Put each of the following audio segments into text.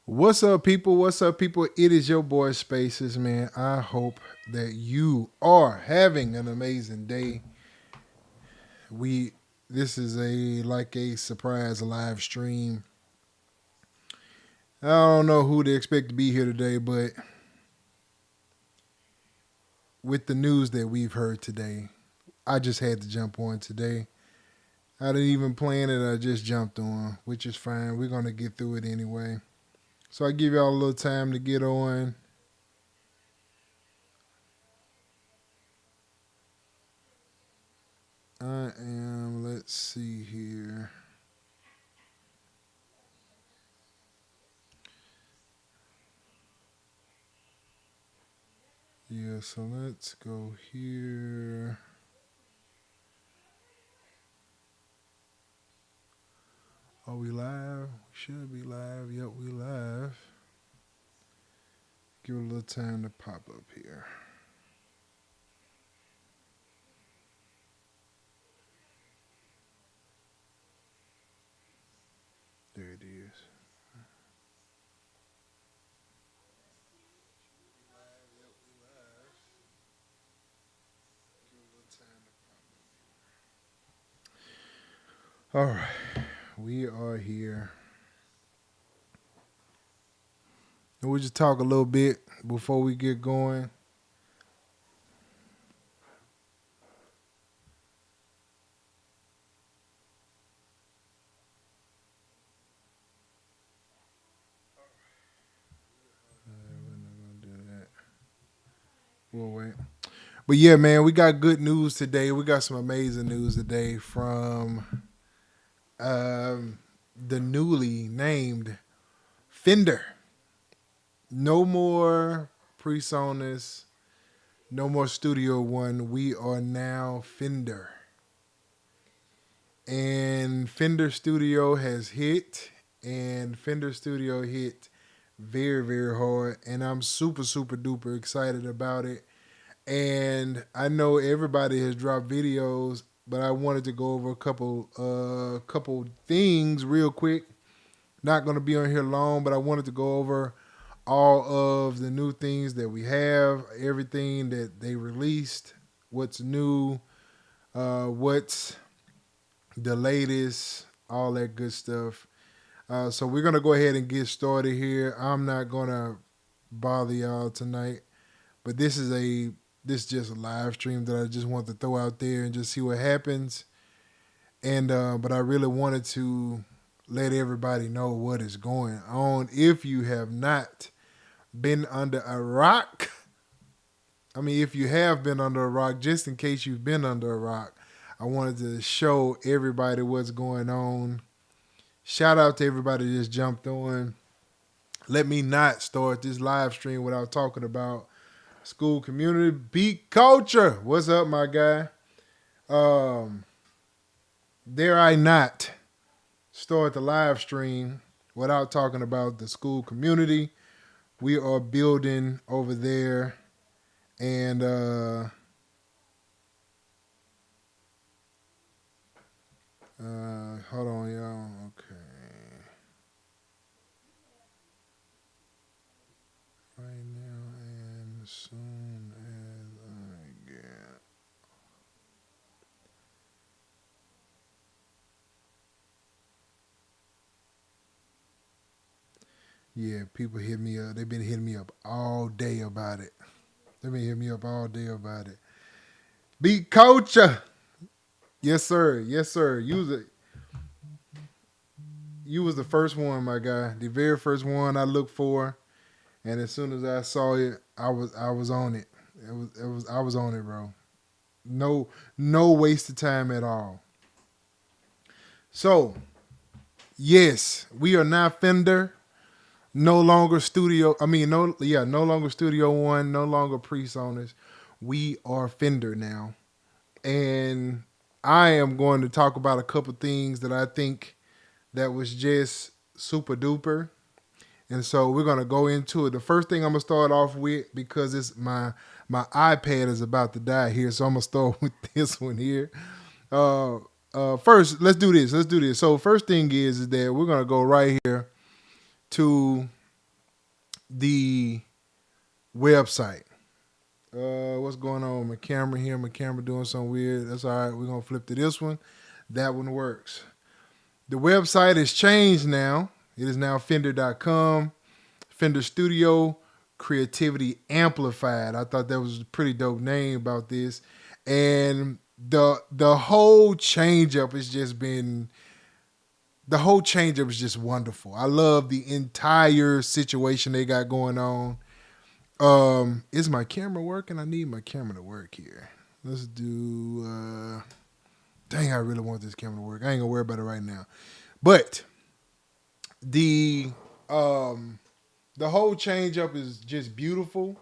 What's up, people? What's up, people? It is your boy Spaces, man. I hope that you are having an amazing day. We This is a surprise live stream. I don't know who to expect to be here today, but with the news that we've heard today, I just had to jump on today. I didn't even plan it. I just jumped on, which is fine. We're gonna get through it anyway. So I give y'all a little time to get on. Let's see here. Yeah, so let's go here. Are we live? We should be live. Yep, we live. Give it a little time to pop up here. There it is. All right, we are here. And we'll just talk a little bit before we get going. We're not gonna do that. We'll wait. But yeah, man, we got good news today. We got some amazing news today from the newly named Fender. No more PreSonus, no more Studio One. We are now Fender. And Fender Studio has hit, and Fender Studio hit very, very hard. And I'm super, super duper excited about it. And I know everybody has dropped videos, but I wanted to go over a couple things real quick. Not going to be on here long, but I wanted to go over all of the new things that we have, everything that they released, what's new, what's the latest, all that good stuff. So we're gonna go ahead and get started here. I'm not gonna bother y'all tonight, but this is just a live stream that I just want to throw out there and just see what happens. And but I really wanted to let everybody know what is going on. If you have not been under a rock, I mean, if you have been under a rock, just in case you've been under a rock, I wanted to show everybody what's going on. Shout out to everybody that just jumped on. Let me not start this live stream without talking about school community beat culture. What's up, my guy? Um, dare I not start the live stream without talking about the school community. We are building over there, and hold on, y'all. Okay. Right now and as soon as I get. Yeah, people hit me up. They've been hitting me up all day about it. They've been hitting me up all day about it. Beat culture. Yes, sir. Yes, sir. You was the first one, my guy. The very first one I looked for. And as soon as I saw it, I was on it. It was I was on it, bro. No waste of time at all. So yes, we are now Fender. No longer studio. I mean, no longer Studio One. No longer PreSonus. We are Fender now, and I am going to talk about a couple things that I think that was just super duper. And so we're gonna go into it. The first thing I'm gonna start off with, because it's my iPad is about to die here, so I'm gonna start with this one here. Uh, First, let's do this. Let's do this. So first thing is that we're gonna go right here to the website. What's going on? My camera here. My camera doing something weird. That's all right. We're going to flip to this one. That one works. The website has changed now. It is now Fender.com. Fender Studio Creativity Amplified. I thought that was a pretty dope name about this. And the whole changeup has just been just wonderful. I love the entire situation they got going on. Is my camera working? I need my camera to work here. Let's do dang, I really want this camera to work. I ain't gonna worry about it right now. But the whole change up is just beautiful.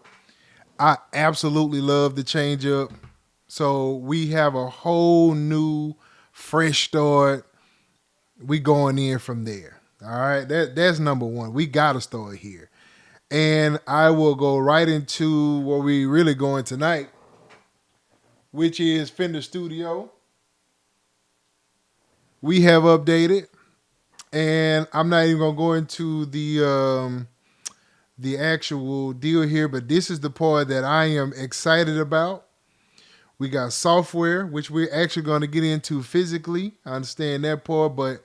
I absolutely love the change up. So we have a whole new fresh start. We going in from there. All right. That's number one. We gotta start here. And I will go right into where we really going tonight, which is Fender Studio. We have updated, and I'm not even gonna go into the actual deal here, but this is the part that I am excited about. We got software, which we're actually going to get into physically. I understand that part, but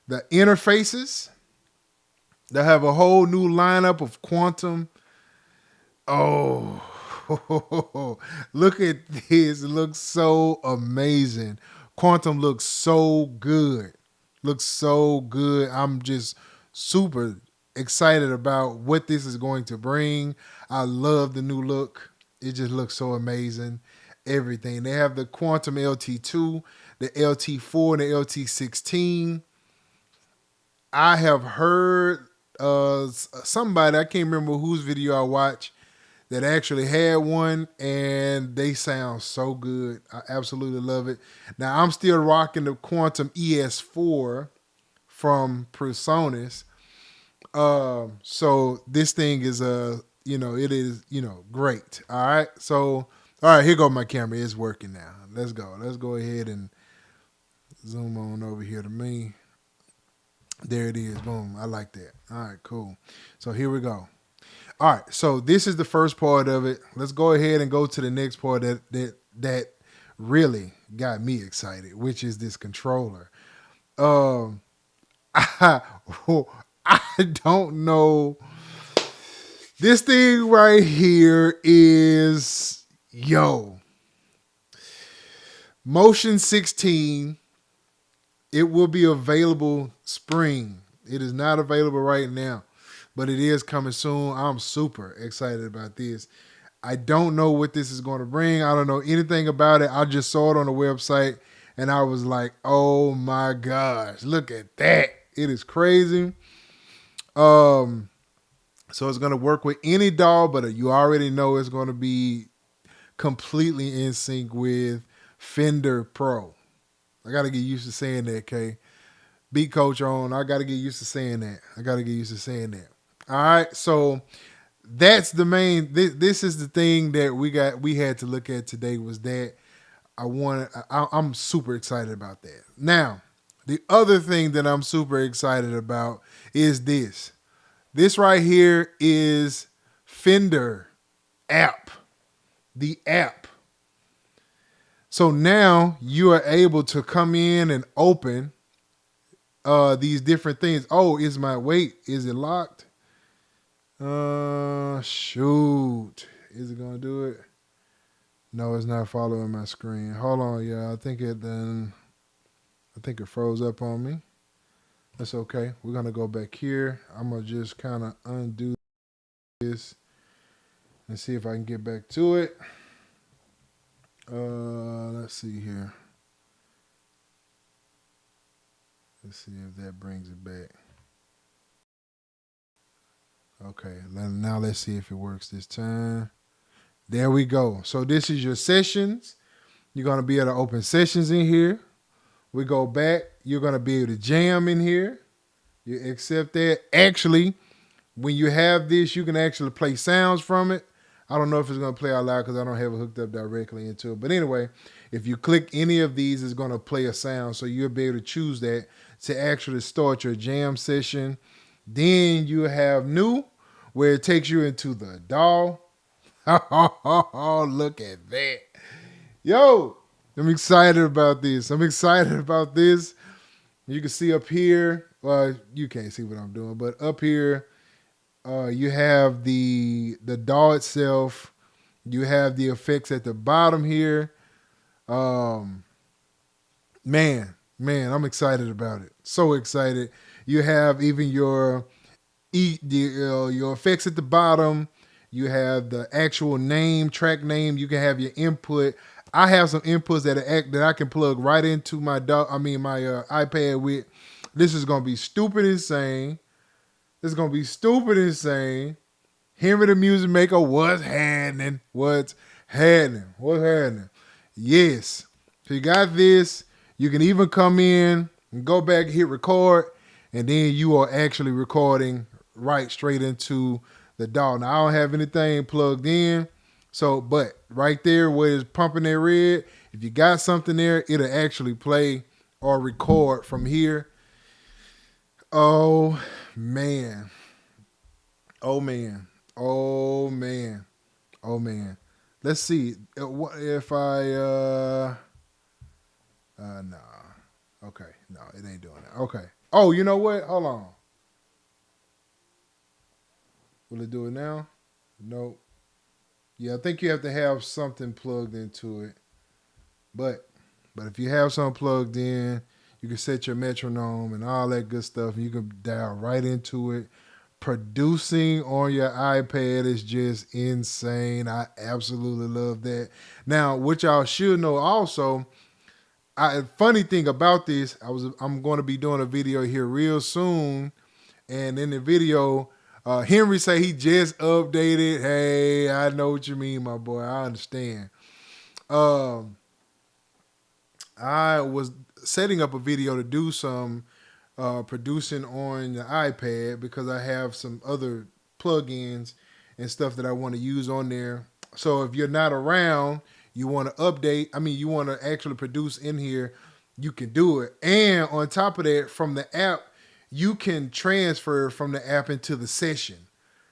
the interfaces, they have a whole new lineup of quantum. Oh, look at this. It looks so amazing. Quantum looks so good. Looks so good. I'm just super excited about what this is going to bring. I love the new look. It just looks so amazing. Everything. They have the Quantum LT2, the LT4, and the LT16. I have heard somebody, I can't remember whose video I watched, that actually had one, and they sound so good. I absolutely love it. Now, I'm still rocking the Quantum ES4 from PreSonus. So this thing is it is great. All right. So all right, here go my camera. It's working now. Let's go. Let's go ahead and zoom on over here to me. There it is. Boom. I like that. All right, cool. So here we go. All right. So this is the first part of it. Let's go ahead and go to the next part that really got me excited, which is this controller. I don't know. This thing right here is Motion 16. It will be available spring. It is not available right now, but it is coming soon. I'm super excited about this. I don't know what this is going to bring. I don't know anything about it. I just saw it on the website and I was like, oh my gosh, look at that. It is crazy. So it's going to work with any DAW, but you already know it's going to be completely in sync with Fender Pro. I got to get used to saying that, Kay. Beat coach on. I got to get used to saying that. All right. So that's the main, this is the thing that we had to look at today was that I'm super excited about that. Now, the other thing that I'm super excited about is this. This right here is Fender app, the app. So now you are able to come in and open these different things. Oh, is it locked? Shoot. Is it gonna do it? No, it's not following my screen. Hold on, y'all. I think it froze up on me. That's okay. We're gonna go back here. I'm gonna just kind of undo this and see if I can get back to it. Let's see here. Let's see if that brings it back. Okay, now let's see if it works this time. There we go. So this is your sessions. You're going to be able to open sessions in here. We go back. You're going to be able to jam in here. You accept that. Actually, when you have this, you can actually play sounds from it. I don't know if it's going to play out loud because I don't have it hooked up directly into it. But anyway, if you click any of these, it's going to play a sound. So you'll be able to choose that to actually start your jam session. Then you have new, where it takes you into the DAW. Oh, look at that. Yo, I'm excited about this. I'm excited about this. You can see up here, well, you can't see what I'm doing, but up here, you have the DAW itself. You have the effects at the bottom here. Um, man, I'm excited about it. So excited. You have even your effects at the bottom. You have the actual name, track name. You can have your input. I have some inputs that I can plug right into my iPad with. This is gonna be stupid insane. This is gonna be stupid insane. Henry the Music Maker, what's happening? What's happening? What's happening? Yes. So you got this. You can even come in and go back, hit record, and then you are actually recording right straight into the DAW. Now, I don't have anything plugged in. So, but right there where it's pumping that red, if you got something there, it'll actually play or record from here. Oh, man. Oh, man. Oh, man. Oh, man. Let's see. If nah. Okay. No, it ain't doing that. Okay. Oh, you know what? Hold on. Will it do it now? Nope. Yeah, I think you have to have something plugged into it. But if you have something plugged in, you can set your metronome and all that good stuff, and you can dial right into it. Producing on your iPad is just insane. I absolutely love that. Now, what y'all should know also, funny thing about this, I'm going to be doing a video here real soon, and in the video, Henry say he just updated. Hey, I know what you mean, my boy. I understand. I was setting up a video to do some producing on the iPad because I have some other plugins and stuff that I want to use on there. So if you're not around, you want to update, you want to actually produce in here, you can do it. And on top of that, from the app, you can transfer from the app into the session.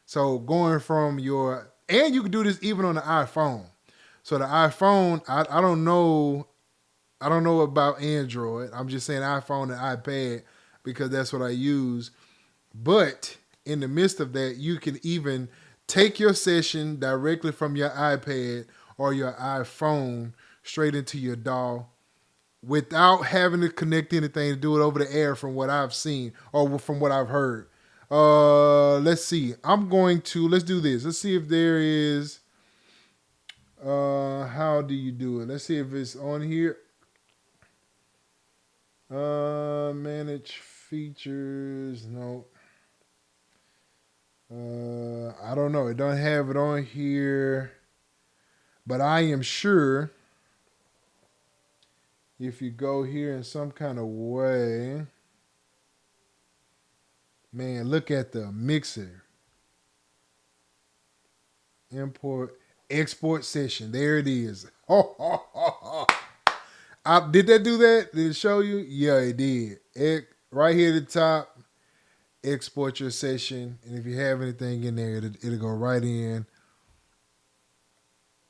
So going from and you can do this even on the iPhone. So the iPhone, I don't know. I don't know about Android. I'm just saying iPhone and iPad because that's what I use. But in the midst of that, you can even take your session directly from your iPad or your iPhone straight into your DAW without having to connect anything to do it over the air from what I've seen or from what I've heard. Let's see. Let's do this. Let's see if there is, how do you do it? Let's see if it's on here. Manage features. No. I don't know. It don't have it on here. But I am sure if you go here in some kind of way, man, look at the mixer. Import, export session. There it is. Did that do that? Did it show you? Yeah, it did. Right here at the top, export your session. And if you have anything in there, it'll go right in.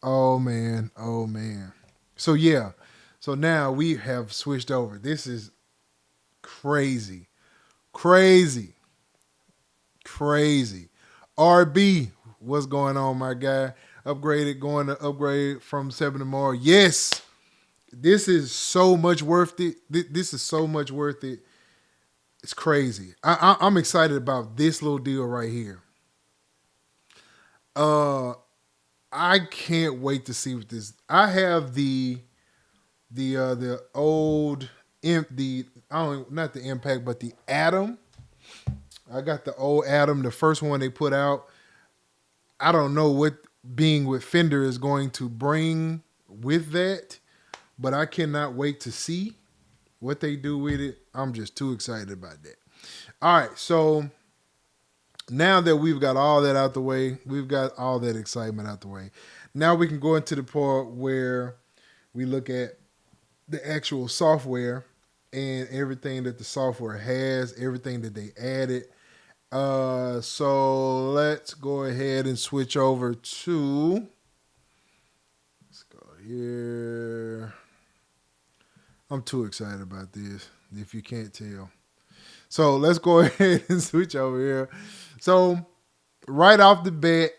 Oh, man. Oh, man. So, yeah. So now we have switched over. This is crazy. Crazy. Crazy. RB, what's going on, my guy? Going to upgrade from 7 tomorrow. Yes. This is so much worth it. This is so much worth it. It's crazy. I'm excited about this little deal right here. I can't wait to see what this. I have the old not the Impact, but the Atom. I got the old Atom, the first one they put out. I don't know what being with Fender is going to bring with that, but I cannot wait to see what they do with it. I'm just too excited about that. All right, so now that we've got all that out the way, we've got all that excitement out the way. Now we can go into the part where we look at the actual software and everything that the software has, everything that they added. So let's go ahead and switch over to. Let's go here. I'm too excited about this, if you can't tell. So let's go ahead and switch over here. So right off the bat,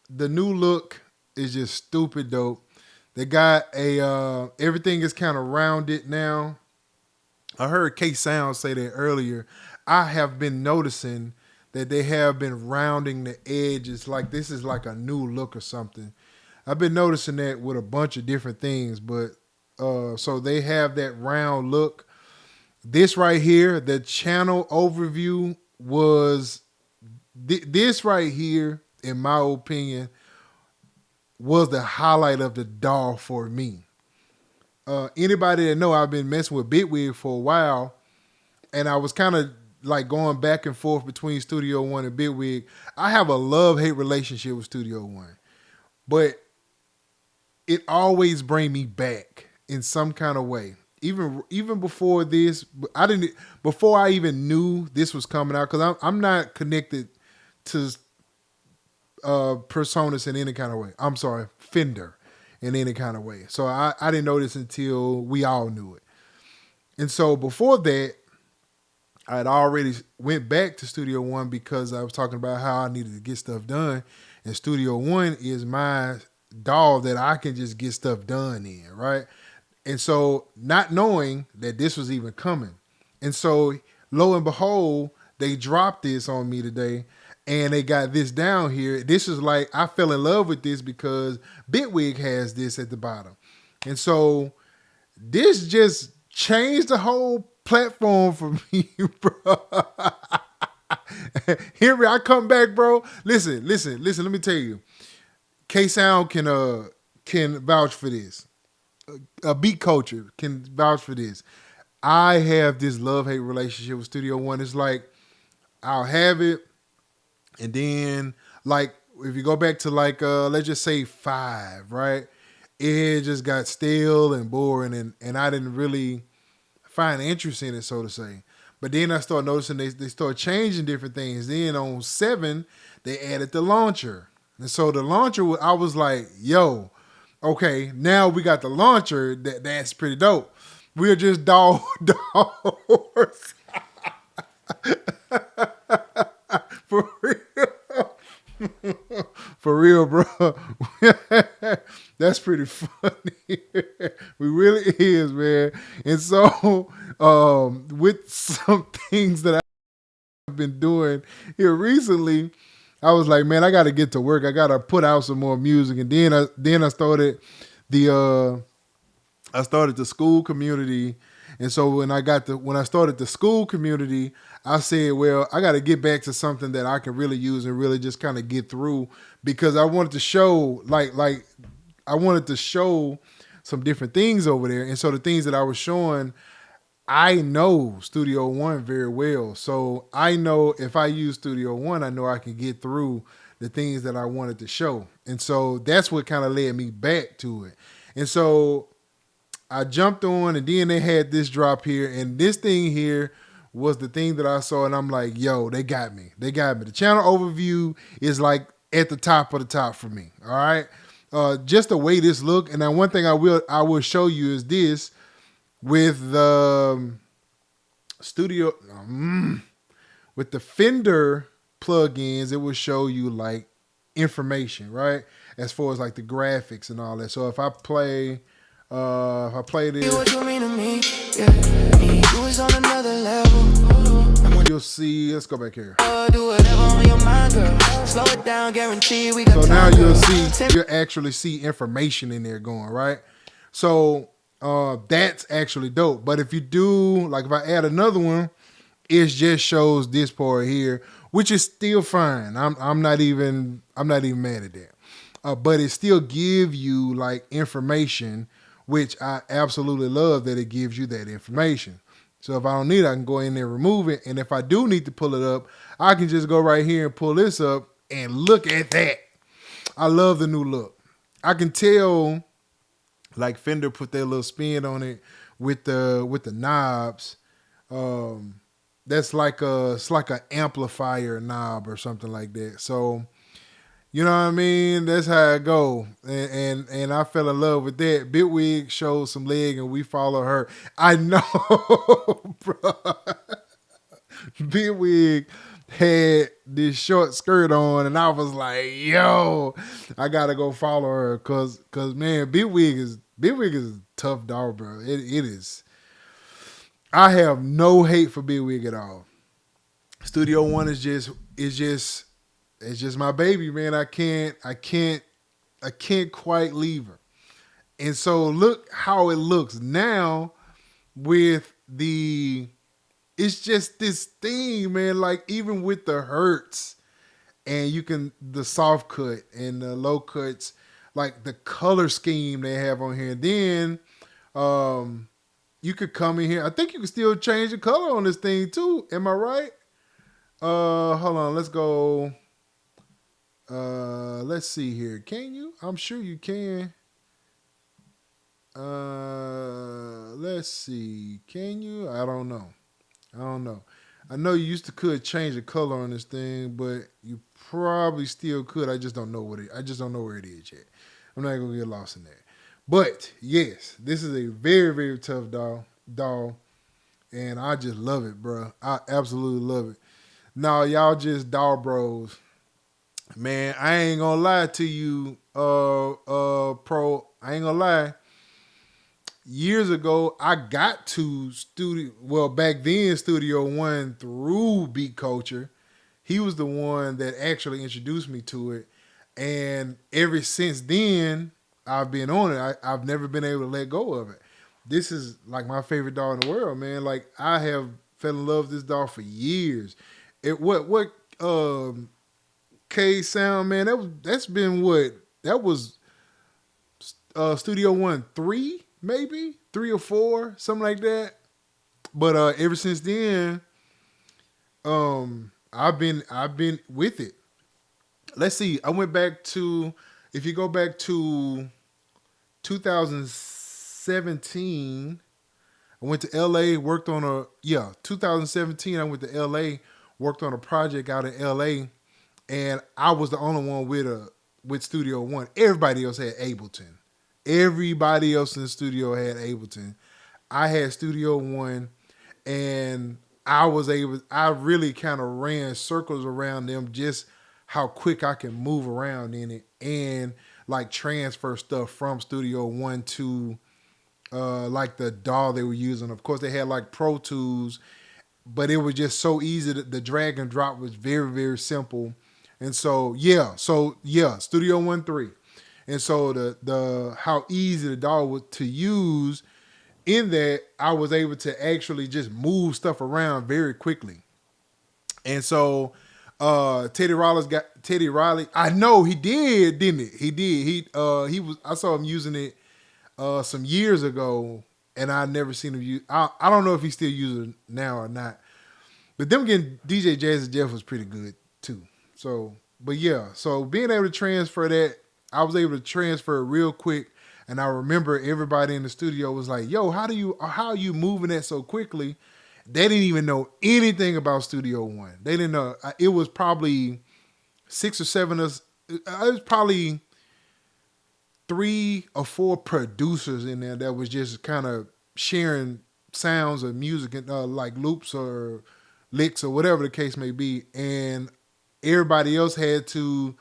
the new look is just stupid dope. They got a everything is kind of rounded now. I heard K Sound say that earlier. I have been noticing that they have been rounding the edges like this is like a new look or something. I've been noticing that with a bunch of different things, but so they have that round look. This right here, the channel overview was this right here, in my opinion, was the highlight of the DAW for me. Anybody that know I've been messing with Bitwig for a while, and I was kind of like going back and forth between Studio One and Bitwig. I have a love-hate relationship with Studio One, but it always bring me back in some kind of way. Even before this, before I even knew this was coming out, because I'm not connected to Personas in any kind of way. I'm sorry, Fender in any kind of way. So I didn't know this until we all knew it. And so before that, I had already went back to Studio One because I was talking about how I needed to get stuff done. And Studio One is my DAW that I can just get stuff done in, right? And so not knowing that this was even coming. And so lo and behold, they dropped this on me today and they got this down here. This is like, I fell in love with this because Bitwig has this at the bottom. And so this just changed the whole platform for me, bro. Henry, I come back, bro. Listen. Let me tell you, K Sound can vouch for this. A beat culture can vouch for this. I have this love-hate relationship with Studio One. It's like I'll have it, and then like if you go back to like let's just say 5, right? It just got stale and boring, and I didn't really find interest in it, so to say. But then I started noticing they start changing different things. Then on 7, they added the launcher. And so the launcher, I was like, yo, okay, now we got the launcher. That's pretty dope. We're just doors. For real. For real, bro. That's pretty funny. We really is, man. And so with some things that I've been doing here recently, I was like, man, I got to get to work. I got to put out some more music. And then I started the school community. And so when I started the school community, I said, well, I got to get back to something that I can really use and really just kind of get through, because I wanted to show I wanted to show some different things over there. And so the things that I was showing, I know Studio One very well. So I know if I use Studio One, I know I can get through the things that I wanted to show. And so that's what kind of led me back to it. And so I jumped on, and then they had this drop here, and this thing here was the thing that I saw, and I'm like, yo, they got me. They got me. The channel overview is like at the top of the top for me. All right. Just the way this look. And then one thing I will show you is this with the studio, with the Fender plugins, it will show you like information, right? As far as like the graphics and all that. So if I play this, you'll see, let's go back here. So now you'll actually see information in there going, right? So that's actually dope. But if you do, like if I add another one, it just shows this part here, which is still fine. I'm not even mad at that. But it still give you like information, which I absolutely love that it gives you that information. So if I don't need it, I can go in there and remove it. And if I do need to pull it up, I can just go right here and pull this up and look at that. I love the new look. I can tell like Fender put their little spin on it with the knobs. that's like a it's like an amplifier knob or something like that. So you know what I mean? That's how it go. And I fell in love with that. Bitwig showed some leg and we follow her. I know, bro. Bitwig had this short skirt on and I was like, yo, I gotta go follow her cause man, Bitwig is a tough dog, bro. It is. I have no hate for Bitwig at all. Studio One is just it's just my baby, man. I can't quite leave her. And so look how it looks now with the it's just this thing, man. Like even with the hurts and you can the soft cut and the low cuts, like the color scheme they have on here. Then um you could come in here. I think you can still change the color on this thing too. Am I right? Hold on, let's go. Let's see here. Can you? I'm sure you can. Let's see. Can you? I don't know. I don't know. I know you used to could change the color on this thing, but you probably still could. I just don't know what it. I just don't know where it is yet. I'm not gonna get lost in that. But yes, this is a very very tough doll, and I just love it, bro. I absolutely love it. Now y'all just doll bros, man. I ain't gonna lie to you, pro. I ain't gonna lie. Years ago, I got to studio. Well, back then, Studio One through Beat Culture. He was the one that actually introduced me to it, and ever since then, I've been on it. I've never been able to let go of it. This is like my favorite dog in the world, man. Like I have fell in love with this dog for years. It what K sound, man. That's been what that was Studio One three, maybe three or four, something like that. But ever since then, I've been with it. Let's see. I went back to if you go back to 2017. I went to LA, worked on a 2017. I went to LA, worked on a project out in LA, and I was the only one with Studio One. Everybody else had Ableton. Everybody else in the studio had Ableton. I had Studio One, and I was able. I really kind of ran circles around them, just how quick I can move around in it, and like transfer stuff from Studio One to like the DAW they were using. Of course, they had like Pro Tools, but it was just so easy. The drag and drop was very very simple, and so Studio One three, and so the how easy the DAW was to use. In that, I was able to actually just move stuff around very quickly, and so Teddy Riley. I know he did, didn't it? He did. He was. I saw him using it some years ago, and I never seen him use. I don't know if he still uses it now or not. But them getting DJ Jazzy Jeff was pretty good too. So, but yeah, so being able to transfer that, I was able to transfer it real quick, and I remember everybody in the studio was like, "Yo, how are you moving that so quickly?" They didn't even know anything about Studio One. They didn't know. It was probably six or seven of us. It was probably three or four producers in there that was just kind of sharing sounds of music and like loops or licks or whatever the case may be, and everybody else had to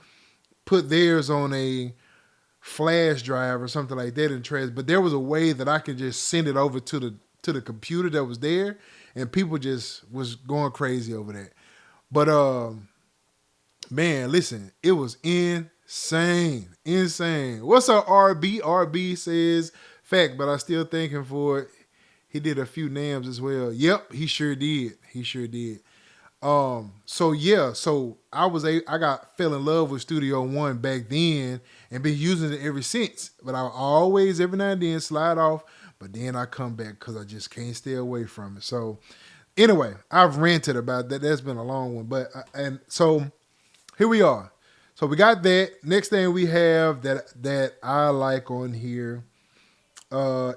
put theirs on a flash drive or something like that in trans. But there was a way that I could just send it over to the computer that was there, and people just was going crazy over that. But man, listen, it was insane. Insane. What's up, RB? RB says fact, but I still thank him for it. He did a few names as well. Yep, he sure did. He sure did. So I got fell in love with Studio One back then and been using it ever since. But I always every now and then slide off, but then I come back because I just can't stay away from it. So anyway, I've ranted about that. That's been a long one, but and so here we are. So we got that. Next thing we have that I like on here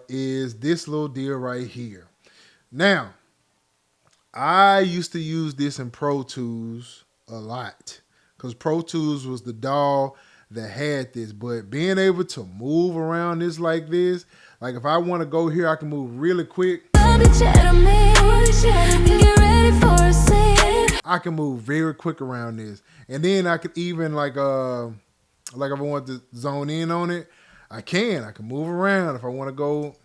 is this little deal right here. Now, I used to use this in Pro Tools a lot because Pro Tools was the DAW that had this. But being able to move around this like this, like if I want to go here, I can move really quick. I can move very quick around this, and then I could even like if I want to zone in on it, I can move around if I want to go.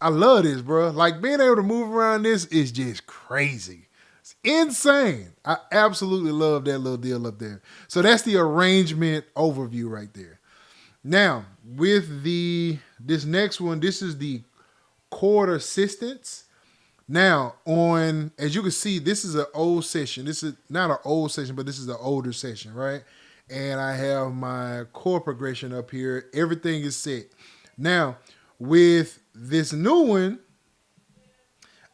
I love this, bro. Like being able to move around this is just crazy. It's insane. I absolutely love that little deal up there. So that's the arrangement overview right there. Now with this next one, this is the chord assistance. Now as you can see, this is an old session. This is not an old session, but this is an older session, right? And I have my chord progression up here. Everything is set. Now with this new one,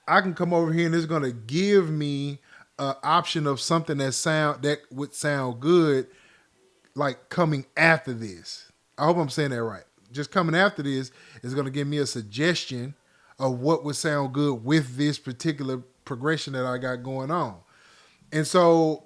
I can come over here and it's gonna give me an option of something that would sound good, like coming after this. I hope I'm saying that right. Just coming after this is gonna give me a suggestion of what would sound good with this particular progression that I got going on. And so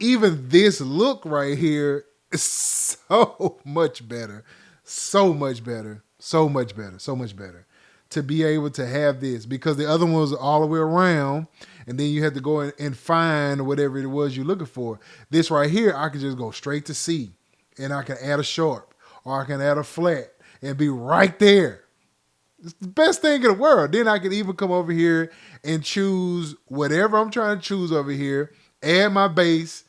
even this look right here is so much better, so much better, so much better, so much better to be able to have this, because the other one was all the way around and then you had to go and find whatever it was you're looking for. This right here, I can just go straight to C and I can add a sharp or I can add a flat and be right there. It's the best thing in the world. Then I can even come over here and choose whatever I'm trying to choose over here, add my bass.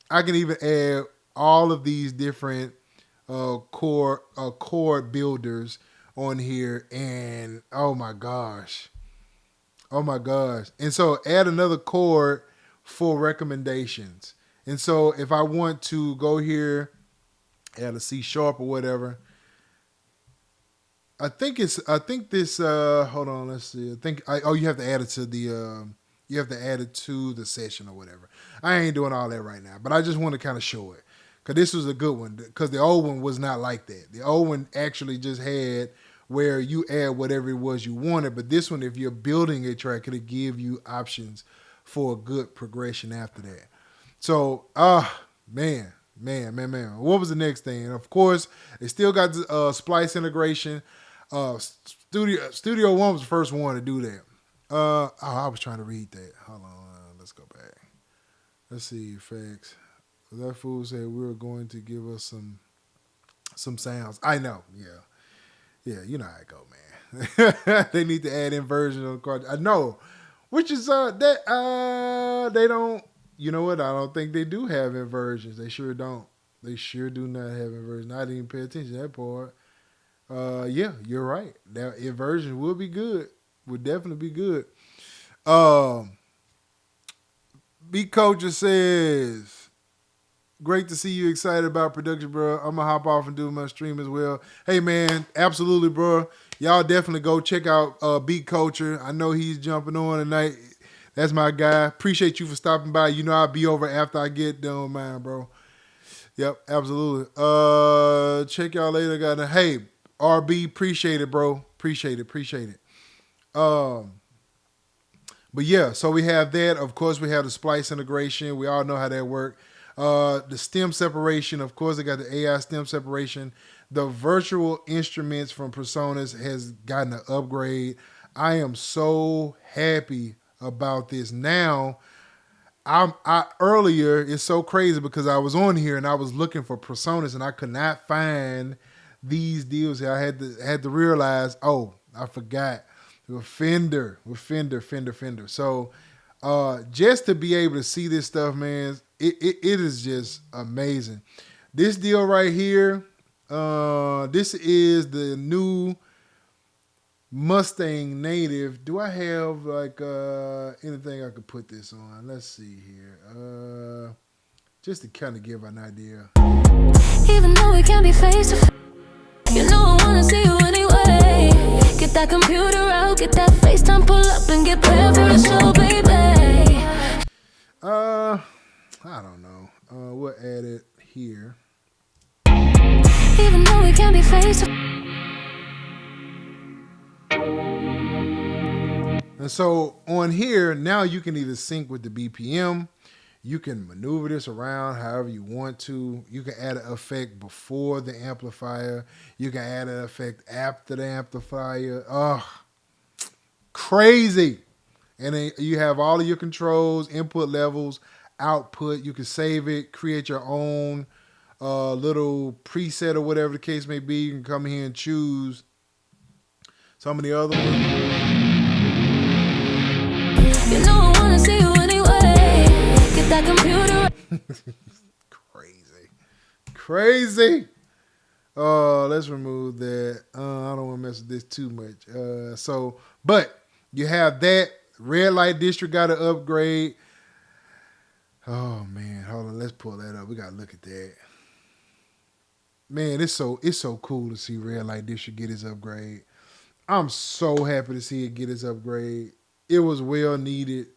I can even add all of these different chord builders on here, and oh my gosh. And so add another chord for recommendations. And so if I want to go here, add a C sharp or whatever, I think this, hold on, let's see. You have to add it to the session or whatever. I ain't doing all that right now, but I just want to kind of show it. Because this was a good one, because the old one was not like that. The old one actually just had where you add whatever it was you wanted. But this one, if you're building a track, it'll give you options for a good progression after that. So, man. What was the next thing? And of course, they still got the splice integration. Studio One was the first one to do that. I was trying to read that. Hold on, let's go back. Let's see, effects. That fool said we were going to give us some sounds. I know, yeah, you know how it go, man. They need to add inversion on the card. I know, which is they don't. You know what? I don't think they do have inversions. They sure don't. They sure do not have inversions. I didn't even pay attention to that part. Yeah, you're right. That inversion will be good. Would definitely be good. Beat Culture says, great to see you excited about production, bro. I'm going to hop off and do my stream as well. Hey, man, absolutely, bro. Y'all definitely go check out Beat Culture. I know he's jumping on tonight. That's my guy. Appreciate you for stopping by. You know I'll be over after I get done, man, bro. Yep, absolutely. Check y'all later. Hey, RB, appreciate it, bro. Appreciate it. But yeah, so we have that. Of course, we have the splice integration. We all know how that works. The stem separation, of course, they got the AI stem separation. The virtual instruments from Personas has gotten an upgrade. I am so happy about this. Now, earlier, it's so crazy because I was on here and I was looking for Personas and I could not find these deals here. I had to realize, oh, I forgot. With Fender. So just to be able to see this stuff, man, it is just amazing. This deal right here, this is the new Mustang Native. Do I have like anything I could put this on? Let's see here. Just to kind of give an idea. Even though we can't be face to face, you know I wanna see you anyway. Get that computer out, get that FaceTime pull up and get prepared for the show, baby. I don't know. We'll add it here. Even though we can't be face to face. And so on here, now you can either sync with the BPM, you can maneuver this around however you want to. You can add an effect before the amplifier. You can add an effect after the amplifier. Oh, crazy. And then you have all of your controls, input levels, output. You can save it, create your own little preset or whatever the case may be. You can come here and choose some of the other ones. You know I wanna see you anyway. Get that computer. Crazy. Crazy. Let's remove that. I don't want to mess with this too much. But you have that. Red light district got to upgrade. Oh man, hold on. Let's pull that up. We gotta look at that. Man, it's so cool to see red light district get its upgrade. I'm so happy to see it get its upgrade. It was well needed.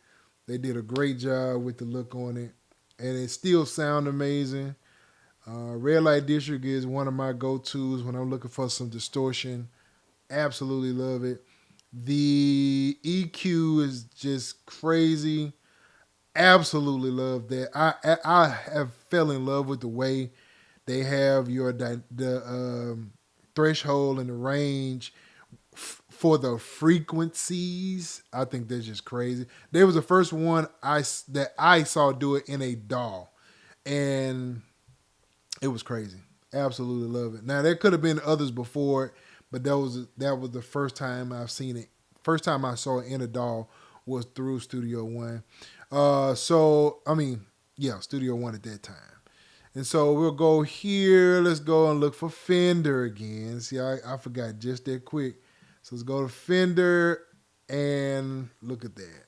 They did a great job with the look on it, and it still sound amazing. Red light district is one of my go-tos when I'm looking for some distortion. Absolutely love it. The EQ is just crazy. Absolutely love that. I have fell in love with the way they have the threshold and the range for the frequencies. I think that's just crazy. There was the first one that I saw do it in a DAW, and it was crazy. Absolutely love it. Now there could have been others before it, but that was the first time I've seen it. First time I saw it in a DAW was through Studio One. Studio One at that time. And so we'll go here. Let's go and look for Fender again. See, I forgot just that quick. So let's go to Fender and look at that.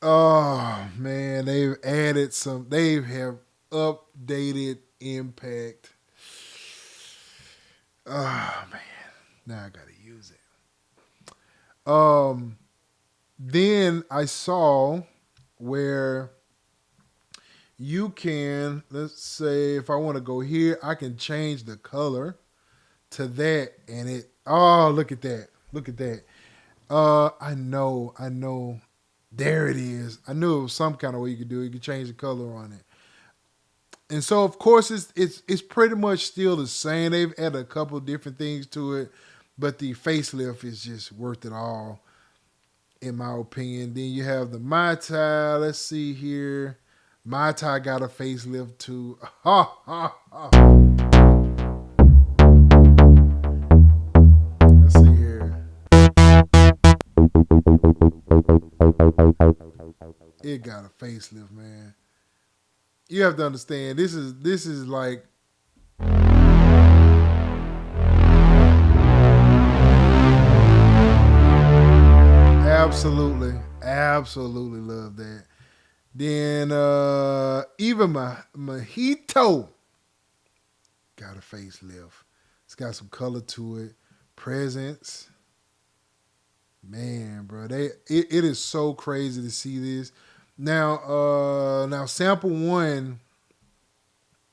Oh man, they have updated Impact. Oh man, now I gotta use it. Then I saw where you can, let's say if I want to go here, I can change the color to that, and look at that. Look at that. I know. There it is. I knew it was some kind of way you could do it. You could change the color on it. And so, of course, it's pretty much still the same. They've added a couple of different things to it, but the facelift is just worth it all, in my opinion. Then you have the Mai Tai. Let's see here. Mai Tai got a facelift too. Ha, ha, ha. Let's see here. It got a facelift, man. You have to understand, this is like absolutely love that. Then even my Mojito got a facelift. It's got some color to it. Presence. Man, bro, it is so crazy to see this. Now sample one,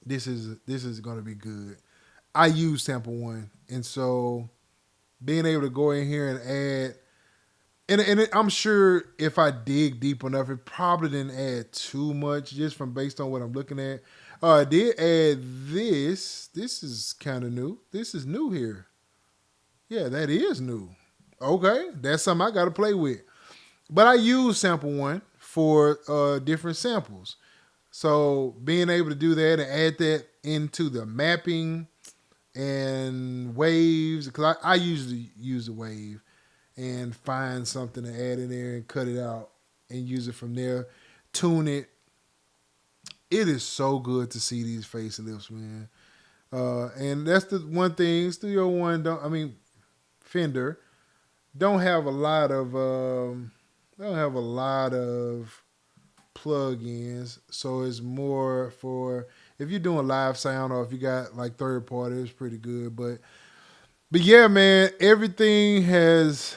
this is gonna be good. I use sample one, and so being able to go in here and add, and I'm sure if I dig deep enough, it probably didn't add too much just from based on what I'm looking at. I did add this. This is kind of new. This is new here. Yeah, that is new. Okay, that's something I got to play with. But I use sample one for different samples. So being able to do that and add that into the mapping and waves, because I usually use a wave and find something to add in there and cut it out and use it from there, tune it. It is so good to see these facelifts, man. And that's the one thing Studio One Fender don't have a lot of plugins, so it's more for if you're doing live sound or if you got like third party, it's pretty good. But yeah, man, everything has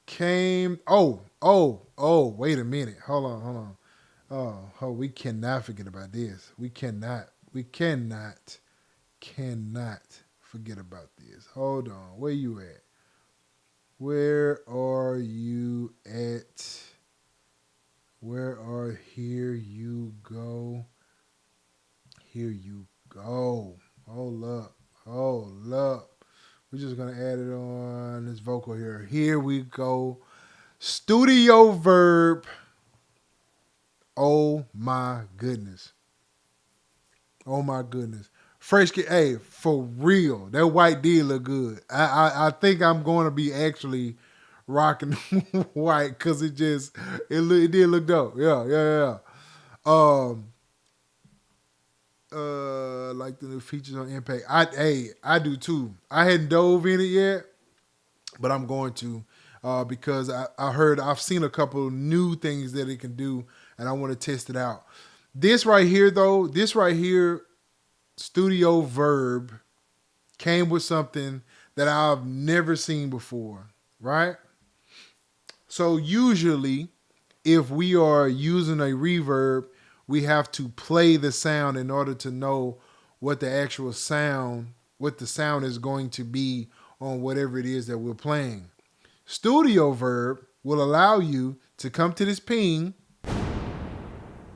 came. Wait a minute, hold on. Oh, we cannot forget about this. We cannot forget about this. Hold on, where you at? Where are you at? Here you go. Here you go. Hold up. Hold up. We're just going to add it on this vocal here. Here we go. Studio Verb. Oh my goodness. Oh my goodness. Fresh kid, hey, for real. That white did look good. I think I'm going to be actually rocking white because it did look dope. Yeah. Like the new features on Impact. I do too. I hadn't dove in it yet, but I'm going to because I've seen a couple new things that it can do, and I want to test it out. This right here, Studio Verb, came with something that I've never seen before, right? So usually, if we are using a reverb, we have to play the sound in order to know what the actual sound, what the sound is going to be on whatever it is that we're playing. Studio Verb will allow you to come to this ping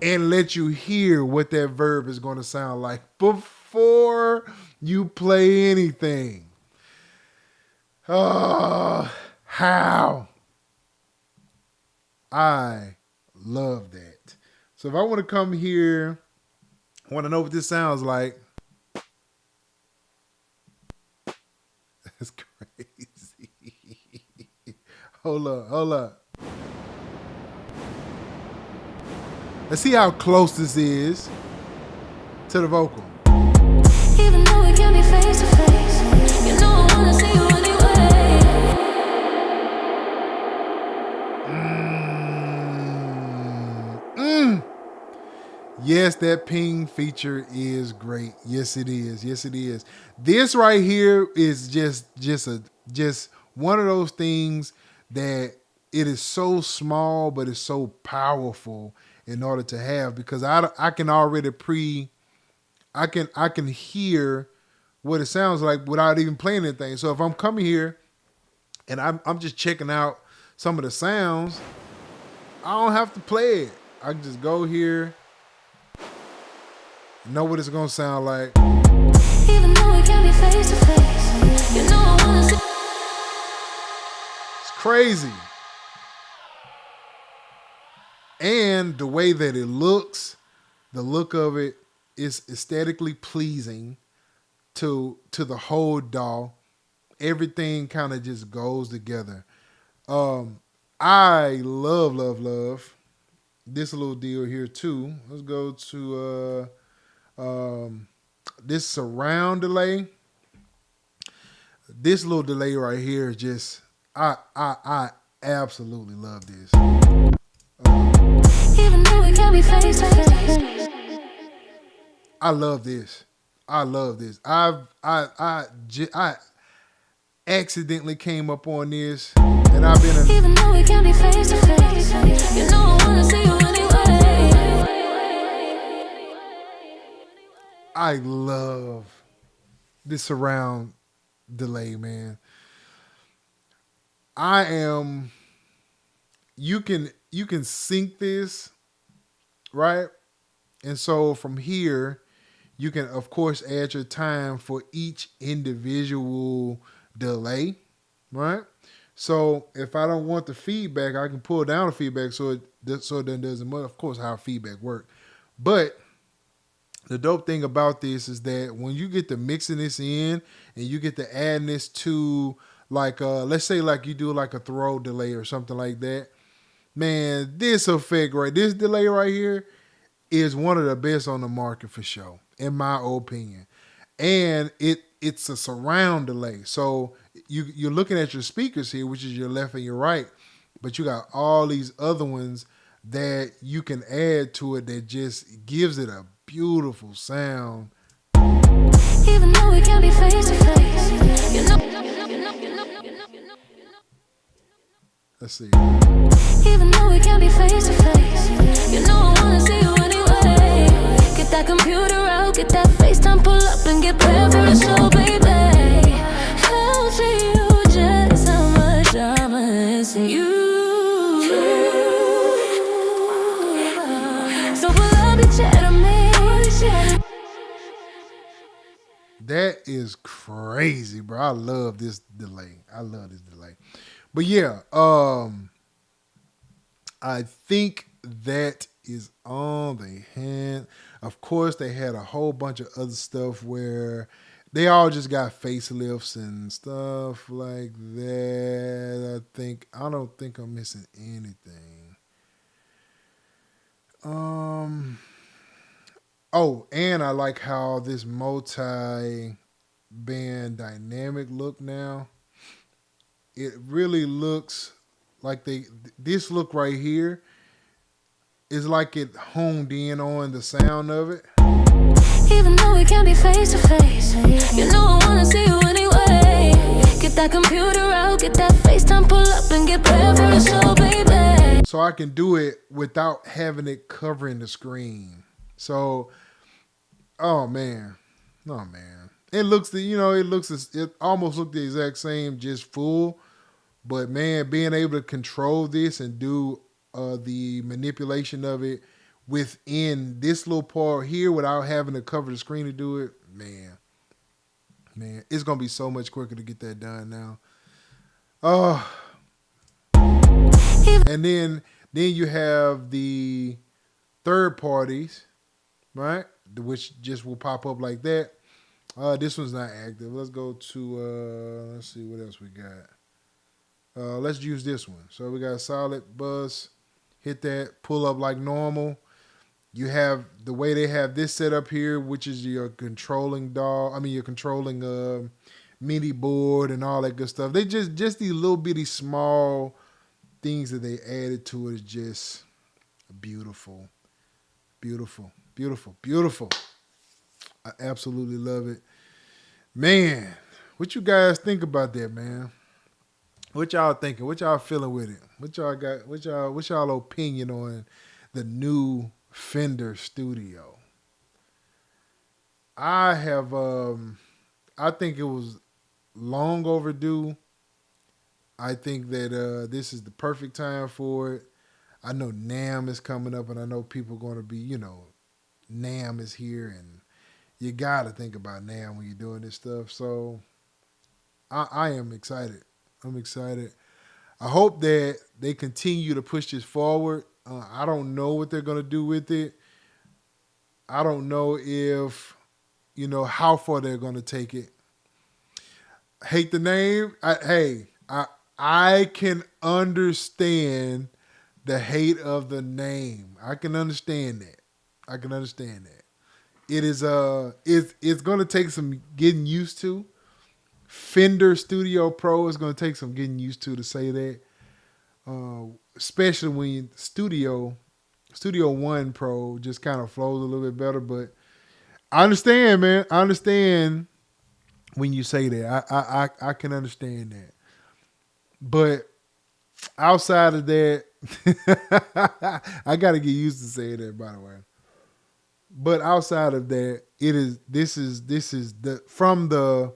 and let you hear what that verb is going to sound like before you play anything. How? I love that. So if I want to come here, I want to know what this sounds like. That's crazy. Hold up. Let's see how close this is to the vocal. Even though we can't be face to face, you know I wanna see you anyway. Yes, that ping feature is great. Yes, it is. This right here is just one of those things that it is so small, but it's so powerful in order to have, because I can already I can hear what it sounds like without even playing anything. So if I'm coming here and I'm just checking out some of the sounds, I don't have to play it. I can just go here, know what it's gonna sound like. Even though we can't be face to face, you know I wanna see. It's crazy. And the way that it looks, the look of it is aesthetically pleasing to the whole DAW. Everything kind of just goes together. I love this little deal here too. Let's go to this surround delay. This little delay right here is just I absolutely love this. Even though we can't be face to face, I love this. I accidentally came up on this, and I've been even though we can't be face to face, you know I wanna see you anyway. I love this surround delay, man. You can sync this, right? And so from here, you can, of course, add your time for each individual delay, right? So if I don't want the feedback, I can pull down the feedback so it doesn't matter, of course, how feedback works. But the dope thing about this is that when you get to mixing this in and you get to adding this to, like, let's say like you do like a throw delay or something like that, man, this delay right here is one of the best on the market for sure, in my opinion. And it's a surround delay. So you're looking at your speakers here, which is your left and your right, but you got all these other ones that you can add to it that just gives it a beautiful sound. Even though we can't be face to face, you know. Let's see. Even though we can't be face to face, you know I wanna see you anyway. Get that computer out, get that FaceTime, pull up and get prepared for the show, baby. I'll see you just how much I missing you. So pull up your chair to me. That is crazy, bro. I love this delay. I love this delay. But yeah, I think that is on the hand. Of course, they had a whole bunch of other stuff where they all just got facelifts and stuff like that. I don't think I'm missing anything. Oh, and I like how this multi-band dynamic look now. It really looks like this look right here is like it honed in on the sound of it. Even though we can't be face to face, you know I wanna see you anyway. Get that computer out, get that FaceTime, pull up and get prepared for the show, baby. So I can do it without having it covering the screen. So, oh man. It almost looked the exact same, just full. But man, being able to control this and do the manipulation of it within this little part here without having to cover the screen to do it, man, it's gonna be so much quicker to get that done now. Oh, and then you have the third parties, right? Which just will pop up like that. This one's not active. Let's go to let's see what else we got. Let's use this one. So we got solid bus. Hit that, pull up like normal. You have the way they have this set up here, which is your controlling your controlling MIDI board and all that good stuff. They just these little bitty small things that they added to it is just beautiful. Beautiful. Beautiful. Beautiful. I absolutely love it. Man, what you guys think about that, man? What y'all thinking? What y'all feeling with it? What y'all got? What's y'all opinion on the new Fender Studio? I have I think it was long overdue. I think that this is the perfect time for it. I know NAMM is coming up, and I know people are going to be, NAMM is here, and you got to think about NAMM when you're doing this stuff. So I am excited. I'm excited. I hope that they continue to push this forward. I don't know what they're going to do with it. I don't know if, how far they're going to take it. Hate the name. I can understand the hate of the name. I can understand that. It is it's going to take some getting used to. Fender Studio Pro is going to take some getting used to say that, especially when Studio One Pro just kind of flows a little bit better. But I understand, man. I understand when you say that. I can understand that. But outside of that, I got to get used to saying that, by the way. But outside of that, this is the from the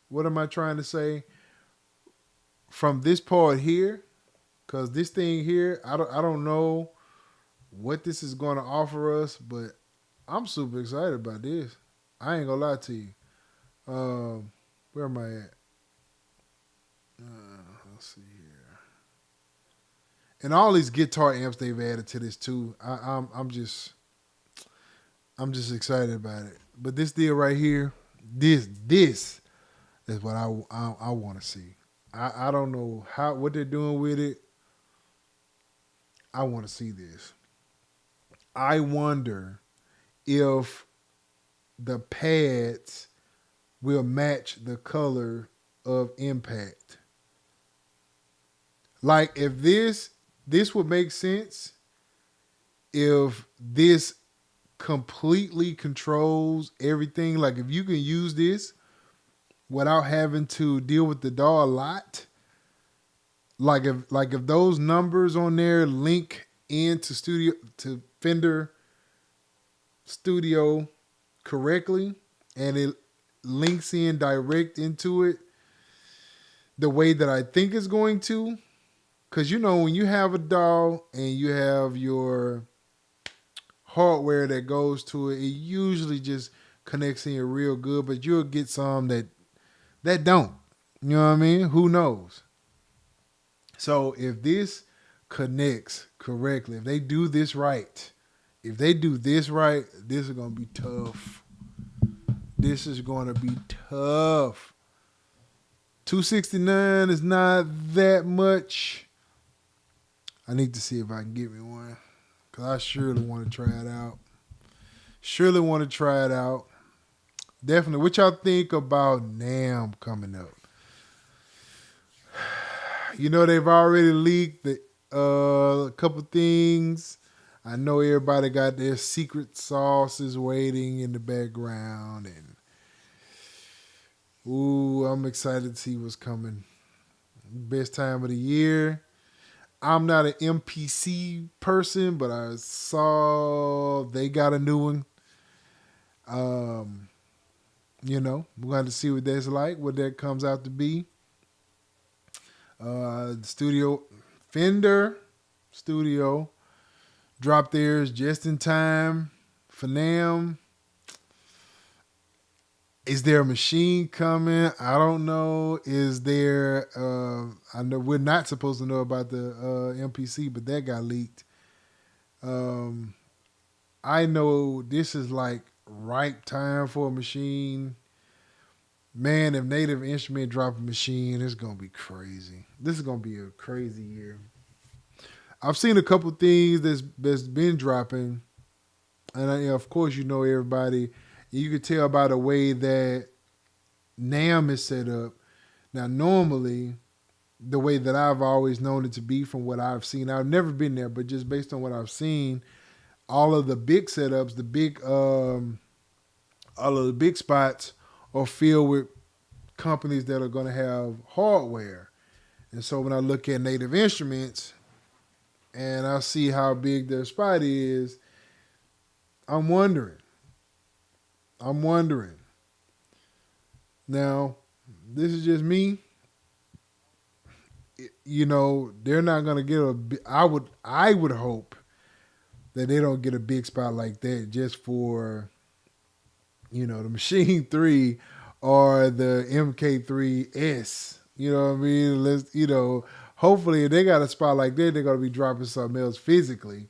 what am I trying to say? From this part here, because this thing here, I don't know what this is going to offer us, but I'm super excited about this. I ain't gonna lie to you. Where am I at? Let's see here. And all these guitar amps they've added to this too. I'm just excited about it. But this deal right here, this is what I want to see. I don't know what they're doing with it. I want to see this. I wonder if the pads will match the color of Impact. Like if this would make sense if this completely controls everything. Like if you can use this without having to deal with the DAW a lot. Like if those numbers on there link into Fender Studio correctly, and links in direct into it the way that I think it's going to. Because you know, when you have a DAW and you have your hardware that goes to it, it usually just connects in real good, but you'll get some that don't. You know what I mean? Who knows? So if this connects correctly, if they do this right, this is gonna be tough. This is gonna be tough. 269 is not that much. I need to see if I can get me one. Cause I surely want to try it out. Surely want to try it out. Definitely. What y'all think about NAMM coming up? You know they've already leaked a couple things. I know everybody got their secret sauces waiting in the background, and ooh, I'm excited to see what's coming. Best time of the year. I'm not an MPC person, but I saw they got a new one. You know, we're going to see what that's like, what that comes out to be. The studio, Fender Studio, dropped theirs just in time for NAMM. Is there a machine coming? I don't know. Is there? I know we're not supposed to know about the MPC, but that got leaked. I know this is like ripe time for a machine. Man, if Native Instrument drop a machine, it's gonna be crazy. This is gonna be a crazy year. I've seen a couple things that's been dropping, and of course you know everybody. You can tell by the way that NAMM is set up. Now, normally, the way that I've always known it to be from what I've seen, I've never been there, but just based on what I've seen, all of the big setups, all of the big spots are filled with companies that are going to have hardware. And so when I look at Native Instruments and I see how big their spot is, I'm wondering. Now, this is just me. You know, they're not going to get I would hope that they don't get a big spot like that just for, you know, the Machine 3 or the MK3S. You know what I mean? Hopefully if they got a spot like that, they're going to be dropping something else physically.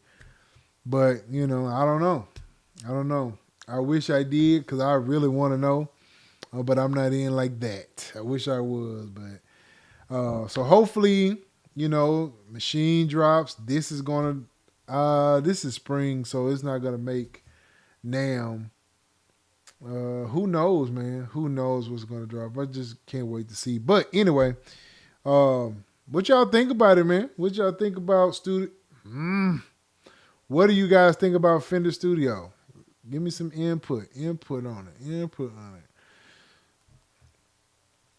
But, you know, I don't know. I wish I did because I really want to know. But I'm not in like that. I wish I was. But so hopefully, you know, machine drops. This is spring, so it's not going to make NAMM. Who knows, man? Who knows what's going to drop? I just can't wait to see. But anyway, what y'all think about it, man? What y'all think about studio? What do you guys think about Fender Studio? Give me some input on it.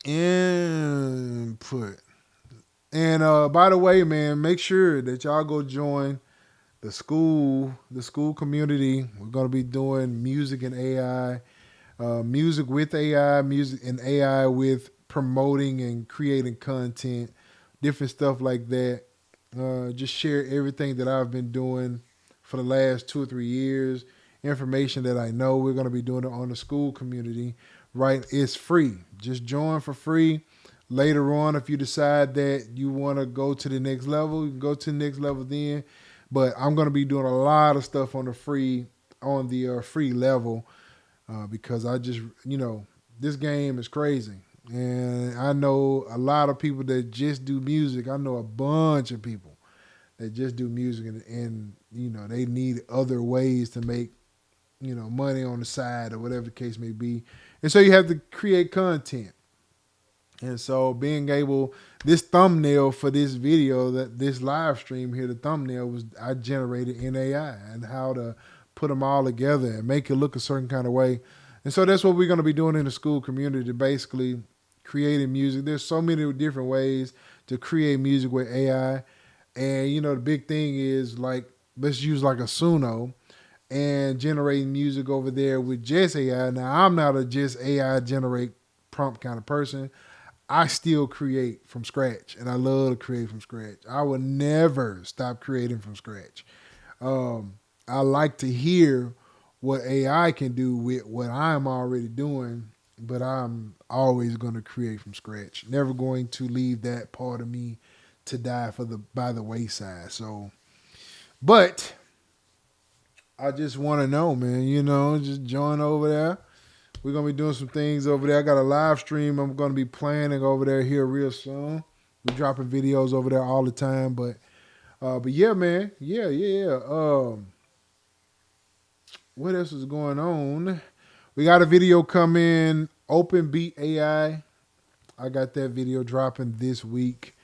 And by the way, man, make sure that y'all go join the school community. We're going to be doing music and AI, music with AI, music and AI with promoting and creating content, different stuff like that. Just share everything that I've been doing for the last 2 or 3 years, information that I know. We're going to be doing it on the school community, right? It's free. Just join for free. Later on, if you decide that you want to go to the next level, you can go to the next level then. But I'm going to be doing a lot of stuff on the free level because I just, you know, this game is crazy. And I know a lot of people that just do music. I know a bunch of people that just do music and you know, they need other ways to make, you know, money on the side or whatever the case may be. And so you have to create content. And so being able, this thumbnail for this video, that this live stream here, the thumbnail was I generated in AI and how to put them all together and make it look a certain kind of way. And so that's what we're going to be doing in the school community, basically creating music. There's so many different ways to create music with AI. And, you know, the big thing is like, let's use like a Suno. and generating music over there with just AI. Now I'm not a just AI generate prompt kind of person. I still create from scratch, and I love to create from scratch. I will never stop creating from scratch. Um, I like to hear what AI can do with what I'm already doing, but I'm always going to create from scratch. Never going to leave that part of me to die for the by the wayside. So, but I just want to know, man. Just join over there. We're gonna be doing some things over there. I got a live stream I'm gonna be planning over there here real soon. We're dropping videos over there all the time, but yeah, man, yeah. What else is going on? We got a video coming. Open Beat AI. I got that video dropping this week.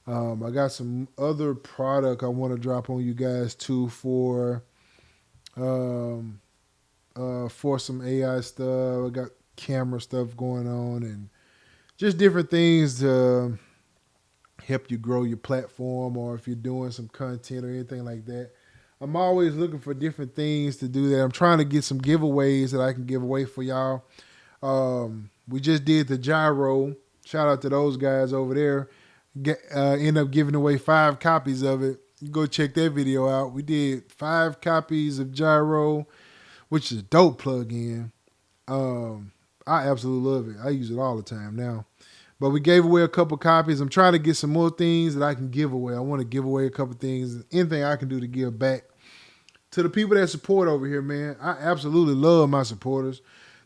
I got some other product I want to drop on you guys too um, for some AI stuff. I got camera stuff going on and just different things to help you grow your platform, or if you're doing some content or anything like that. I'm always looking for different things to do that. I'm trying to get some giveaways that I can give away for y'all. We just did the gyro. Shout out to those guys over there. End up giving away 5 copies of it. You go check that video out. We did 5 copies of gyro, which is a dope plug-in. I absolutely love it. I use it all the time now. But we gave away a couple copies. I'm trying to get some more things that I can give away. I want to give away a couple things. Anything I can do to give back to the people that support over here, man. I absolutely love my supporters,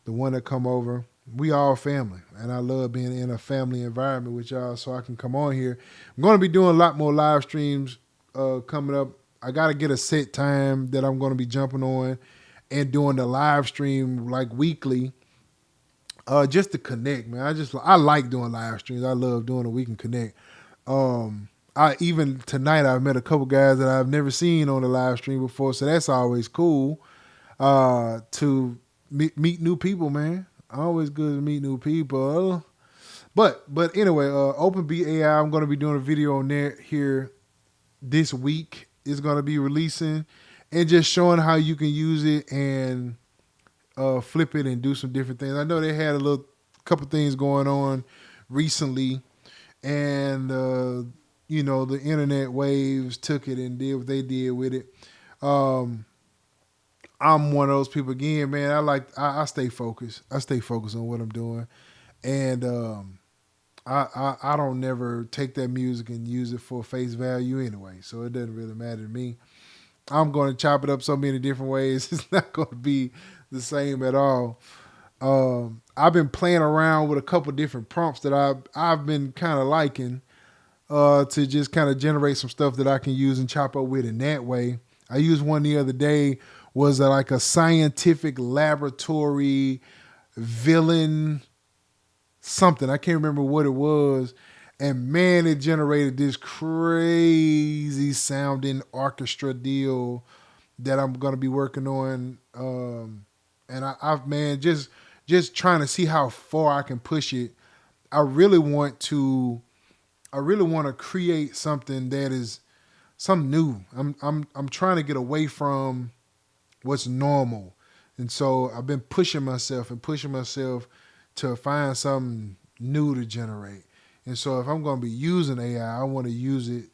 the one that come over. We all family, and I love being in a family environment with y'all so I can come on here. I'm going to be doing a lot more live streams coming up. I got to get a set time that I'm going to be jumping on and doing the live stream like weekly. Just to connect, man. I like doing live streams. I love doing it. We can connect. I even tonight I've met a couple guys that I've never seen on the live stream before, so that's always cool. To meet new people, man. Always good to meet new people. But anyway, Open AI. I'm going to be doing a video on there here this week. It's going to be releasing and just showing how you can use it and flip it and do some different things. I know they had a little couple things going on recently, and the internet waves took it and did what they did with it. I'm one of those people again, man. I stay focused. I stay focused on what I'm doing, and I don't never take that music and use it for face value anyway. So it doesn't really matter to me. I'm going to chop it up so many different ways. It's not going to be the same at all. I've been playing around with a couple different prompts that I've been kind of liking to just kind of generate some stuff that I can use and chop up with in that way. I used one the other day, was like a scientific laboratory villain something. I can't remember what it was. And man, it generated this crazy sounding orchestra deal that I'm gonna be working on. And I've man, just trying to see how far I can push it. I really want to create something that is something new. I'm trying to get away from what's normal. And so I've been pushing myself to find something new to generate. And so if I'm going to be using AI, I want to use it.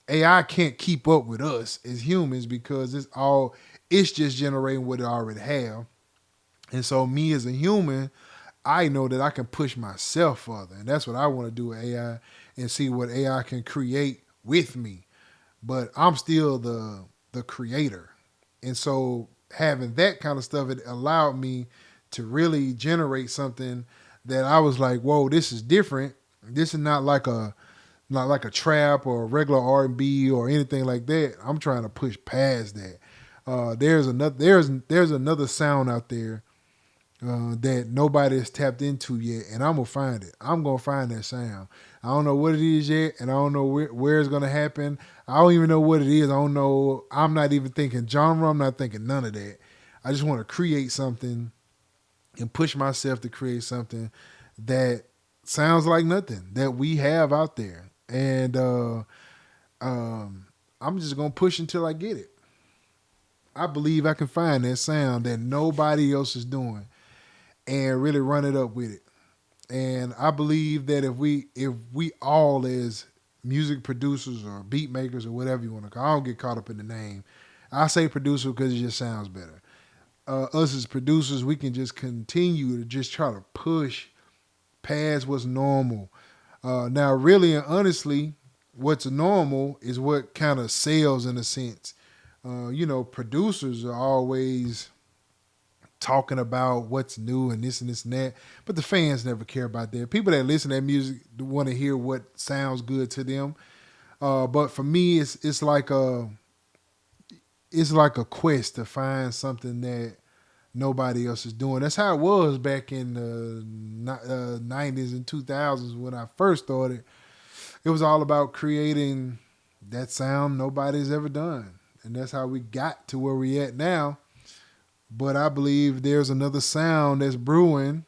AI can't keep up with us as humans because it's just generating what it already have. And so me as a human, I know that I can push myself further. And that's what I want to do with AI and see what AI can create with me. But I'm still the creator. And so having that kind of stuff, it allowed me to really generate something that I was like, whoa, this is different. This is not like a trap or a regular R&B or anything like that. I'm trying to push past that. There's another sound out there that nobody has tapped into yet, and I'm gonna find it. I'm gonna find that sound. I don't know what it is yet, and I don't know where it's gonna happen. I don't even know what it is. I don't know. I'm not even thinking genre. I'm not thinking none of that. I just want to create something and push myself to create something that sounds like nothing that we have out there. And I'm just gonna push until I get it. I believe I can find that sound that nobody else is doing and really run it up with it. And I believe that if we all as music producers or beat makers or whatever you want to call, I don't get caught up in the name. I say producer because it just sounds better. Us as producers, we can just continue to just try to push past what's normal. Now, really and honestly, what's normal is what kind of sells in a sense. Producers are always talking about what's new and this and that, but the fans never care about that. People that listen to that music want to hear what sounds good to them. But for me, it's like a quest to find something that nobody else is doing. That's how it was back in the 90s and 2000s when I first started. It was all about creating that sound nobody's ever done. And that's how we got to where we at now. But I believe there's another sound that's brewing,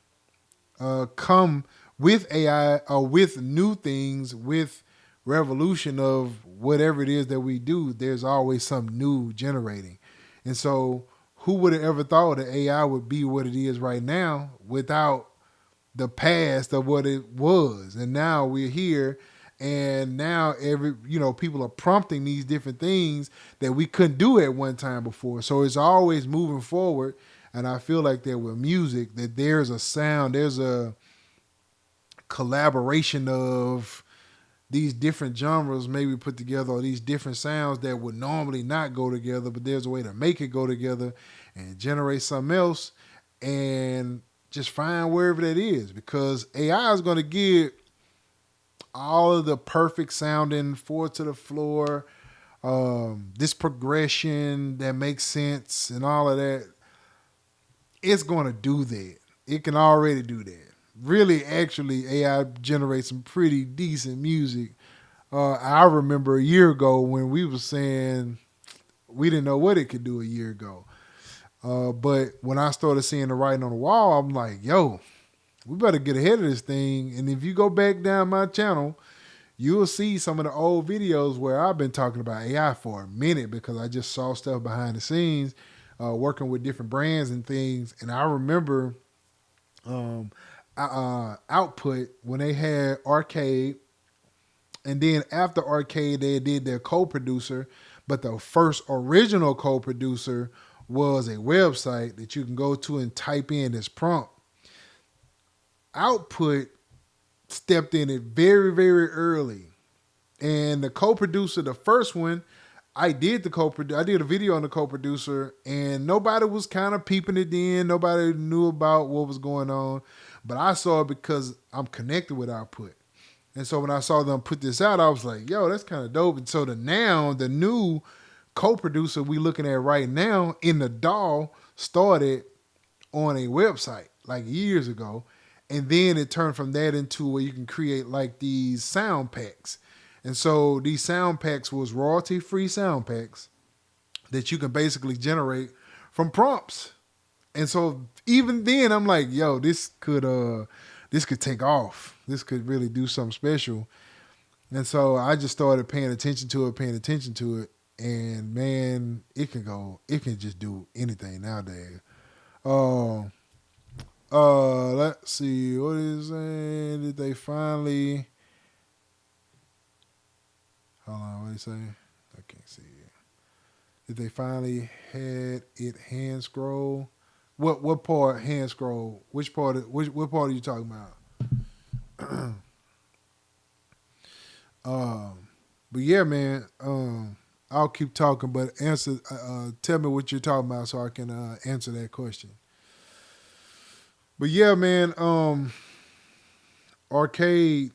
come with AI or with new things, with revolution of whatever it is that we do. There's always something new generating. And so who would have ever thought that AI would be what it is right now without the past of what it was? And now we're here, and now people are prompting these different things that we couldn't do at one time before. So it's always moving forward. And I feel like that with music, that there's a sound, there's a collaboration of these different genres maybe put together, or these different sounds that would normally not go together, but there's a way to make it go together and generate something else, and just find wherever that is, because AI is going to get all of the perfect sounding four to the floor, this progression that makes sense and all of that. It's going to do that. It can already do that. Really, actually, AI generates some pretty decent music. I remember a year ago when we were saying we didn't know what it could do a year ago. But when I started seeing the writing on the wall, I'm like, yo, we better get ahead of this thing. And if you go back down my channel, you'll see some of the old videos where I've been talking about AI for a minute, because I just saw stuff behind the scenes, working with different brands and things. And I remember Output when they had Arcade, and then after Arcade they did their co-producer, but the first original co-producer was a website that you can go to and type in this prompt. Output stepped in it very, very early. And the co-producer, the first one, I did a video on the co-producer, and nobody was kind of peeping it in. Nobody knew about what was going on. But I saw it because I'm connected with Output. And so when I saw them put this out, I was like, yo, that's kind of dope. And so the new co-producer we looking at right now in the DAW started on a website like years ago. And then it turned from that into where you can create like these sound packs. And so these sound packs was royalty-free sound packs that you can basically generate from prompts. And so even then I'm like, yo, this could take off. This could really do something special. And so I just started paying attention to it. And man, it can just do anything nowadays. Let's see, what is it? Did they finally, hold on, what did he say? I can't see it. Did they finally had it hand scroll? What part hand scroll? What part are you talking about? But yeah, man, I'll keep talking, but tell me what you're talking about so I can answer that question. But yeah, man, Arcade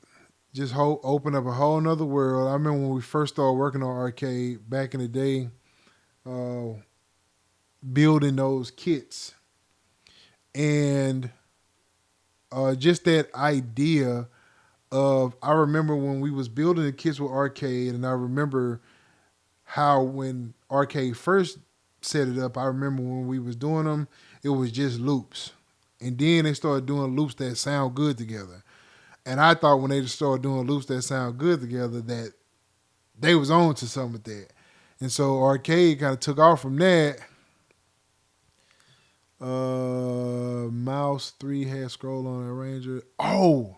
just opened up a whole nother world. I remember when we first started working on Arcade back in the day, building those kits. And just that idea of, I remember when we was building the kits with Arcade, and I remember how when Arcade first set it up, I remember when we was doing them, it was just loops. And then they started doing loops that sound good together. And I thought when they started doing loops that sound good together that they was on to something with that. And so Arcade kind of took off from that. Mouse 3 has scroll on arranger. Oh,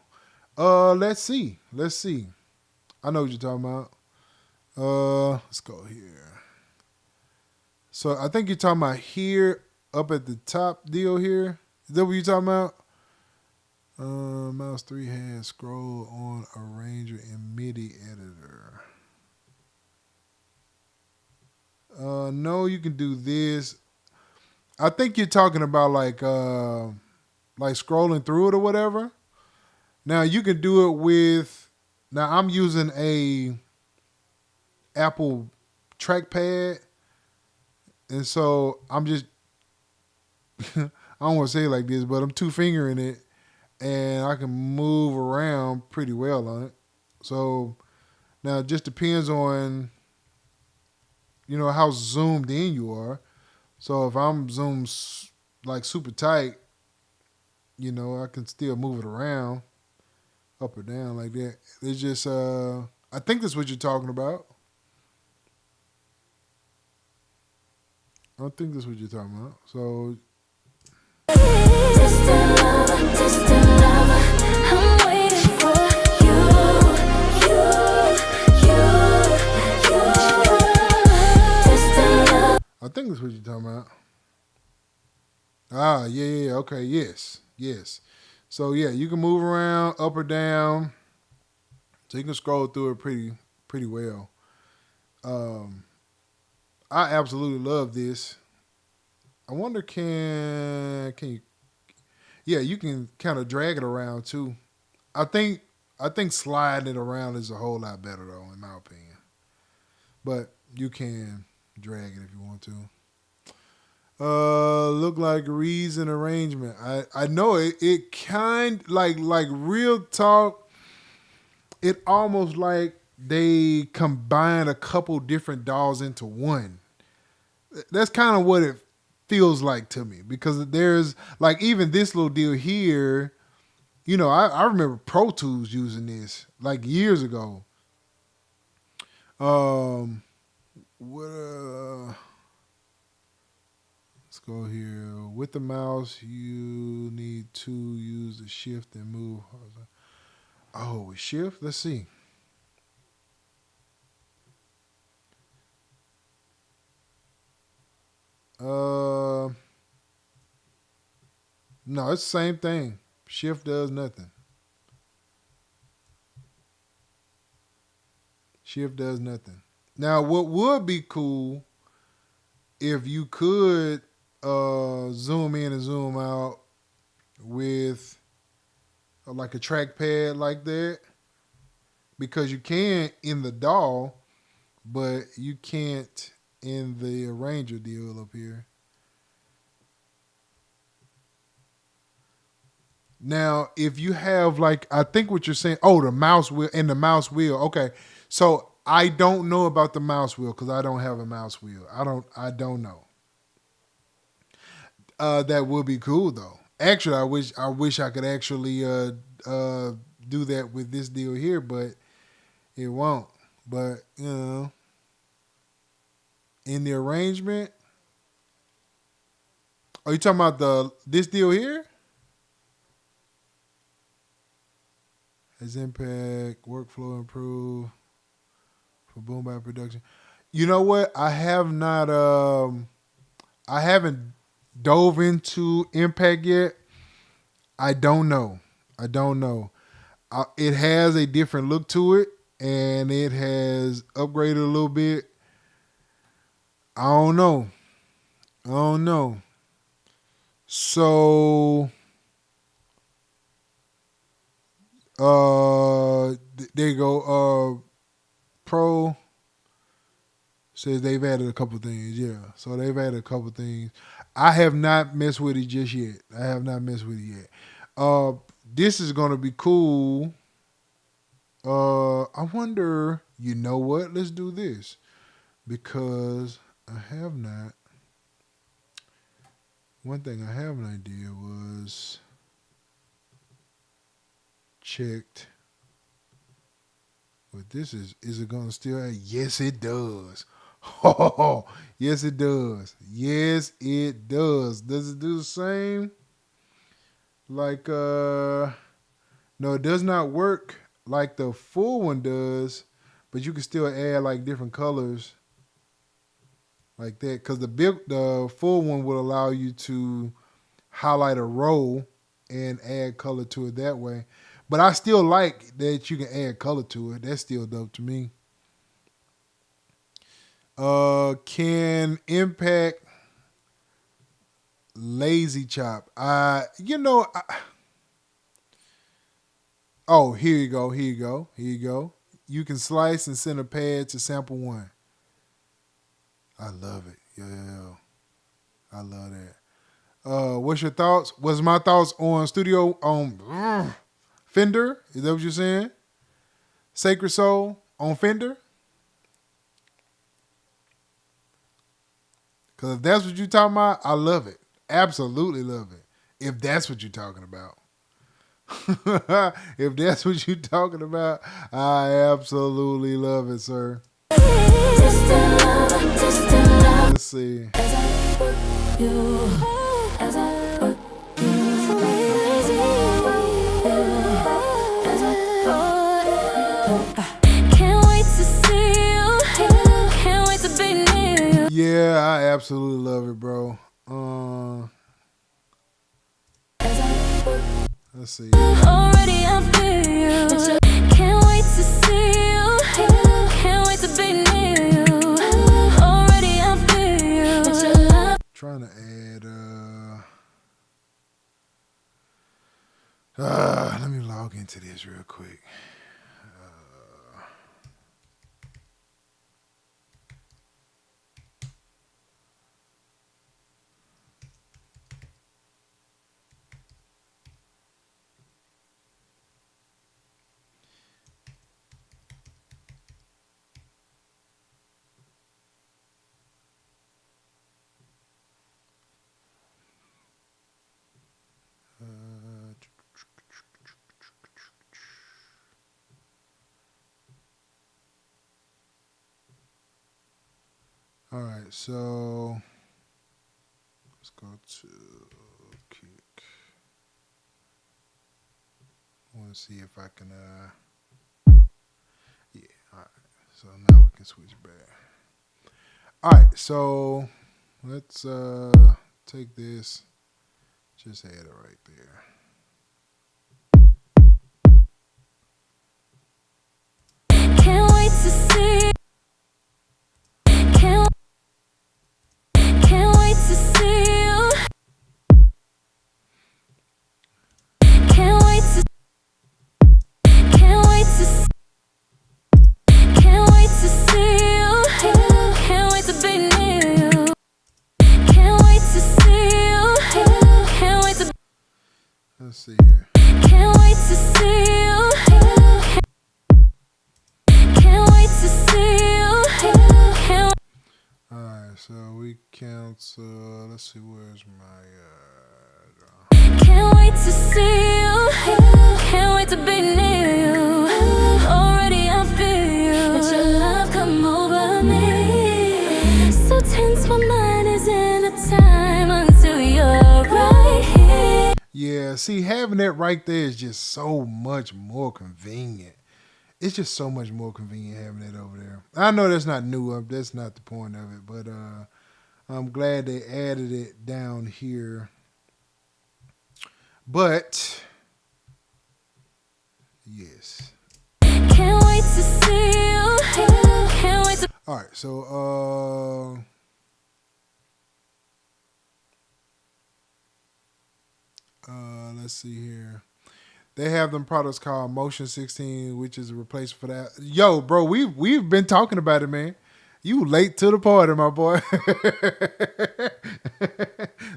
let's see. Let's see. I know what you're talking about. Let's go here. So I think you're talking about here, up at the top deal here. Is that what you're talking about? Mouse 3 has scroll on arranger and MIDI editor. No, you can do this. I think you're talking about like scrolling through it or whatever. Now you can do it with. Now I'm using a Apple trackpad, and so I'm just. I don't want to say it like this, but I'm two fingering it, and I can move around pretty well on it. So now it just depends on how zoomed in you are. So if I'm zoomed like super tight, I can still move it around up or down like that. It's just I think that's what you're talking about. I think that's what you're talking about. So Distant lover, distant lover, I'm waiting for you, distant lover. I think that's what you're talking about. Ah, yeah, yeah, yeah. Okay, yes, yes. So yeah, you can move around up or down, so you can scroll through it pretty well. Um, I absolutely love this. I wonder can you? Yeah, you can kind of drag it around too. I think I think sliding it around is a whole lot better though, in my opinion. But you can drag it if you want to. Look like reads and arrangement. I know it. It kind like real talk. It almost like they combine a couple different dolls into one. That's kind of what it feels like to me because there's like even this little deal here. I remember Pro Tools using this like years ago. Um, what? Let's go here. With the mouse, you need to use the shift and move. Oh, shift. Let's see. Uh, no, it's the same thing. Shift does nothing. Shift does nothing. Now, what would be cool if you could zoom in and zoom out with like a trackpad like that, because you can in the DAW, but you can't in the arranger deal up here. Now, if you have like, I think what you're saying, oh, the mouse wheel and the mouse wheel. Okay, so I don't know about the mouse wheel because I don't have a mouse wheel. I don't know. That would be cool though. Actually, I wish I could actually do that with this deal here, but it won't. But in the arrangement, are you talking about the this deal here? Has impact, workflow improve for boom bap production. You know what? I haven't dove into impact yet. I don't know. I don't know. It has a different look to it, and it has upgraded a little bit. I don't know. I don't know. So, there you go. Pro says they've added a couple things. Yeah, so they've added a couple things. I have not messed with it just yet. I have not messed with it yet. This is gonna be cool. I wonder. You know what? Let's do this because I have not. One thing I have an idea was checked. But this is it gonna still? Yes, it does. Oh, yes, it does. Yes, it does. Does it do the same? Like, no, it does not work like the full one does, but you can still add like different colors like that. Because the full one will allow you to highlight a row and add color to it that way. But I still like that you can add color to it. That's still dope to me. Can impact lazy chop. Oh, here you go. Here you go. Here you go. You can slice and send a pad to sample one. I love it. Yeah, I love that. What's your thoughts? What's my thoughts on studio on Fender? Is that what you're saying? Sacred Soul on Fender? Because if that's what you're talking about, I love it. Absolutely love it. If that's what you're talking about. If that's what you're talking about, I absolutely love it, sir. Let's see. Yeah, I absolutely love it, bro. Let's see. Already I feel you. Can't wait to see you. Can't wait to be near you. Already I feel you. Trying to add let me log into this real quick. All right, so let's go to kick. I want to see if I can. Yeah. All right. So now we can switch back. All right. So let's take this. Just add it right there. Can't wait to see. Can't wait to see you. Can't wait to. Can't wait to. Can't wait to see you. Can't wait to be near you. Can't wait to see you. Can't wait to. Let's see here. Can't wait to see you. Can't wait to see you. Alright, so we cancel. Let's see, where's my. Can't wait to see you. Can't wait to be near you. Already I feel you. Let your love come over me. So tense, my mind is in a time until you're right here. Yeah, see, having that right there is just so much more convenient. It's just so much more convenient having that over there. I know that's not new. That's not the point of it, but I'm glad they added it down here. But yes. Can't wait to see you. Can't wait to. All right, so let's see here. They have them products called Motion 16, which is a replacement for that. Yo, bro, we've been talking about it, man. You late to the party, my boy.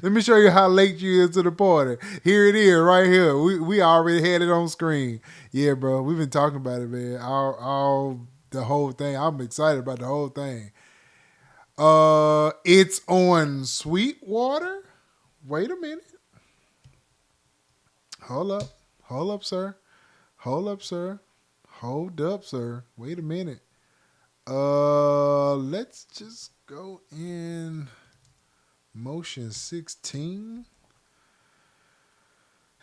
Let me show you how late you is to the party. Here it is, right here. We already had it on screen. Yeah, bro, we've been talking about it, man. All the whole thing. I'm excited about the whole thing. It's on Sweetwater. Wait a minute. Hold up. Hold up, sir. Hold up, sir. Hold up, sir. Wait a minute. Let's just go in Motion 16.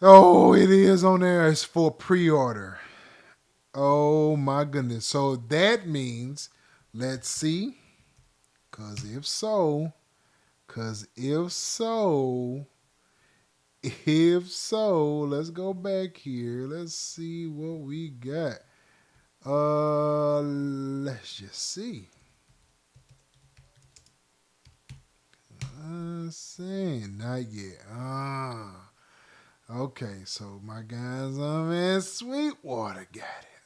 Oh, it is on there. It's for pre-order. Oh my goodness. So that means, let's see. Cause if so, let's go back here. Let's see what we got. Let's just see. Saying not yet. Okay, so my guys in Sweetwater got it.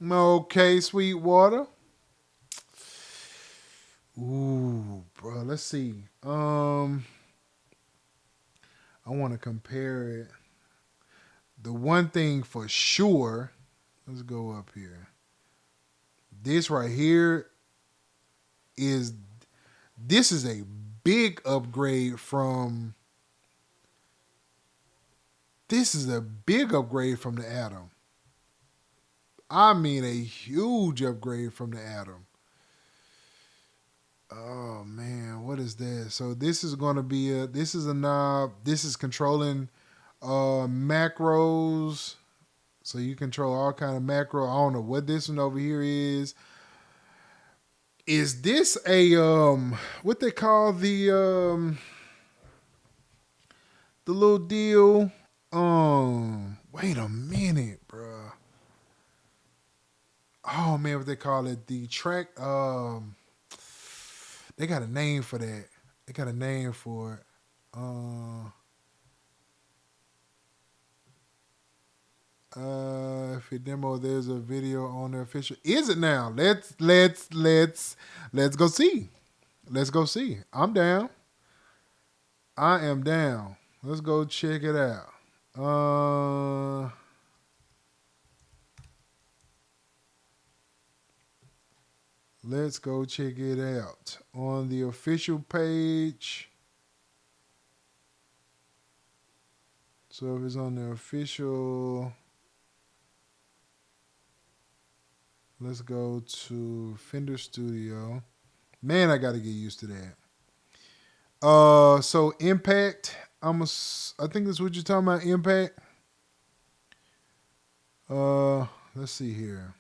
Okay, Sweetwater. Ooh, bro, let's see. I want to compare it. The one thing for sure, let's go up here. This right here is a big upgrade from the Atom. I mean a huge upgrade from the Atom. Oh man, what is that? So this is gonna be this is a knob. This is controlling macros. So you control all kind of macro. I don't know what this one over here is. Is this a what they call the little deal? Wait a minute, bro. Oh man, what they call it? The track. They got a name for that. They got a name for it. If you demo, there's a video on the official. Is it now? Let's go see. Let's go see. I'm down. I am down. Let's go check it out. Let's go check it out on the official page. So if it's on the official, let's go to Fender Studio. Man, I got to get used to that. So Impact, I think that's what you're talking about, Impact. Let's see here.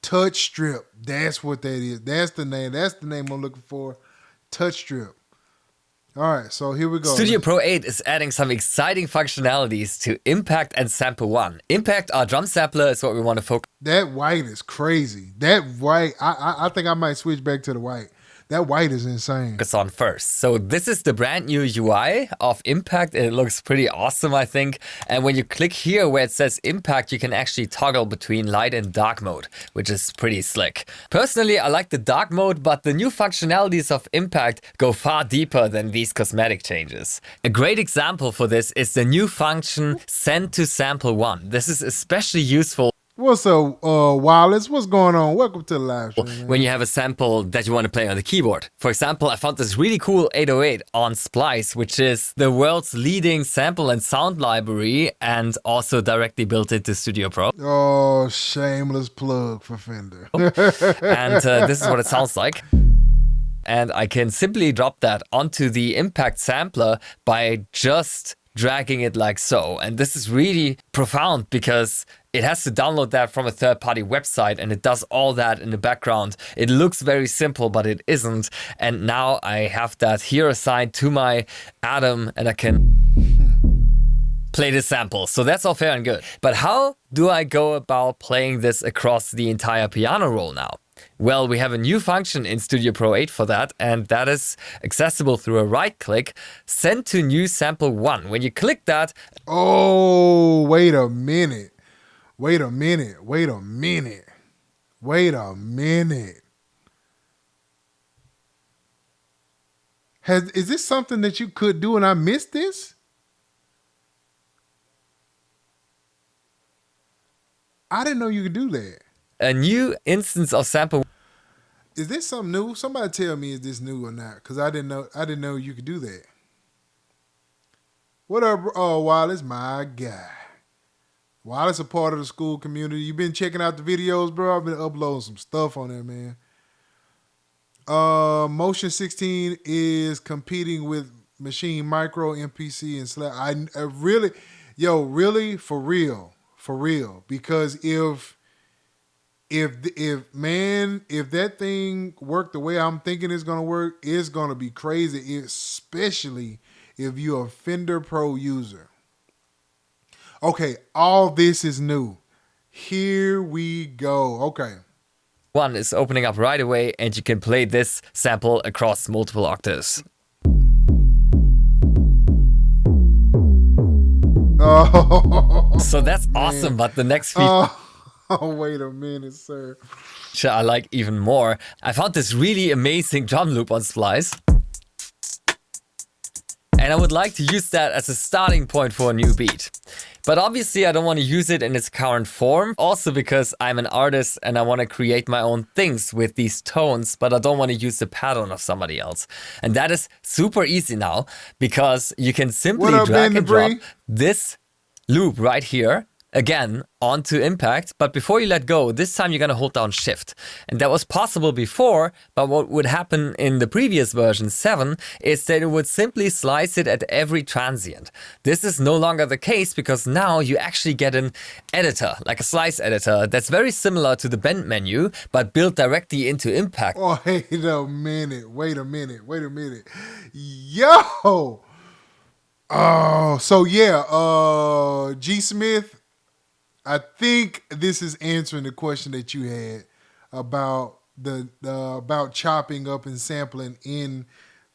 Touch Strip. That's what that is. That's the name. That's the name I'm looking for. Touch Strip. All right, so here we go. Studio Pro 8 is adding some exciting functionalities to Impact and Sample 1. Impact, our drum sampler, is what we want to focus. That white is crazy. That white, I think I might switch back to the white. That white is insane. On first. So this is the brand new UI of Impact. It looks pretty awesome, I think. And when you click here where it says Impact, you can actually toggle between light and dark mode, which is pretty slick. Personally, I like the dark mode, but the new functionalities of Impact go far deeper than these cosmetic changes. A great example for this is the new function Send to Sample 1. This is especially useful What's up, Wallace? What's going on? Welcome to the live stream, man. when you have a sample that you want to play on the keyboard. For example, I found this really cool 808 on Splice, which is the world's leading sample and sound library and also directly built into Studio Pro. Oh, shameless plug for Fender. And this is what it sounds like. And I can simply drop that onto the Impact sampler by just dragging it like so. And this is really profound because it has to download that from a third-party website and it does all that in the background. It looks very simple, but it isn't. And now I have that here assigned to my Atom and I can play the sample. So that's all fair and good. But how do I go about playing this across the entire piano roll now? Well, we have a new function in Studio Pro 8 for that, and that is accessible through a right click, Send to New Sample 1. When you click that... Oh, wait a minute. Is this something that you could do and I missed this? I didn't know you could do that. A new instance of sample. Is this something new? Somebody tell me is this new or not? Because I didn't know you could do that. What up, Wallace? My guy. Wallace a part of the school community. You been checking out the videos, bro? I've been uploading some stuff on there, man. Motion 16 is competing with Machine Micro, MPC, and Slap. I really, really for real. Because if that thing worked the way I'm thinking it's gonna work, it's gonna be crazy. Especially if you're a Fender Pro user. Okay, all this is new. Here we go. Okay. One is opening up right away, and you can play this sample across multiple octaves. Oh, So that's awesome, but the next feature wait a minute, sir. I like even more. I found this really amazing drum loop on Splice. And I would like to use that as a starting point for a new beat. But obviously I don't want to use it in its current form. Also because I'm an artist and I want to create my own things with these tones, but I don't want to use the pattern of somebody else. And that is super easy now because you can simply drag and drop this loop right here again onto Impact, but before you let go, this time you're gonna hold down Shift. And that was possible before, but what would happen in the previous version 7 is that it would simply slice it at every transient. This is no longer the case because now you actually get an editor, like a slice editor, that's very similar to the bend menu, but built directly into Impact. Oh, wait a minute. Yo! Oh, so yeah, G Smith, I think this is answering the question that you had about about chopping up and sampling in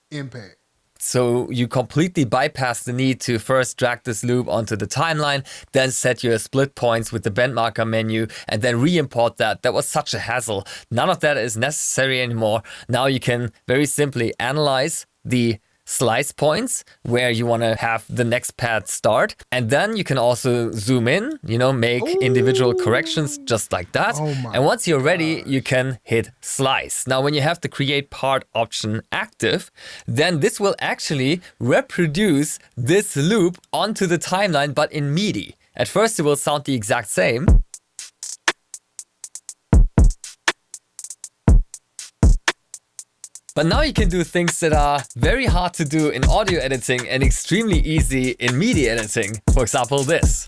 Impact. So you completely bypass the need to first drag this loop onto the timeline, then set your split points with the bend marker menu, and then re-import that. That was such a hassle. None of that is necessary anymore. Now you can very simply analyze the slice points where you want to have the next pad start, and then you can also zoom in, make individual corrections just like that. And once you're ready, you can hit slice. Now when you have the create part option active, then this will actually reproduce this loop onto the timeline, but in MIDI. At first it will sound the exact same. But now you can do things that are very hard to do in audio editing and extremely easy in MIDI editing. For example, this.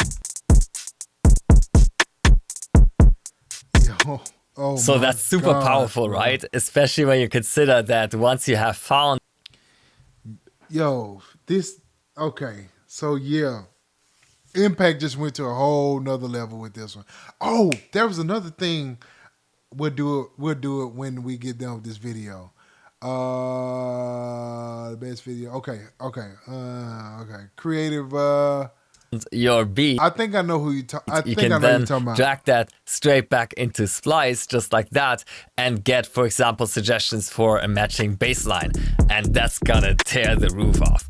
So that's super powerful, right? Especially when you consider that once you have found... Okay, so yeah. Impact just went to a whole nother level with this one. Oh, there was another thing. We'll do it when we get done with this video. The best video. Okay. Creative. Your beat. I think I know who you talk. You can then drag that straight back into Splice just like that and get, for example, suggestions for a matching bass line. And that's gonna tear the roof off.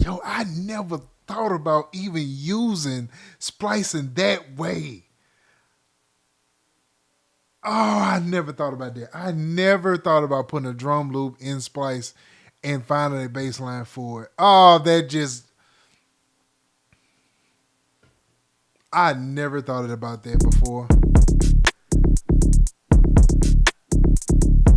Yo, I never thought about even using splicing that way. Oh, I never thought about that. I never thought about putting a drum loop in Splice and finding a bass line for it. Oh, I never thought about that before.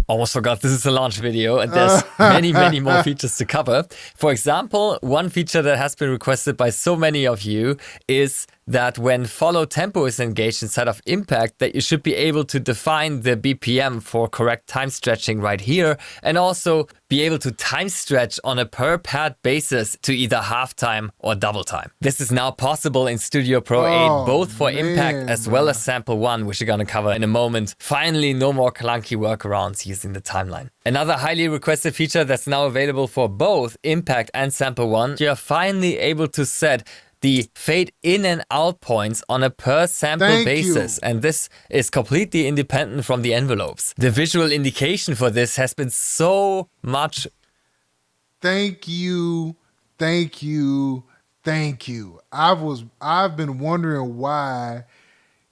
Almost forgot this is a launch video and there's many more features to cover. For example, one feature that has been requested by so many of you is that when follow tempo is engaged inside of Impact, that you should be able to define the BPM for correct time stretching right here, and also be able to time stretch on a per pad basis to either half time or double time. This is now possible in Studio Pro 8, both for Impact as well as Sample 1, which we're gonna cover in a moment. Finally, no more clunky workarounds using the timeline. Another highly requested feature that's now available for both Impact and Sample 1, you're finally able to set the fade in and out points on a per sample basis. And this is completely independent from the envelopes. The visual indication for this has been so much. Thank you. I've been wondering why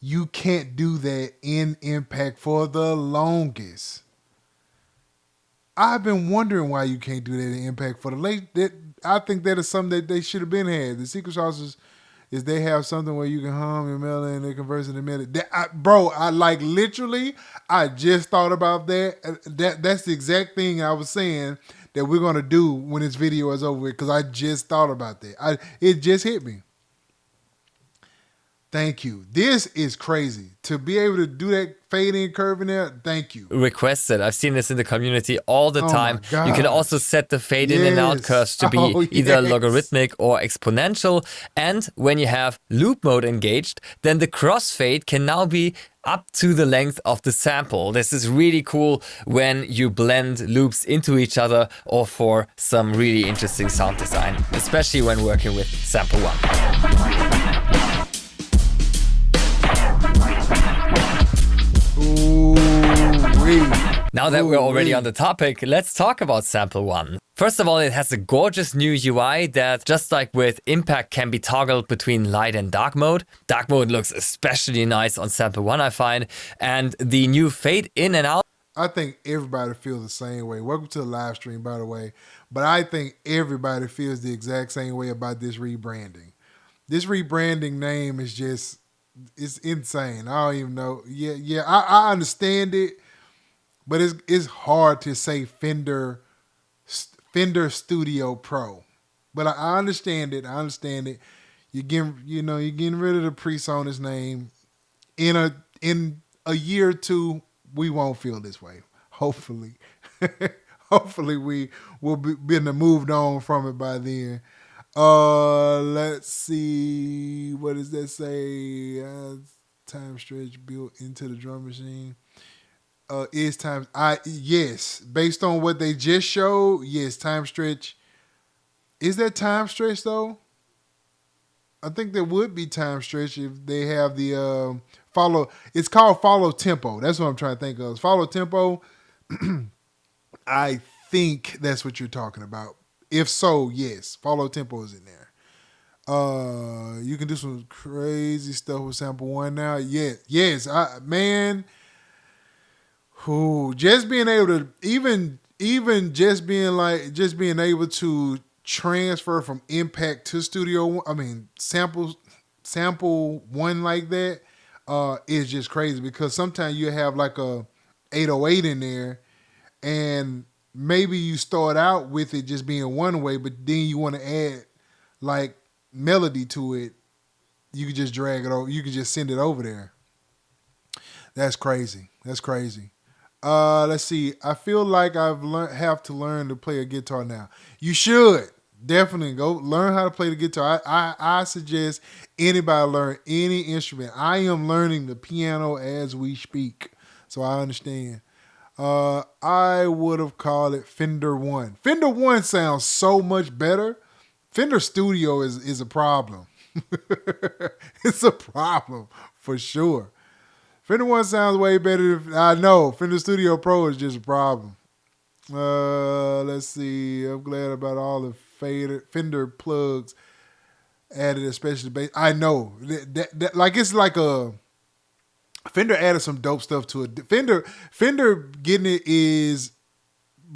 you can't do that in Impact for the longest. I've been wondering why you can't do that in Impact for the late. That I think that is something that they should have been had. The secret sauce is they have something where you can hum your melody and it converts in a minute. Bro, I like literally. I just thought about that. That's the exact thing I was saying that we're gonna do when this video is over with because I just thought about that. It just hit me. Thank you. This is crazy. To be able to do that fade in curve in there, thank you. Requested. I've seen this in the community all the time. My You can gosh. also set the fade in and out Yes. curves to be Oh, either yes. logarithmic or exponential. And when you have loop mode engaged, then the crossfade can now be up to the length of the sample. This is really cool when you blend loops into each other or for some really interesting sound design, especially when working with sample one. Ooh-wee. Now that we're already Ooh-wee. on the topic, let's talk about Sample 1. First of all, it has a gorgeous new UI that, just like with Impact, can be toggled between light and dark mode. Dark mode looks especially nice on Sample 1, I find. And the new fade in and out. I think everybody feels the same way. Welcome to the live stream, by the way. But I think everybody feels the exact same way about this rebranding. This rebranding name is just, it's insane. I don't even know. Yeah, I understand it, but it's hard to say Fender Studio Pro. But I understand it. You're getting rid of the PreSonus name. In a year or two, we won't feel this way. Hopefully. Hopefully we will be moved on from it by then. Let's see. What does that say? Time stretch built into the drum machine. Is time? Yes. Based on what they just showed, yes. Time stretch. Is that time stretch though? I think there would be time stretch if they have the follow. It's called follow tempo. That's what I'm trying to think of. Follow tempo. I think that's what you're talking about. If so, yes, follow tempo is in there. You can do some crazy stuff with sample one now. Yes, man. Who just being able to even just being able to transfer from Impact to Studio. I mean, sample one like that is just crazy because sometimes you have like a 808 in there, and maybe you start out with it just being one way, but then you want to add like melody to it. You can just drag it over. You can just send it over there. That's crazy. Let's see. I feel like have to learn to play a guitar now. You should definitely go learn how to play the guitar. I suggest anybody learn any instrument. I am learning the piano as we speak, so I understand. I would have called it Fender 1. Fender 1 sounds so much better. Fender Studio is a problem. It's a problem for sure. Fender 1 sounds way better. I know. Fender Studio Pro is just a problem. Let's see. I'm glad about all the Fender plugs added, especially bass. I know. That like it's like a Fender added some dope stuff to it. Fender getting it is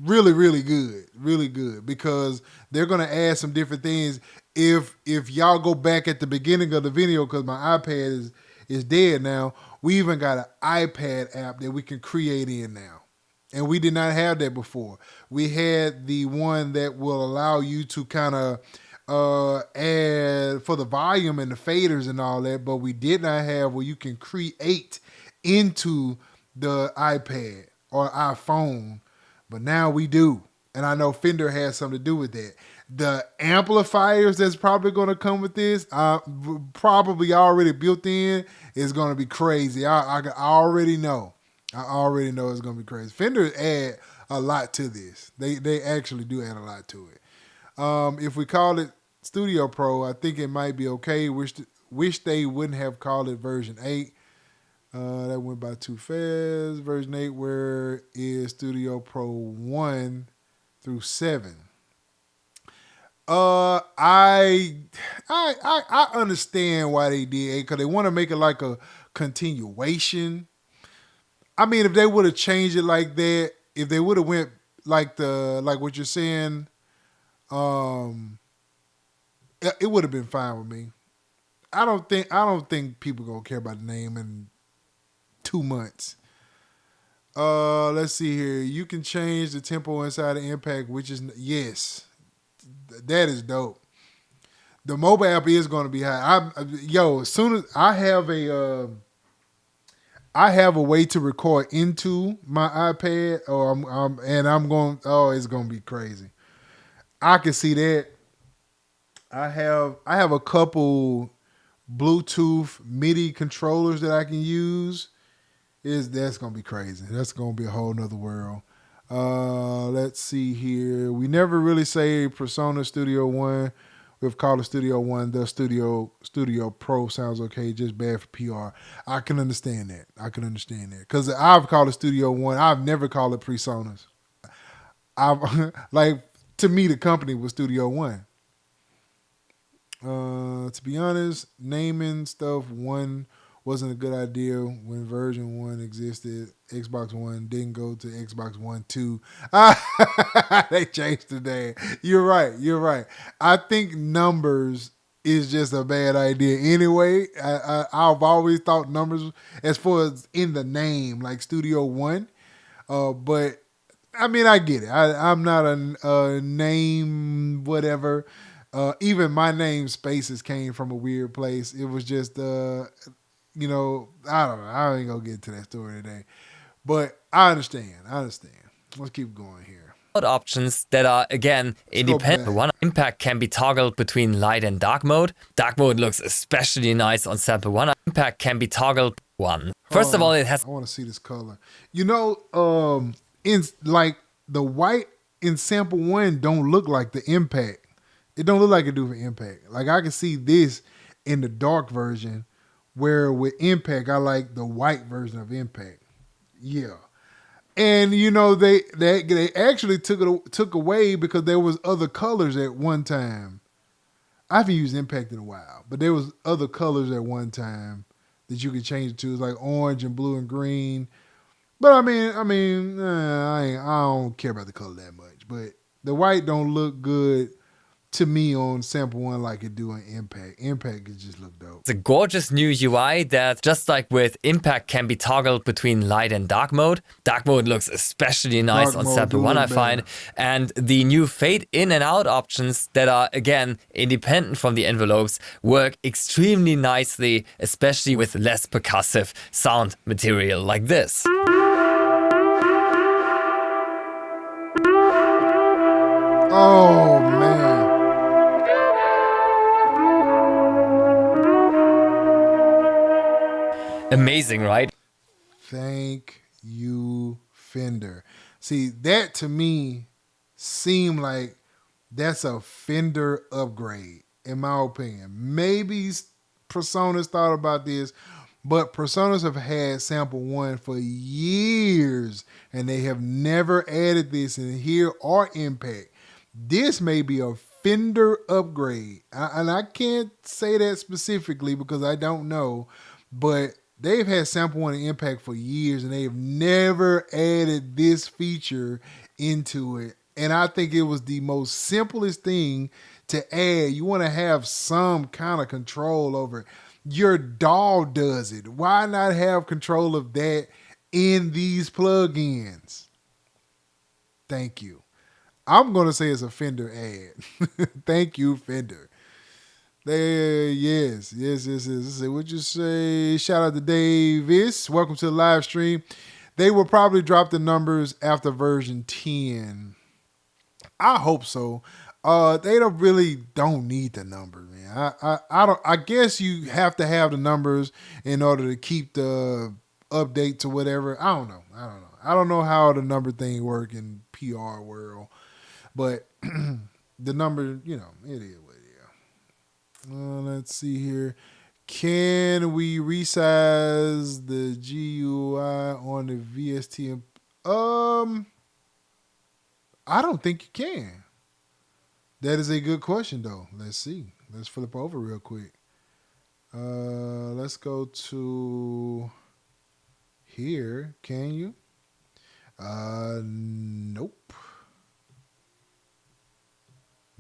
really, really good. Really good because they're gonna add some different things. If y'all go back at the beginning of the video, because my iPad is dead now, we even got an iPad app that we can create in now. And we did not have that before. We had the one that will allow you to kind of add for the volume and the faders and all that, but we did not have where you can create into the iPad or iPhone, but now we do. And I know Fender has something to do with that. The amplifiers that's probably going to come with this, probably already built in, is going to be crazy. I already know. I already know it's going to be crazy. Fender add a lot to this. They actually do add a lot to it. If we call it Studio Pro, I think it might be okay. Wish they wouldn't have called it version 8. That went by too fast. Version 8, where is Studio Pro 1 through 7? I understand why they did 8 because they want to make it like a continuation. I mean, if they would have changed it like that, if they would have went like what you're saying, um, it would have been fine with me. I don't think people gonna care about the name in 2 months. Let's see here. You can change the tempo inside the impact, which is yes, that is dope. The mobile app is going to be high. As soon as I have a way to record into my iPad, or I'm going. Oh, it's going to be crazy. I can see that. I have a couple Bluetooth MIDI controllers that I can use. That's gonna be crazy. That's gonna be a whole nother world. Let's see here. We never really say Persona Studio One. We've called it Studio One. The Studio Pro sounds okay, just bad for PR. I can understand that. Because I've called it Studio One. I've never called it Personas. I've like to me the company was Studio One. To be honest, naming stuff one wasn't a good idea when version one existed. Xbox One didn't go to Xbox One 2. They changed the name. You're right. I think numbers is just a bad idea anyway. I've always thought numbers as far as in the name, like Studio One. But I mean, I get it. I'm not a name whatever. Even my name spaces came from a weird place. It was just, I don't know. I ain't gonna get into that story today, but I understand. Let's keep going here. Options that are again independent. One impact can be toggled between light and dark mode. Dark mode looks especially nice on sample one. Impact can be toggled one. First of all, it has. I want to see this color. In like the white in sample one don't look like the impact. It don't look like it do for impact. Like I can see this in the dark version, where with impact I like the white version of impact. Yeah. And they actually took away because there was other colors at one time. I haven't used Impact in a while, but there was other colors at one time that you could change it to. It's like orange and blue and green. But I don't care about the color that much. But the white don't look good to me on sample one like it do on Impact. Impact could just look dope. It's a gorgeous new UI that, just like with Impact, can be toggled between light and dark mode. Dark mode looks especially nice on sample one, I find. And the new fade in and out options that are, again, independent from the envelopes work extremely nicely, especially with less percussive sound material like this. Oh, man. Amazing, right? Thank you, Fender. See, that to me seemed like that's a Fender upgrade, in my opinion. Maybe Personas thought about this, but Personas have had sample one for years, and they have never added this in here or Impact. This may be a Fender upgrade, and I can't say that specifically because I don't know, but they've had sample one and impact for years, and they've never added this feature into it. And I think it was the most simplest thing to add. You want to have some kind of control over it. Your DAW does it. Why not have control of that in these plugins? Thank you. I'm going to say it's a Fender ad. Thank you, Fender. Yes. What'd you say? Shout out to Davis. Welcome to the live stream. They will probably drop the numbers after version 10. I hope so. They don't need the numbers, man. I guess you have to have the numbers in order to keep the updates or whatever. I don't know. I don't know how the number thing work in PR world, but the number, it is what it is. Let's see here. Can we resize the GUI on the VST? I don't think you can. That is a good question, though. Let's see. Let's flip over real quick. Let's go to here. Can you? Nope.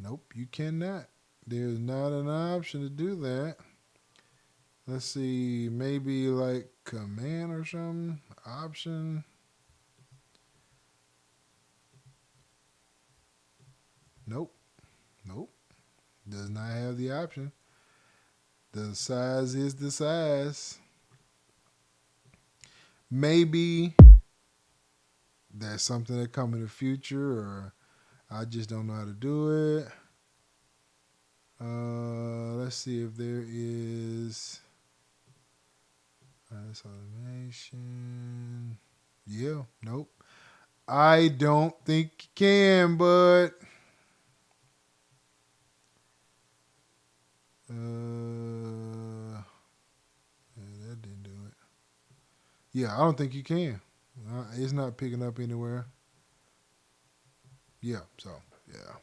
Nope, you cannot. There's not an option to do that. Let's see, maybe like command or something. Option. Nope. Nope. Does not have the option. The size is the size. Maybe that's something that come in the future, or I just don't know how to do it. Let's see if there is this automation. Yeah, nope. I don't think you can, but yeah, that didn't do it. Yeah, I don't think you can. It's not picking up anywhere. Yeah, so yeah.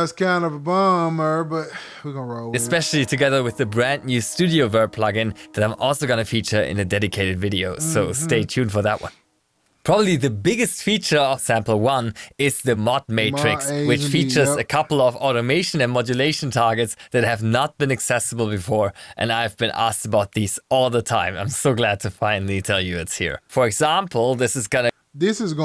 It's kind of a bummer, but we're gonna roll with it. Especially together with the brand new Studio Verb plugin that I'm also gonna feature in a dedicated video, so stay tuned for that one. Probably the biggest feature of Sample 1 is the Mod Matrix, which features a couple of automation and modulation targets that have not been accessible before, and I've been asked about these all the time. I'm so glad to finally tell you it's here. For example, this is gonna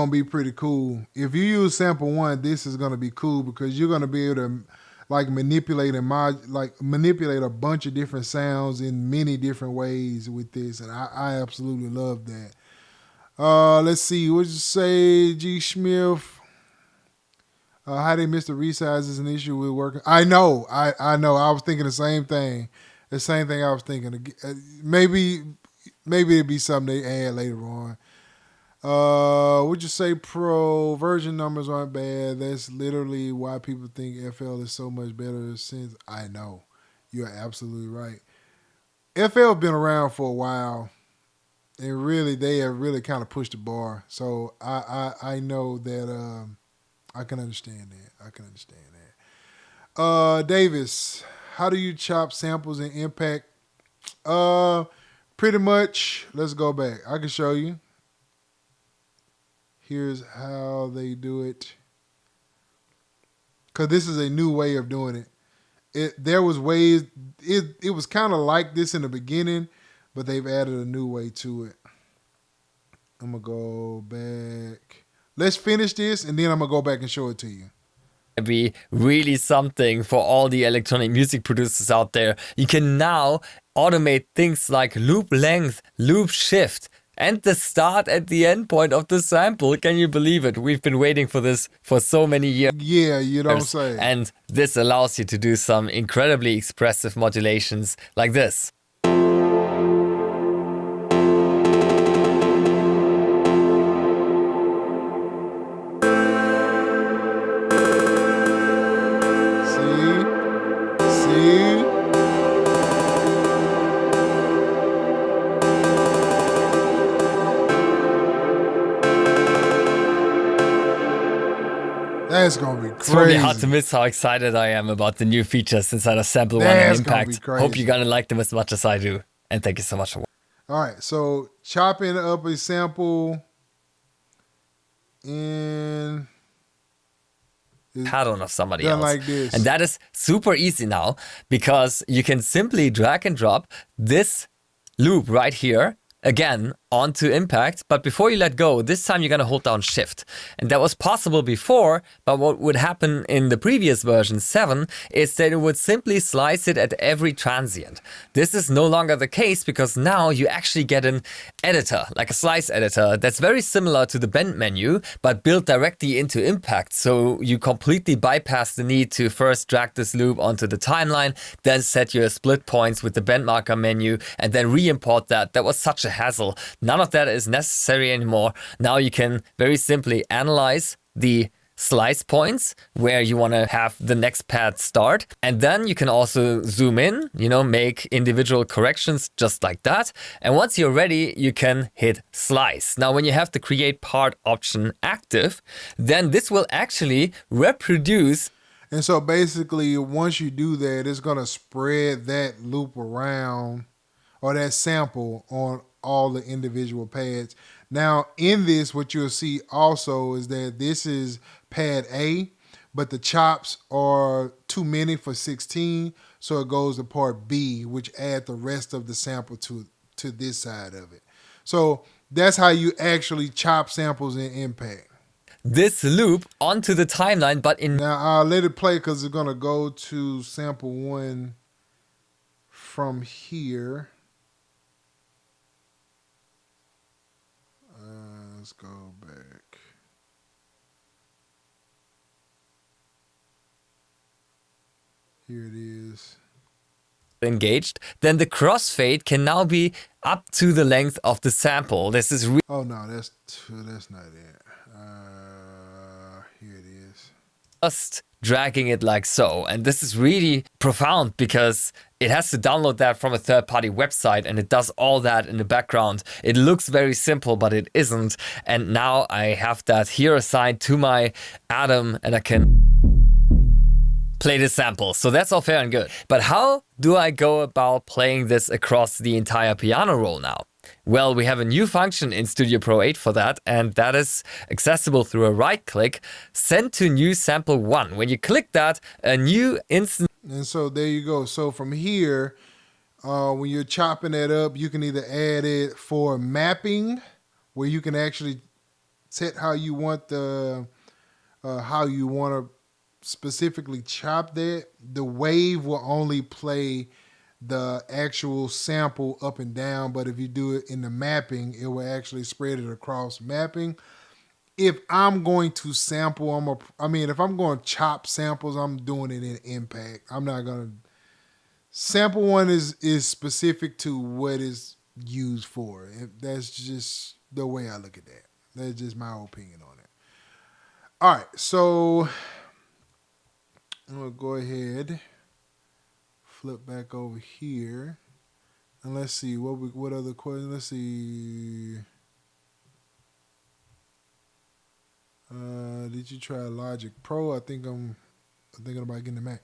be pretty cool. If you use Sample 1, this is gonna be cool because you're gonna be able to like manipulate a bunch of different sounds in many different ways with this, and I absolutely love that. Let's see. What you say, G. Smith? How they missed the resize is an issue with working. I know. I know. I was thinking the same thing. The same thing I was thinking. Maybe it'd be something they add later on. Would you say Pro version numbers aren't bad? That's literally why people think FL is so much better since I know. You're absolutely right. FL been around for a while. And really, they have really kind of pushed the bar. So I know that I can understand that. Davis, how do you chop samples in Impact? Pretty much. Let's go back. I can show you. Here's how they do it. Because this is a new way of doing it. There was ways. It was kind of like this in the beginning, but they've added a new way to it. I'm going to go back. Let's finish this, and then I'm going to go back and show it to you. Be really something for all the electronic music producers out there. You can now automate things like loop length, loop shift, and the start at the end point of the sample. Can you believe it? We've been waiting for this for so many years. Yeah, you don't say. And this allows you to do some incredibly expressive modulations like this. That's gonna be crazy. It's really hard to miss how excited I am about the new features inside of Sample 1 and Impact. Hope you're gonna like them as much as I do. And thank you so much for watching. Alright, so chopping up a sample in pattern of somebody else. Like this. And that is super easy now because you can simply drag and drop this loop right here again onto Impact, but before you let go, this time you're gonna hold down Shift. And that was possible before, but what would happen in the previous version 7 is that it would simply slice it at every transient. This is no longer the case because now you actually get an editor, like a slice editor, that's very similar to the bend menu, but built directly into Impact. So you completely bypass the need to first drag this loop onto the timeline, then set your split points with the bend marker menu, and then re-import that. That was such a hassle. None of that is necessary anymore. Now you can very simply analyze the slice points where you want to have the next pad start. And then you can also zoom in, make individual corrections just like that. And once you're ready, you can hit slice. Now, when you have the create part option active, then this will actually reproduce. And so basically, once you do that, it's going to spread that loop around or that sample on all the individual pads. Now, in this, what you'll see also is that this is pad A, but the chops are too many for 16, so it goes to part B, which add the rest of the sample to this side of it. So that's how you actually chop samples in Impact. This loop onto the timeline, but in Now I'll let it play because it's gonna go to sample 1 from here. Let's go back. Here it is. engaged, then the crossfade can now be up to the length of the sample. This is Oh no, that's not it. Here it is. just dragging it like so. And this is really profound because it has to download that from a third-party website and it does all that in the background. It looks very simple, but it isn't. And now I have that here assigned to my Atom and I can play the sample. So that's all fair and good. But how do I go about playing this across the entire piano roll now? Well, we have a new function in Studio Pro 8 for that, and that is accessible through a right click, send to new sample 1. When you click that, a new instant. And so there you go. So from here, when you're chopping that up, you can either add it for mapping, where you can actually set how you want to specifically chop that. The wave will only play the actual sample up and down, but if you do it in the mapping, it will actually spread it across mapping. If I'm going to sample, if I'm going to chop samples, I'm doing it in Impact. I'm not going to. Sample 1 is specific to what is used for. That's just the way I look at that. That's just my opinion on it. All right, so I'm going to go ahead, flip back over here, and let's see what other questions. Let's see. Did you try Logic Pro? I think I'm thinking about getting the Mac.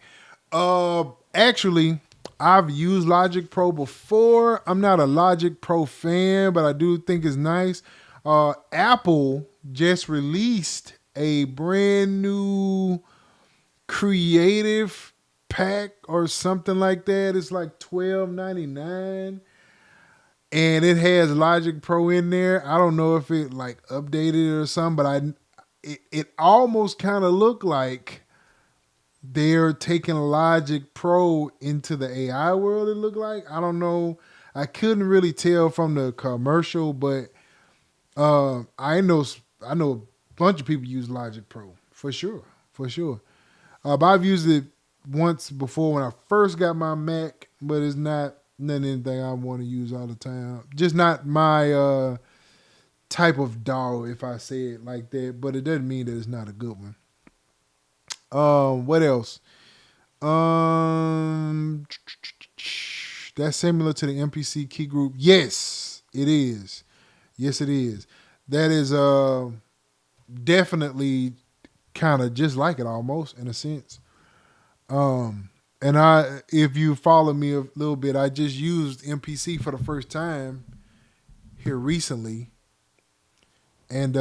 Actually, I've used Logic Pro before. I'm not a Logic Pro fan, but I do think it's nice. Apple just released a brand new creative pack or something like that. It's like $12.99. And it has Logic Pro in there. I don't know if it like updated or something, but it almost kind of looked like they're taking Logic Pro into the AI world, it looked like. I don't know. I couldn't really tell from the commercial, but I know a bunch of people use Logic Pro for sure. But I've used it once before when I first got my Mac, but it's not anything I want to use all the time. Just not my type of DAW, if I say it like that. But it doesn't mean that it's not a good one. What else? That's similar to the MPC key group. Yes, it is. Yes, it is. That is definitely kind of just like it almost in a sense. And if you follow me a little bit, I just used MPC for the first time here recently. And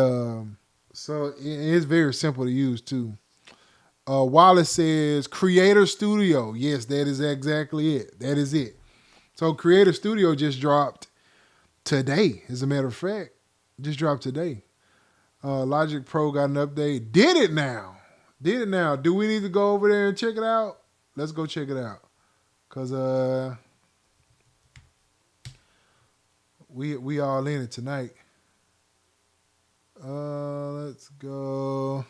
so it's very simple to use too. Wallace says Creator Studio. Yes, that is exactly it. That is it. So Creator Studio just dropped today, as a matter of fact. Just dropped today. Logic Pro got an update. Did it now. Do we need to go over there and check it out? Let's go check it out. Because we all in it tonight. Let's go.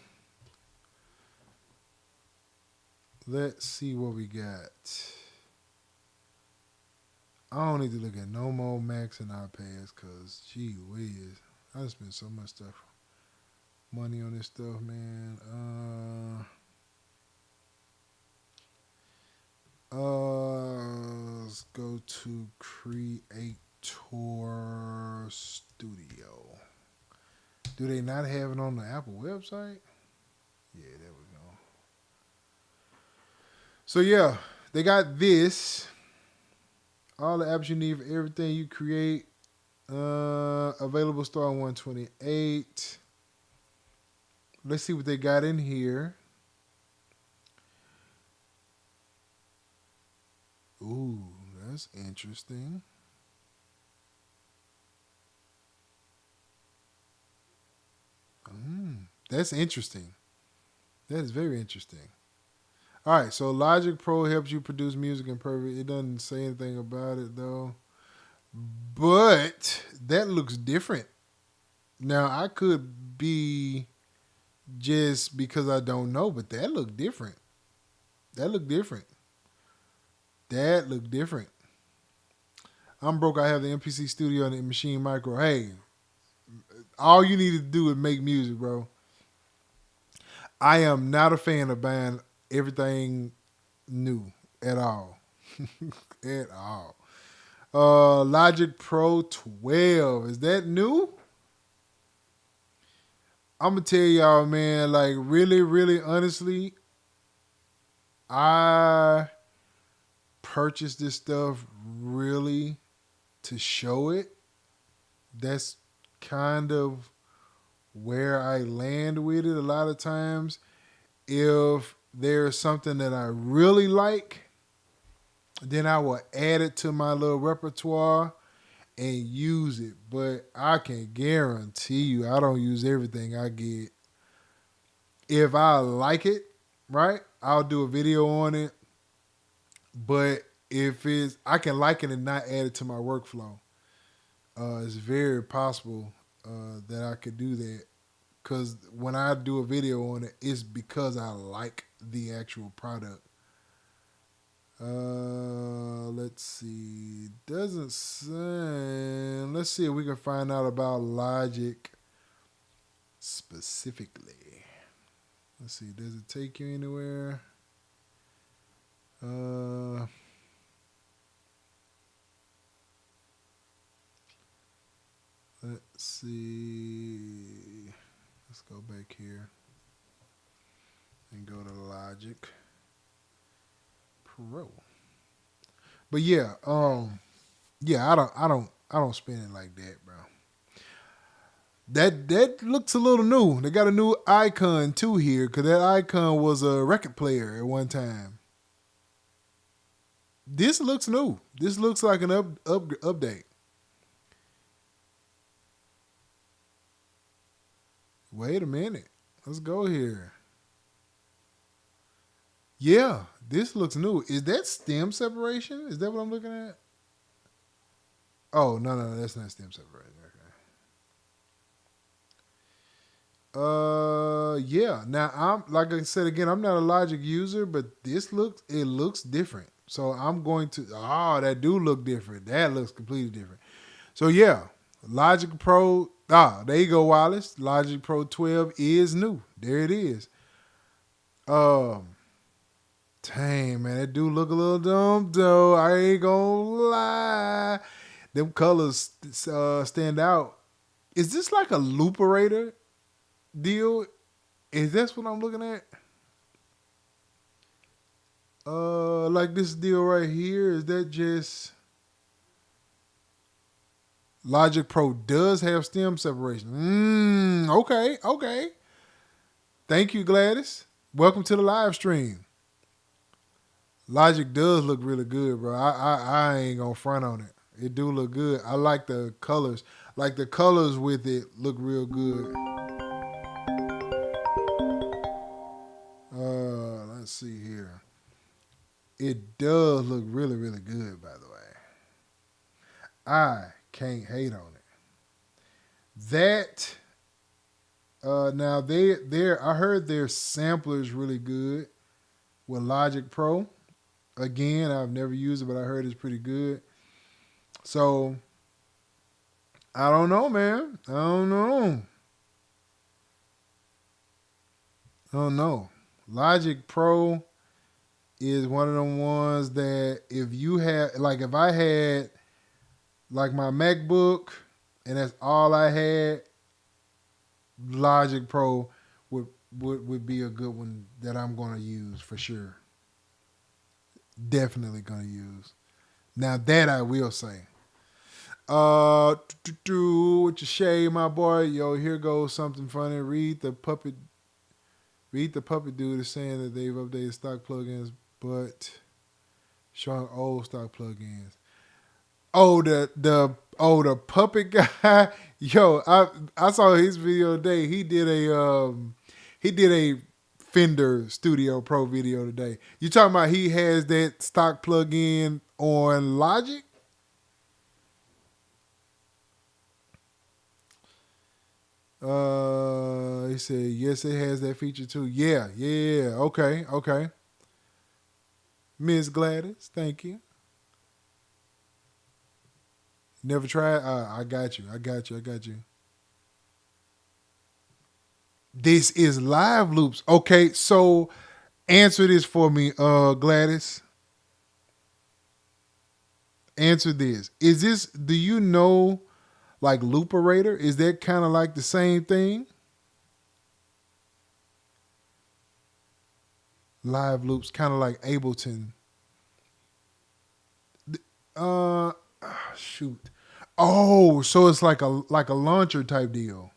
Let's see what we got. I don't need to look at no more Macs and iPads because, gee whiz, I spent so much money on this stuff, man. Let's go to Creator Studio. Do they not have it on the Apple website? Yeah, there we go. So yeah, they got this. All the apps you need for everything you create. Available starting 128. Let's see what they got in here. Ooh, that's interesting. That's interesting. That is very interesting. All right, so Logic Pro helps you produce music in perfect. It doesn't say anything about it though, but that looks different. Now I could be just because I don't know, but that looked different. That looked different. That looked different. I'm broke. I have the MPC Studio and the Machine Micro. Hey, all you need to do is make music, bro. I am not a fan of buying everything new at all. At all. Logic Pro 12. Is that new? I'm gonna tell y'all, man, like really, really honestly, I purchased this stuff really to show it. That's kind of where I land with it a lot of times. If there's something that I really like, then I will add it to my little repertoire and use it. But I can guarantee you I don't use everything I get. If I like it, right, I'll do a video on it. But if it's I can like it and not add it to my workflow. It's very possible that I could do that. Because when I do a video on it, it's because I like the actual product. Let's see. Doesn't say. Let's see if we can find out about Logic specifically. Let's see. Does it take you anywhere? Let's see. Let's go back here and go to Logic Pro. But yeah, yeah, I don't spin it like that, bro. That looks a little new. They got a new icon too here, because that icon was a record player at one time. This looks new. This looks like an update. Wait a minute. Let's go here. Yeah, this looks new. Is that stem separation? Is that what I'm looking at? Oh, no, that's not stem separation. Okay. Yeah. Now I'm like I said again, I'm not a Logic user, but it looks different. So I'm going to that do look different. That looks completely different. So yeah, Logic Pro. There you go, Wallace. Logic Pro 12 is new. There it is. Dang, man, that do look a little dumb though. I ain't gonna lie. Them colors stand out. Is this like a looperator deal? Is that what I'm looking at? Like this deal right here. Is that just Logic Pro does have stem separation? Okay. Thank you, Gladys. Welcome to the live stream. Logic does look really good, bro. I ain't gonna front on it. It do look good. I like the colors. Like the colors with it look real good. Let's see here. It does look really, really good, by the way. I can't hate on it. That now I heard their sampler is really good with Logic Pro. Again, I've never used it, but I heard it's pretty good. So I don't know, man. I don't know. Logic Pro is one of them ones that if I had like my MacBook and that's all I had, Logic Pro would be a good one that I'm gonna use for sure. Definitely gonna use. Now that I will say. With your shade, my boy. Yo, here goes something funny. Read the puppet dude is saying that they've updated stock plugins, but Showing old stock plugins. Oh, the puppet guy. Yo, I saw his video today. He did a Fender Studio Pro video today. You talking about he has that stock plug-in on Logic? He said yes, it has that feature too. Yeah, yeah, yeah. Okay, okay. Miss Gladys, thank you. Never tried. I got you. I got you. I got you. This is live loops. Okay, so answer this for me, Gladys. Answer this. Is this? Do you know like Looperator? Is that kind of like the same thing? Live loops, kind of like Ableton. Uh, shoot. Oh, so it's like a launcher type deal.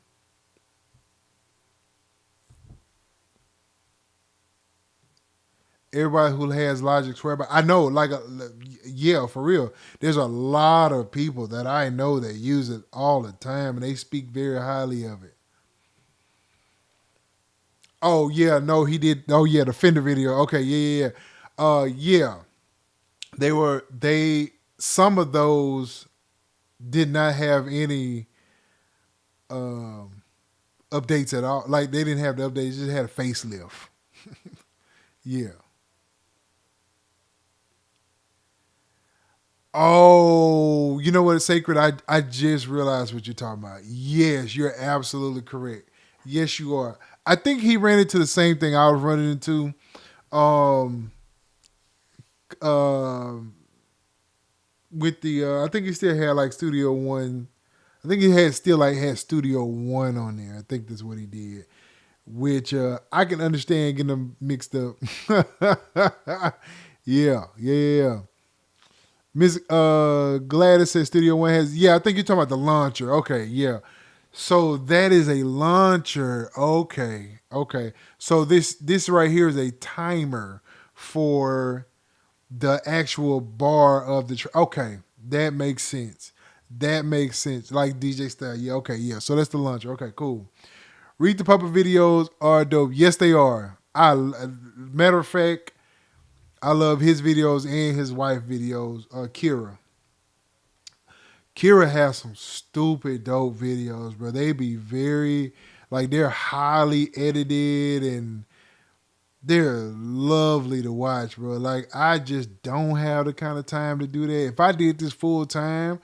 Everybody who has Logic swear by. I know, yeah, for real. There's a lot of people that I know that use it all the time, and they speak very highly of it. Oh yeah, no, he did. Oh yeah, the Fender video. Okay, yeah, yeah, yeah. Yeah, they. Some of those did not have any um updates at all. Like they didn't have the updates; just had a facelift. Yeah. Oh, you know what, Sacred? I just realized what you're talking about. Yes, you're absolutely correct. Yes, you are. I think he ran into the same thing I was running into. Um, um, with the I think he still had like Studio One. I think he had still like had Studio One on there. I think that's what he did. Which I can understand getting them mixed up. Yeah, yeah, yeah. Miss Gladys says Studio One has. Yeah, I think you're talking about the launcher. Okay, yeah. So that is a launcher. Okay, okay. So this right here is a timer for the actual bar of the. Okay, that makes sense. That makes sense. Like DJ style. Yeah. Okay. Yeah. So that's the launcher. Okay. Cool. Read the Puppet videos are dope. Yes, they are. Matter of fact, I love his videos and his wife videos. Kira. Kira has some stupid dope videos, bro. They be very like they're highly edited and they're lovely to watch, bro. Like I just don't have the kind of time to do that. If I did this full time,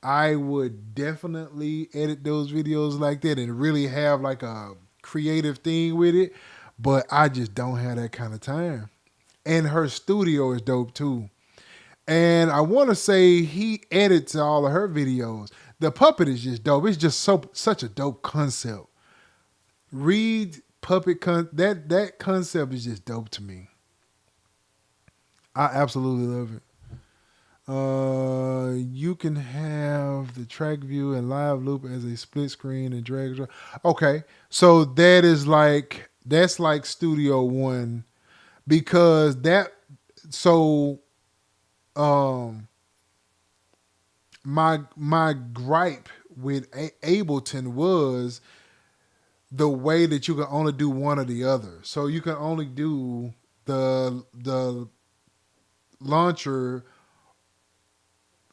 I would definitely edit those videos like that and really have like a creative thing with it. But I just don't have that kind of time. And her studio is dope too. And I want to say he edits all of her videos. The puppet is just dope. It's just such a dope concept. Reed puppet that concept is just dope to me. I absolutely love it. You can have the track view and live loop as a split screen and drag and drop. Okay, so that's like Studio One because that so um my gripe with Ableton was the way that you can only do one or the other. So you can only do the launcher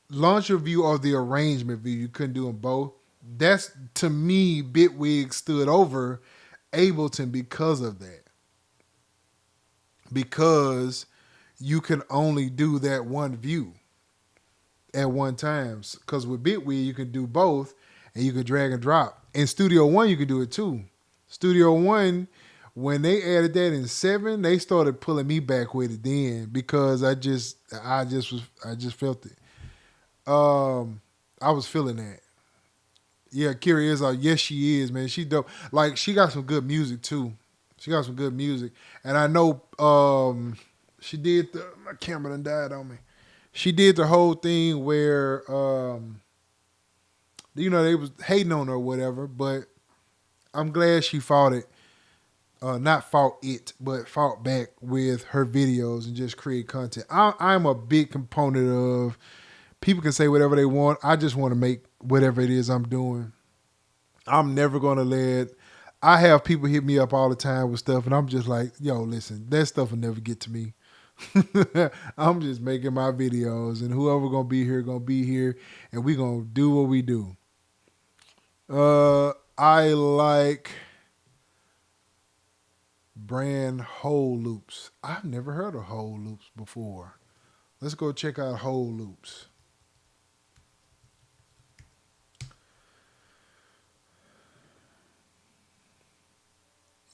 launcher view or the arrangement view. You couldn't do them both. That's to me, Bitwig stood over Ableton because of that. Because you can only do that one view at one time. Because with Bitwig, you can do both and you can drag and drop. In Studio One, you can do it too. Studio One, when they added that in 7, they started pulling me back with it then because I just felt it. I was feeling that. Yeah, Kira is yes she is, man. She dope. Like she got some good music too. She got some good music. And I know she did my camera done died on me. She did the whole thing where they was hating on her or whatever, but I'm glad she fought it. not fought it, but fought back with her videos and just create content. I'm a big component of people can say whatever they want. I just want to make whatever it is I'm doing. I'm never gonna let. I have people hit me up all the time with stuff, and I'm just like, yo, listen, that stuff will never get to me. I'm just making my videos, and whoever gonna be here, and we gonna do what we do. I like brand Whole Loops. I've never heard of Whole Loops before. Let's go check out Whole Loops.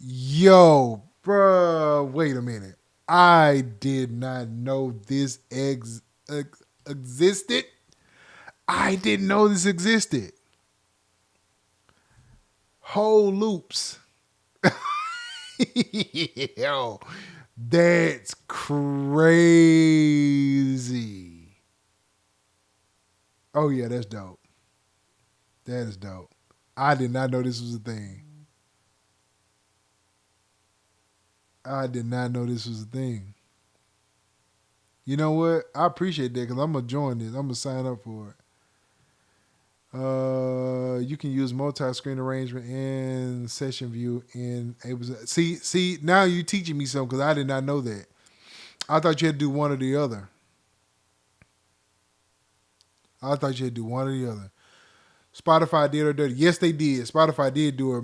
Yo, bruh, wait a minute. I did not know this existed. I didn't know this existed. Whole Loops. Yo, that's crazy. Oh yeah, that's dope. That is dope. I did not know this was a thing. I did not know this was a thing. You know what? I appreciate that because I'm gonna join this. I'm gonna sign up for it. You can use multi-screen arrangement and session view in Ableton. See. Now you teaching me something because I did not know that. I thought you had to do one or the other. I thought you had to do one or the other. Spotify did her dirty. Yes, they did. Spotify did do her.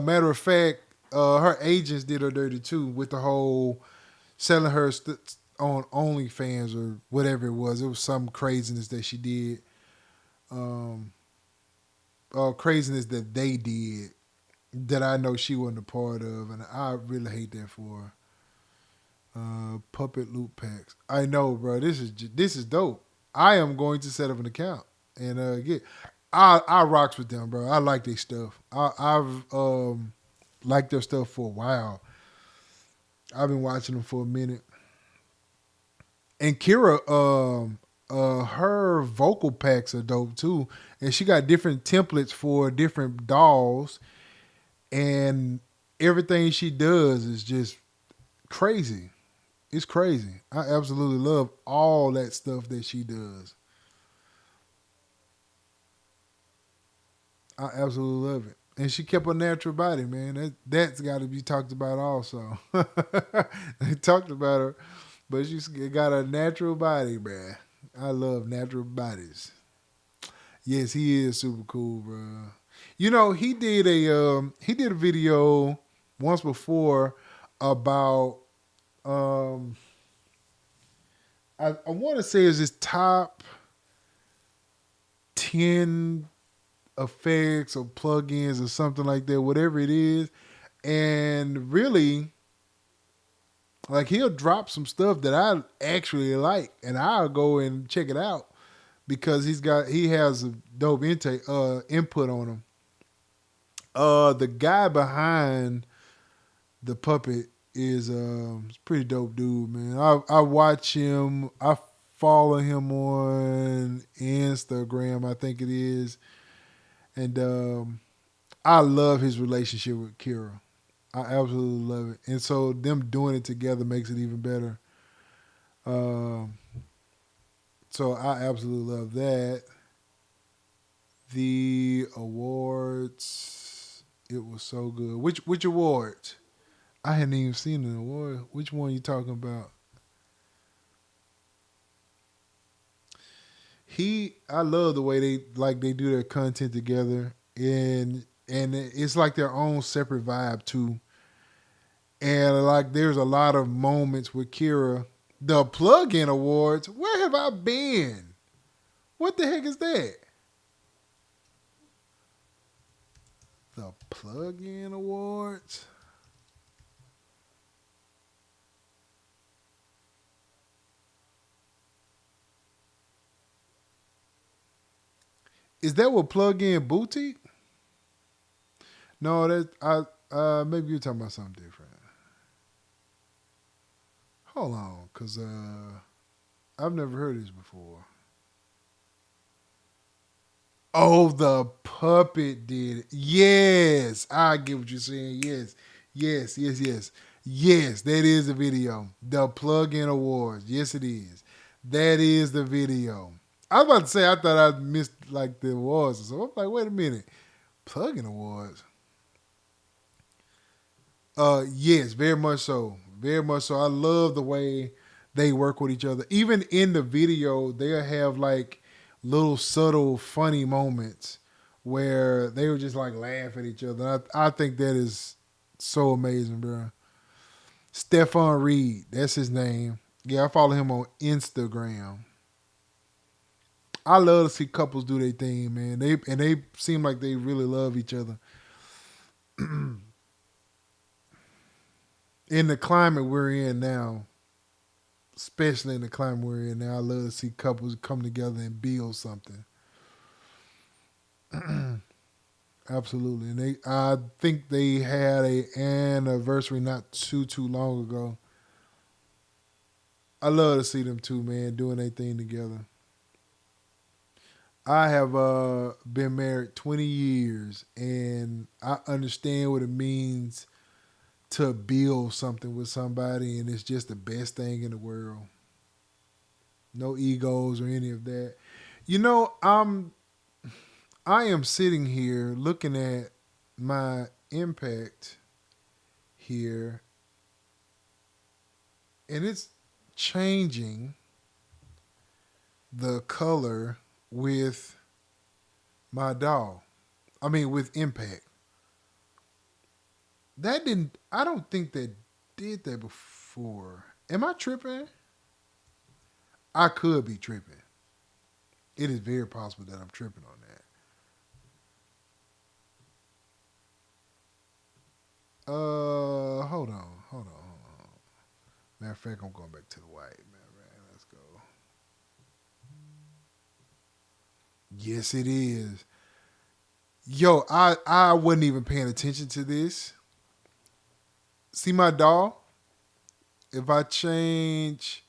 Matter of fact, her agents did her dirty too with the whole selling her on OnlyFans or whatever it was. It was some craziness that she did. Craziness that they did that I know she wasn't a part of, and I really hate that for her. Puppet loop packs. I know, bro. This is dope. I am going to set up an account and get. I rocks with them, bro. I like their stuff. I've liked their stuff for a while. I've been watching them for a minute. And Kira, her vocal packs are dope too, and she got different templates for different dolls, and everything she does is just crazy. It's crazy. I absolutely love all that stuff that she does. I absolutely love it. And she kept a natural body, man. That's got to be talked about also. They talked about her, but she's got a natural body, man. I love natural bodies. Yes, he is super cool, bro. You know, he did a video once before about um I want to say it's his top 10 effects or plugins or something like that, whatever it is. And really, like he'll drop some stuff that I actually like, and I'll go and check it out because he has a dope input on him. The guy behind the puppet is pretty dope dude, man. I watch him. I follow him on Instagram, I think it is, and I love his relationship with Kira. I absolutely love it, and so them doing it together makes it even better. Um, so I absolutely love that. The awards, it was so good. Which awards? I hadn't even seen an award. Which one you talking about? I love the way they do their content together, and it's like their own separate vibe too. And like there's a lot of moments with Kira. The plug-in awards. Where have I been? What the heck is that? The plug-in awards. Is that what plug-in boutique? No, that maybe you're talking about something different. Hold on, cause I've never heard this before. Oh, the puppet did it. Yes, I get what you're saying. Yes, Yes, yes, yes. Yes, that is the video. The plug-in awards. Yes, it is. That is the video. I was about to say I thought I missed like the awards or so. I'm like, wait a minute. Plug-in awards. Yes, very much so. Very much so. I love the way they work with each other. Even in the video, they'll have like little subtle funny moments where they would just like laugh at each other. I think that is so amazing, bro. Stefan Reed, that's his name. Yeah, I follow him on Instagram. I love to see couples do their thing, man. They seem like they really love each other. In the climate we're in now, especially in the climate we're in now, I love to see couples come together and build something. Absolutely, and I think they had a anniversary not too long ago. I love to see them two, man, doing their thing together. I have been married 20 years, and I understand what it means to build something with somebody, and it's just the best thing in the world. No egos or any of that. You know, I am sitting here looking at my impact here, and it's changing the color with my doll. I mean, with impact. That didn't. I don't think that did that before. Am I tripping? I could be tripping. It is very possible that I'm tripping on that. Hold on. Matter of fact, I'm going back to the white. Man, let's go. Yes, it is. Yo, I wasn't even paying attention to this. See my doll? If I change,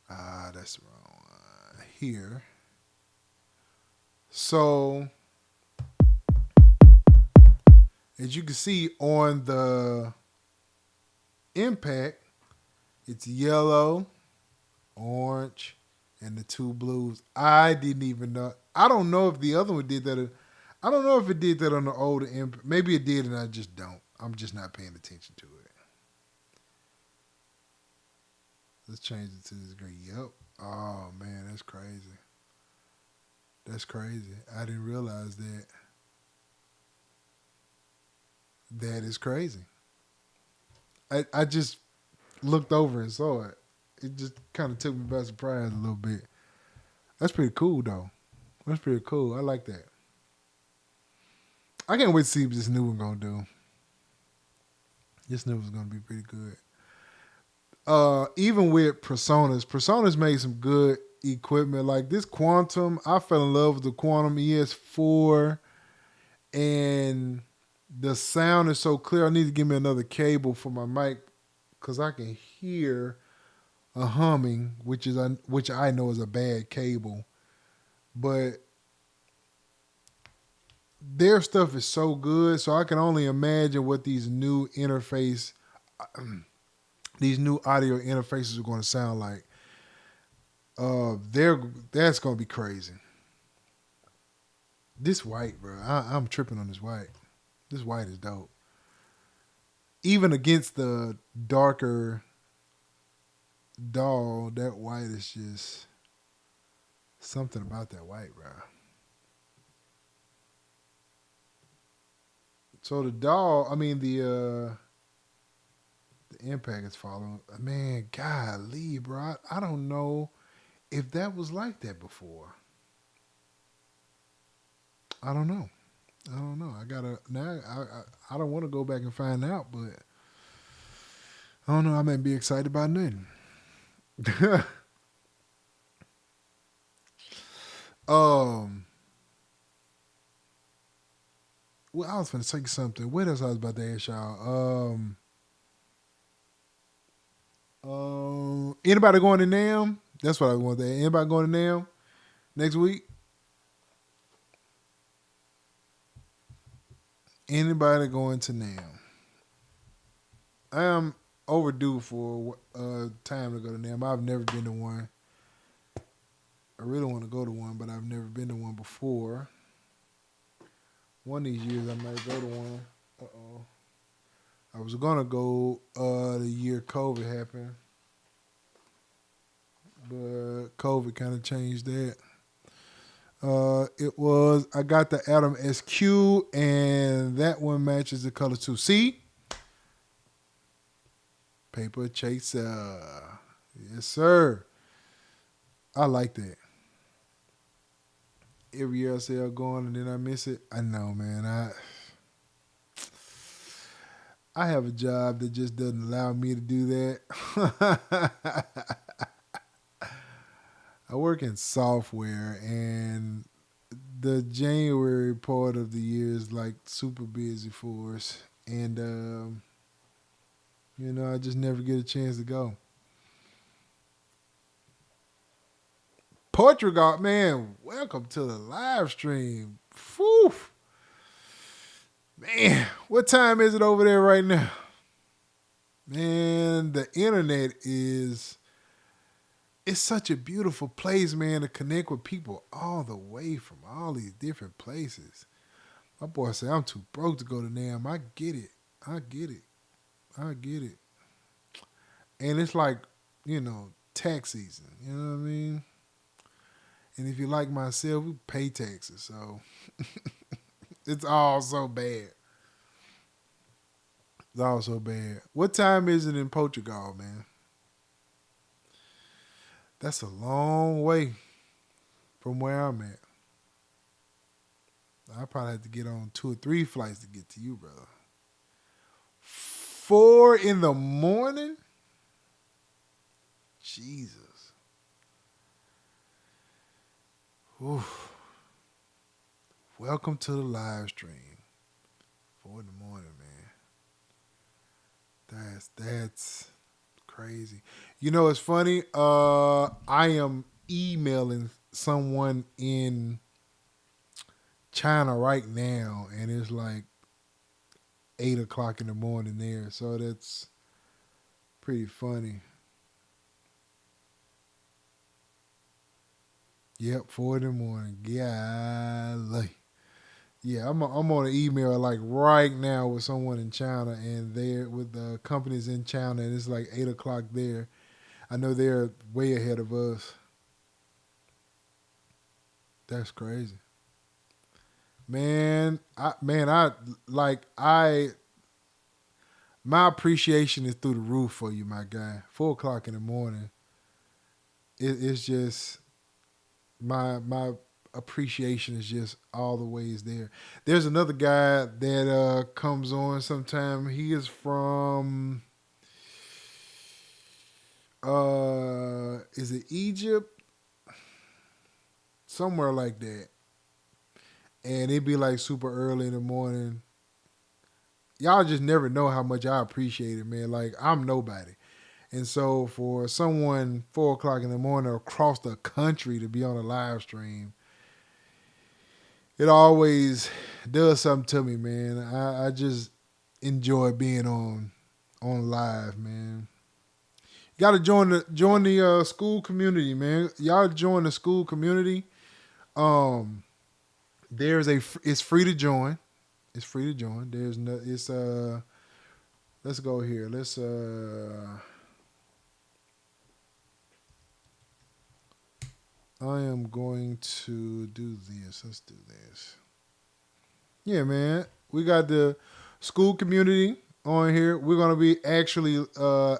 that's the wrong one. Here. So, as you can see on the impact, it's yellow, orange, and the two blues. I didn't even know. I don't know if the other one did that. I don't know if it did that on the older impact. Maybe it did, and I just don't. I'm just not paying attention to it. Let's change it to this green. Yep. Oh man, that's crazy. That's crazy. I didn't realize that. That is crazy. I just looked over and saw it. It just kind of took me by surprise a little bit. That's pretty cool though. That's pretty cool. I like that. I can't wait to see what this new one gonna do. This new one's gonna be pretty good. Even with Personas made some good equipment. Like this Quantum, I fell in love with the Quantum ES4, and the sound is so clear. I need to give me another cable for my mic because I can hear a humming, which I know is a bad cable. But their stuff is so good, so I can only imagine what these new these new audio interfaces are going to sound like. That's going to be crazy. This white, bro, I'm tripping on this white. This white is dope. Even against the darker doll, that white is just something about that white, bro. So the doll, I mean the impact is following. Man, golly, bro, I don't know if that was like that before. I don't know. I don't know. I gotta now. I don't want to go back and find out, but I don't know. I may be excited about nothing. um. Well, I was going to say something. What else I was about to ask y'all? Anybody going to NAM? That's what I want to ask. Anybody going to NAM next week? Anybody going to NAM? I am overdue for time to go to NAMM. I've never been to one. I really want to go to one, but I've never been to one before. One of these years I might go to one. Uh-oh. I was gonna go the year COVID happened, but COVID kind of changed that. I got the Atom SQ, and that one matches the color too. See? Paper Chaser. Yes, sir. I like that. Every year I say I'm going and then I miss it. I know, man. I have a job that just doesn't allow me to do that. I work in software, and the January part of the year is like super busy for us. And, I just never get a chance to go. Portugal, man, welcome to the live stream. Whew. Man, what time is it over there right now? Man, the internet it's such a beautiful place, man, to connect with people all the way from all these different places. My boy said, I'm too broke to go to NAMM. I get it. I get it. I get it. And it's like, tax season. You know what I mean? And if you like myself, we pay taxes. So it's all so bad. It's all so bad. What time is it in Portugal, man? That's a long way from where I'm at. I probably have to get on 2 or 3 flights to get to you, brother. 4 in the morning? Jesus. Oof. Welcome to the live stream. 4 in the morning, man. That's crazy. You know, it's funny. I am emailing someone in China right now, and it's like 8 o'clock in the morning there. So that's pretty funny. Yep, 4 in the morning. Golly. Yeah, I'm on an email like right now with someone in China, and they're with the companies in China, and it's like 8 o'clock there. I know they're way ahead of us. That's crazy. Man, my appreciation is through the roof for you, my guy. 4 o'clock in the morning. It's just my appreciation is just all the ways there. There's another guy that comes on sometime. He is from is it Egypt? Somewhere like that. And it'd be like super early in the morning. Y'all just never know how much I appreciate it, man. Like, I'm nobody. And so for someone 4 o'clock in the morning across the country to be on a live stream, it always does something to me, man. I just enjoy being on live, man. You gotta join the school community, man. Y'all join the school community. It's free to join. It's free to join. Let's go here. I am going to do this. Let's do this. Yeah, man. We got the school community on here. We're going to be actually,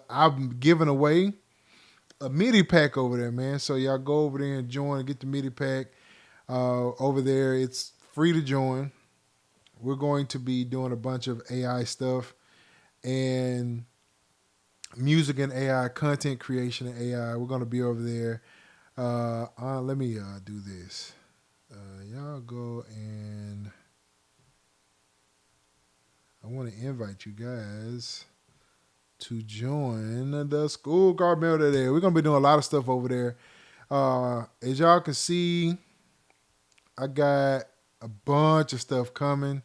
I'm giving away a MIDI pack over there, man. So y'all go over there and join and get the MIDI pack over there. It's free to join. We're going to be doing a bunch of AI stuff and music and AI, content creation and AI. We're going to be over there. Let me do this. Y'all go and I want to invite you guys to join the school garden there. We're going to be doing a lot of stuff over there. As y'all can see, I got a bunch of stuff coming.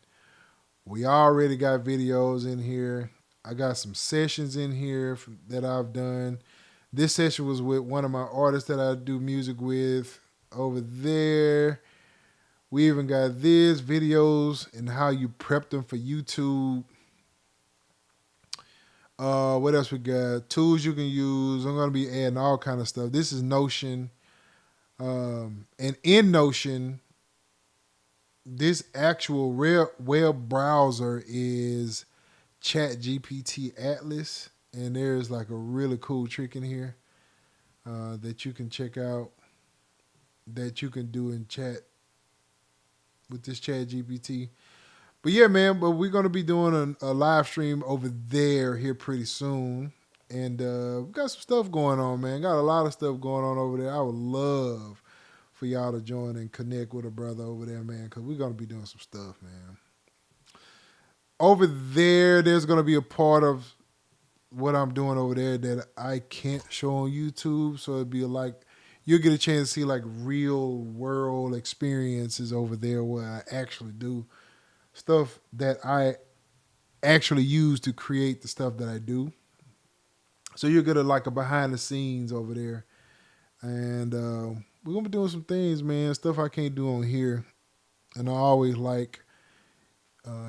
We already got videos in here. I got some sessions in here that I've done. This session was with one of my artists that I do music with over there. We even got this videos and how you prep them for YouTube. What else we got? Tools you can use. I'm gonna be adding all kind of stuff. This is Notion, and in Notion, this actual real web browser is ChatGPT Atlas, and there's like a really cool trick in here that you can check out that you can do in chat with this ChatGPT. But yeah, man, but we're gonna be doing a live stream over there here pretty soon. And we got some stuff going on, man. Got a lot of stuff going on over there. I would love for y'all to join and connect with a brother over there, man, because we're gonna be doing some stuff, man. Over there, there's gonna be a part of what I'm doing over there that I can't show on YouTube. So it'd be like you'll get a chance to see like real world experiences over there where I actually do stuff that I actually use to create the stuff that I do. So you'll get a behind the scenes over there. And we're gonna be doing some things, man, stuff I can't do on here. And I always like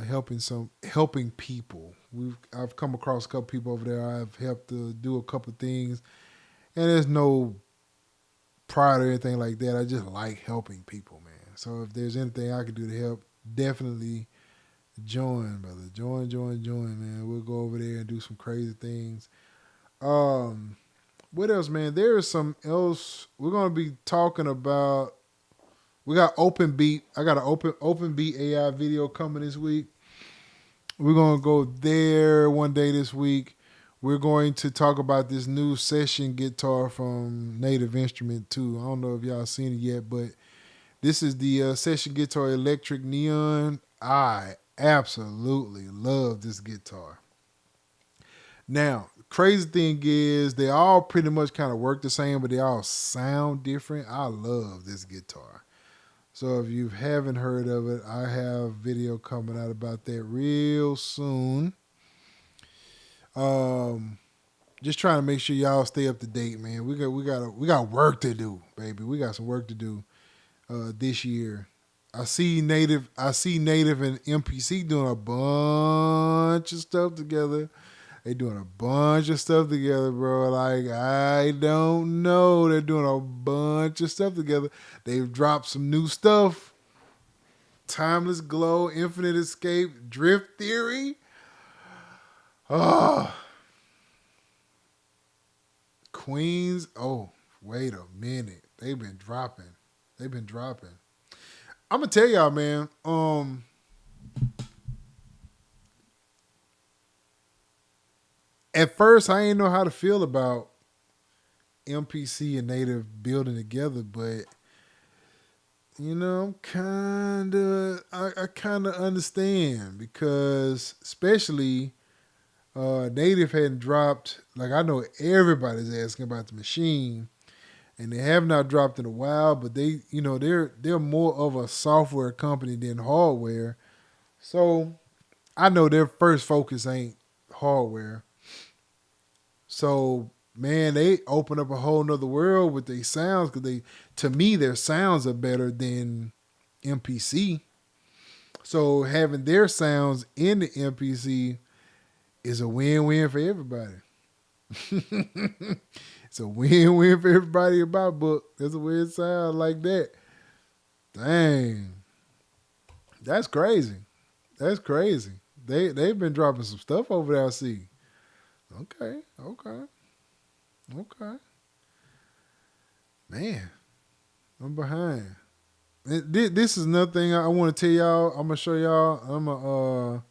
helping people. I've come across a couple people over there I've helped to do a couple things, and there's no pride or anything like that. I just like helping people, man. So if there's anything I can do to help, definitely join, brother. Join, man. We'll go over there and do some crazy things. What else, man? There is some else we're gonna be talking about. We got Open Beat. I got an Open Beat AI video coming this week. We're gonna go there one day this week. We're going to talk about this new session guitar from Native Instrument too. I don't know if y'all seen it yet, but this is the session guitar Electric Neon. I absolutely love this guitar. Now, crazy thing is they all pretty much kind of work the same, but they all sound different. I love this guitar. So if you haven't heard of it, I have video coming out about that real soon. Just trying to make sure y'all stay up to date, man. We got work to do, baby. We got some work to do this year. I see Native and MPC doing a bunch of stuff together. They doing a bunch of stuff together, bro. Like, I don't know. They're doing a bunch of stuff together. They've dropped some new stuff. Timeless Glow, Infinite Escape, Drift Theory. Oh. Queens. Oh, wait a minute. They've been dropping. I'm going to tell y'all, man. At first, I didn't know how to feel about MPC and Native building together, but I'm I kind of understand because especially Native hadn't dropped. Like I know everybody's asking about the machine, and they have not dropped in a while. But they're more of a software company than hardware, so I know their first focus ain't hardware. So, man, they open up a whole nother world with their sounds because to me, their sounds are better than MPC. So having their sounds in the MPC is a win-win for everybody. It's a win-win for everybody in my book. That's the way it sounds like that. Dang. That's crazy. They've been dropping some stuff over there, I see. Okay. Man, I'm behind. This is another thing I want to tell y'all. I'm going to show y'all. I'm going to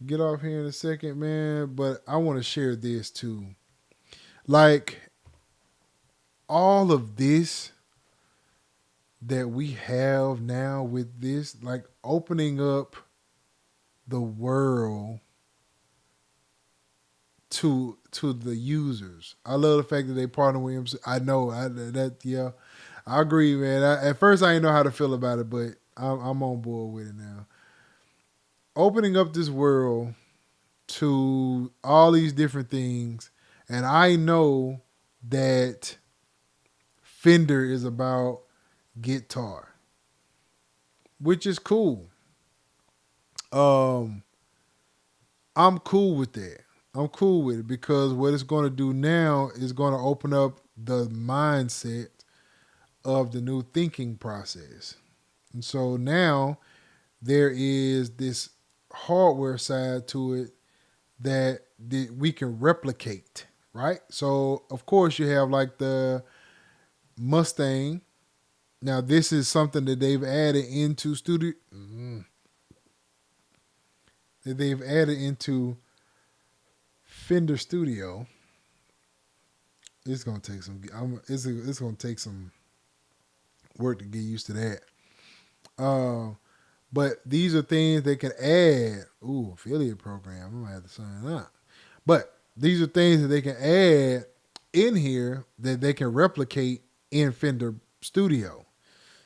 get off here in a second, man. But I want to share this too. Like, all of this that we have now with this, like opening up the world to the users. I love the fact that they partner with him. I know yeah, I agree, man. At first I didn't know how to feel about it, but I'm on board with it now. Opening up this world to all these different things, and I know that Fender is about guitar, which is cool. Um, I'm cool with that. I'm cool with it because what it's going to do now is going to open up the mindset of the new thinking process. And so now there is this hardware side to it that we can replicate, right? So, of course, you have like the Mustang. Now, this is something that they've added into studio. That they've added into Fender Studio. It's gonna take some. It's gonna take some work to get used to that. But these are things they can add. Ooh, affiliate program. I'm gonna have to sign up. But these are things that they can add in here that they can replicate in Fender Studio.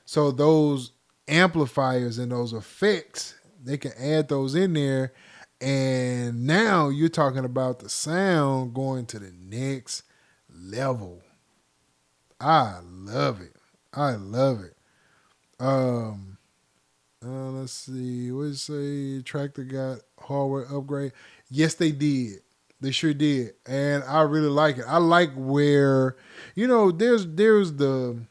So those amplifiers and those effects, they can add those in there. And now you're talking about the sound going to the next level. I love it. I love it. Let's see. What did it say? Tractor got hardware upgrade. Yes, they did. They sure did, and I really like it. I like where, there's the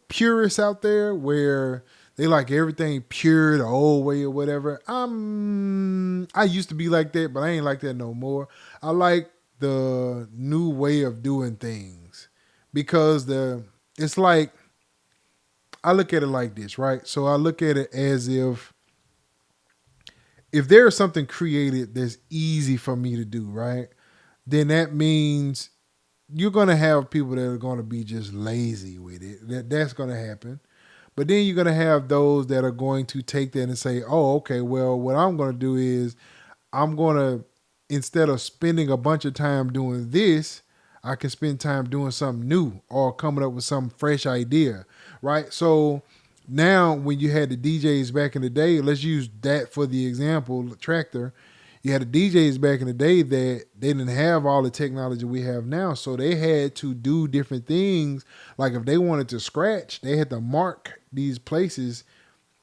purists out there where they like everything pure the old way or whatever. I used to be like that, but I ain't like that no more. I like the new way of doing things because it's like I look at it like this, right? So I look at it as if there's something created that's easy for me to do, right? Then that means you're going to have people that are going to be just lazy with it. That's going to happen. But then you're going to have those that are going to take that and say, oh, okay, well, what I'm going to do is I'm going to, instead of spending a bunch of time doing this, I can spend time doing something new or coming up with some fresh idea, right? So now when you had the DJs back in the day, let's use that for the example, Tractor. You had the DJs back in the day that they didn't have all the technology we have now. So they had to do different things. Like if they wanted to scratch, they had to mark these places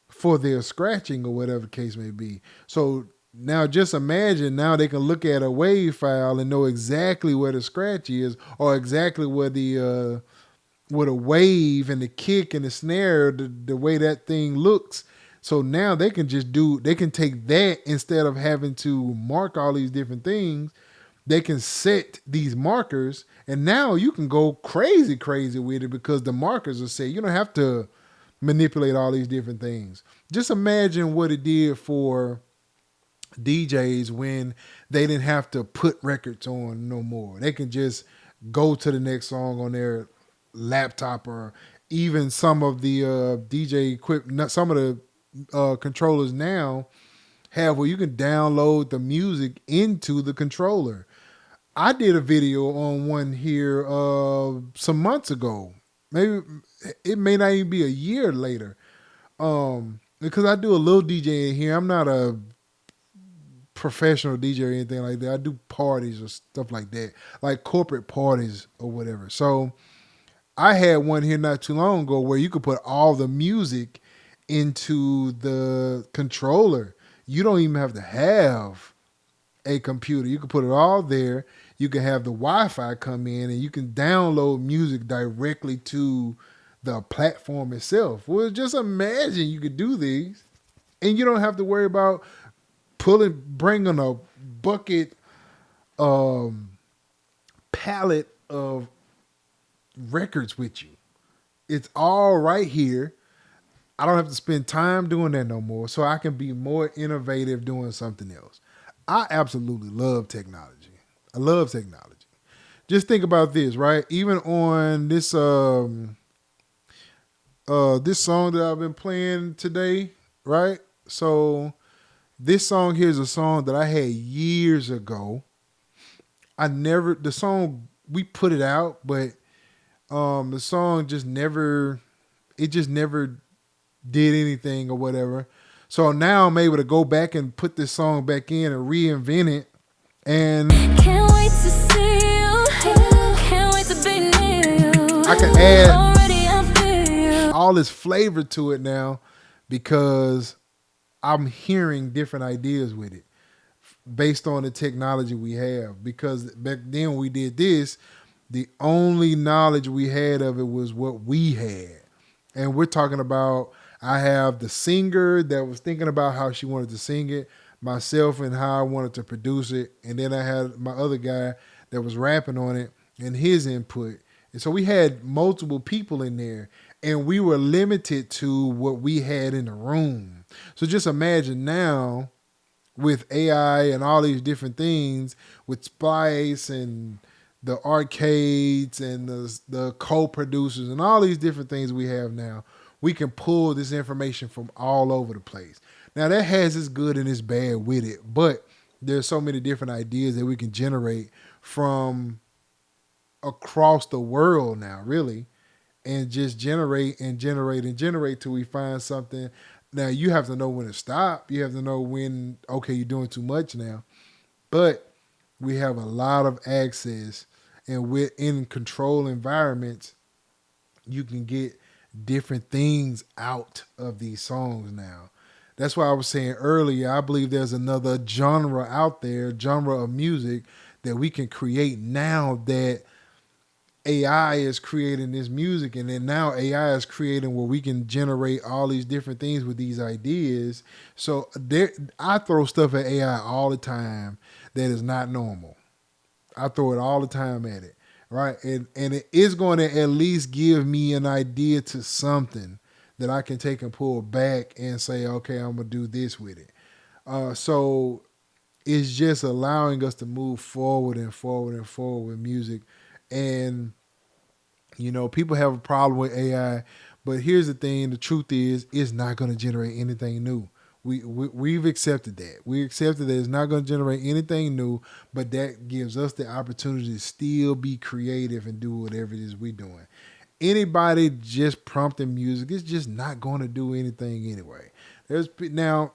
for their scratching or whatever the case may be. So now just imagine now they can look at a wave file and know exactly where the scratch is or exactly where the wave and the kick and the snare, the way that thing looks. So now they can take that instead of having to mark all these different things. They can set these markers and now you can go crazy with it because the markers will say you don't have to manipulate all these different things. Just imagine what it did for DJs when they didn't have to put records on no more. They can just go to the next song on their laptop or even some of the DJ equipment, some of the controllers now have where you can download the music into the controller. I did a video on one here some months ago. Maybe it may not even be a year later. Because I do a little DJ in here. I'm not a professional DJ or anything like that. I do parties or stuff like that, like corporate parties or whatever. So I had one here not too long ago where you could put all the music into the controller. You don't even have to have a computer. You can put it all there. You can have the Wi-Fi come in and you can download music directly to the platform itself. Well, just imagine you could do these and you don't have to worry about bringing a bucket palette of records with you. It's all right here. I don't have to spend time doing that no more, so I can be more innovative doing something else. I absolutely love technology. I love technology. Just think about this, right? Even on this this song that I've been playing today, right? So this song here is a song that I had years ago. The song, we put it out, but the song just never did anything or whatever. So now I'm able to go back and put this song back in and reinvent it. And Can't wait to see you. Can't wait to be near you. I can add Already I feel you. all this flavor to it now because I'm hearing different ideas with it based on the technology we have. Because back then when we did this, the only knowledge we had of it was what we had. And we're talking about, I have the singer that was thinking about how she wanted to sing it, myself and how I wanted to produce it. And then I had my other guy that was rapping on it and his input. And so we had multiple people in there and we were limited to what we had in the room. So just imagine now with AI and all these different things, with Splice and the arcades and the co-producers and all these different things we have now, we can pull this information from all over the place. Now that has its good and its bad with it, but there's so many different ideas that we can generate from across the world now, really, and just generate and generate and generate till we find something. Now you have to know when to stop. You have to know when, okay, you're doing too much now. But we have a lot of access, and within control environments, you can get different things out of these songs now. That's why I was saying earlier, I believe there's another genre out there, genre of music that we can create now that AI is creating this music, and then now AI is creating where we can generate all these different things with these ideas. So there, I throw stuff at AI all the time that is not normal. I throw it all the time at it, right? And it is going to at least give me an idea to something that I can take and pull back and say, okay, I'm gonna do this with it. So it's just allowing us to move forward and forward and forward with music. And you know, people have a problem with AI, but here's the thing: the truth is, it's not going to generate anything new. We've accepted that. We accepted that it's not going to generate anything new, but that gives us the opportunity to still be creative and do whatever it is we're doing. Anybody just prompting music is just not going to do anything anyway. There's now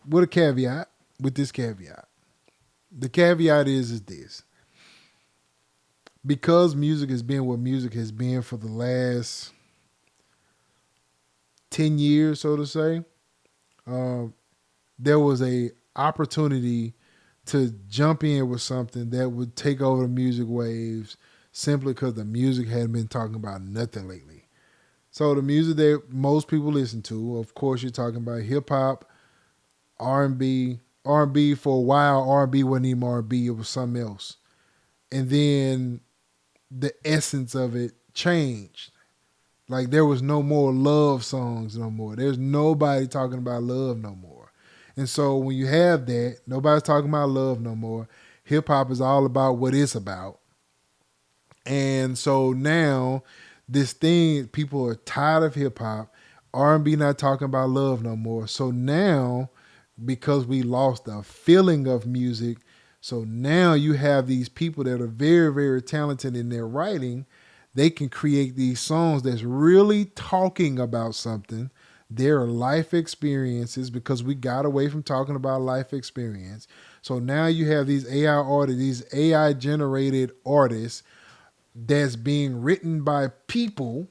with a caveat. With this caveat, the caveat is this: because music has been what music has been for the last 10 years, so to say, there was a opportunity to jump in with something that would take over the music waves simply because the music hadn't been talking about nothing lately. So the music that most people listen to, of course, you're talking about hip hop, R&B. R&B for a while, R&B wasn't even R&B, it was something else. And then the essence of it changed. Like there was no more love songs no more. There's nobody talking about love no more. And so when you have that, nobody's talking about love no more. Hip hop is all about what it's about. And so now this thing, people are tired of hip hop. R&B not talking about love no more. So now, because we lost the feeling of music, so now you have these people that are very, very talented in their writing. They can create these songs that's really talking about something, their life experiences, because we got away from talking about life experience. So now you have these AI artists, these AI generated artists that's being written by people,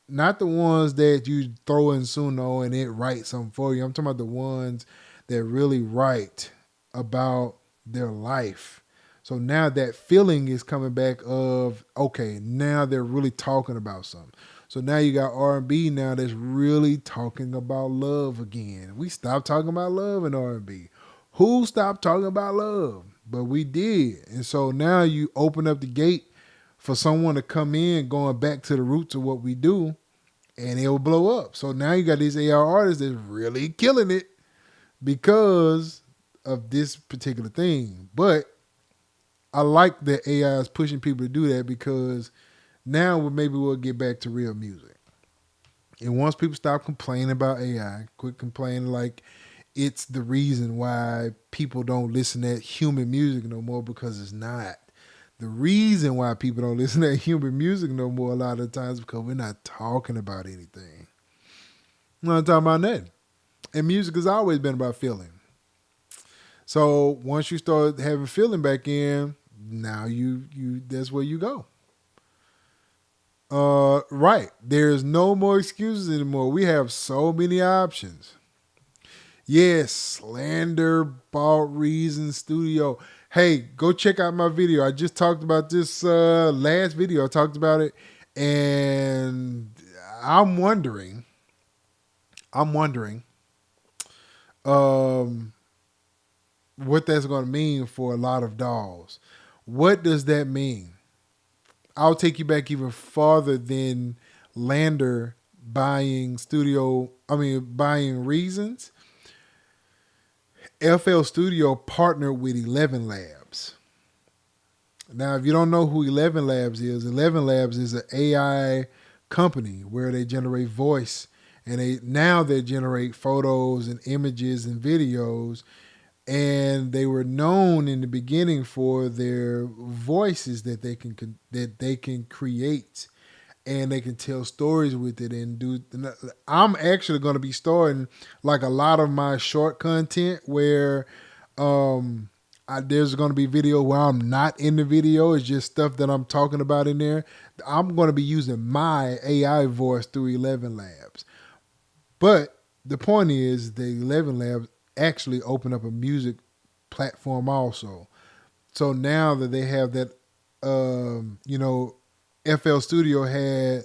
not the ones that you throw in Suno and it writes something for you. I'm talking about the ones that really write about their life. So now that feeling is coming back of, okay, now they're really talking about something. So now you got R&B now that's really talking about love again. We stopped talking about love in R&B. Who stopped talking about love? But we did. And so now you open up the gate for someone to come in going back to the roots of what we do, and it will blow up. So now you got these AI artists that's really killing it because of this particular thing. But I like that AI is pushing people to do that because now maybe we'll get back to real music. And once people stop complaining about AI, quit complaining like it's the reason why people don't listen to human music no more, because it's not. The reason why people don't listen to human music no more a lot of times is because we're not talking about anything. We're not talking about nothing. And music has always been about feeling. So once you start having feeling back in, now you that's where you go. Right. There's no more excuses anymore. We have so many options. Yes, slander bought Reason Studio. Hey, go check out my video. I just talked about this last video. I talked about it, and I'm wondering, I'm wondering, um, what that's going to mean for a lot of dolls. What does that mean? I'll take you back even farther than Lander buying Reasons. FL Studio partnered with 11 Labs. Now, if you don't know who 11 Labs is, 11 Labs is an AI company where they generate voice and they generate photos and images and videos. And they were known in the beginning for their voices that they can create, and they can tell stories with it and do. I'm actually going to be starting like a lot of my short content where there's going to be video where I'm not in the video. It's just stuff that I'm talking about in there. I'm going to be using my AI voice through 11 Labs. But the point is the 11 Labs actually open up a music platform also. So now that they have that, FL Studio had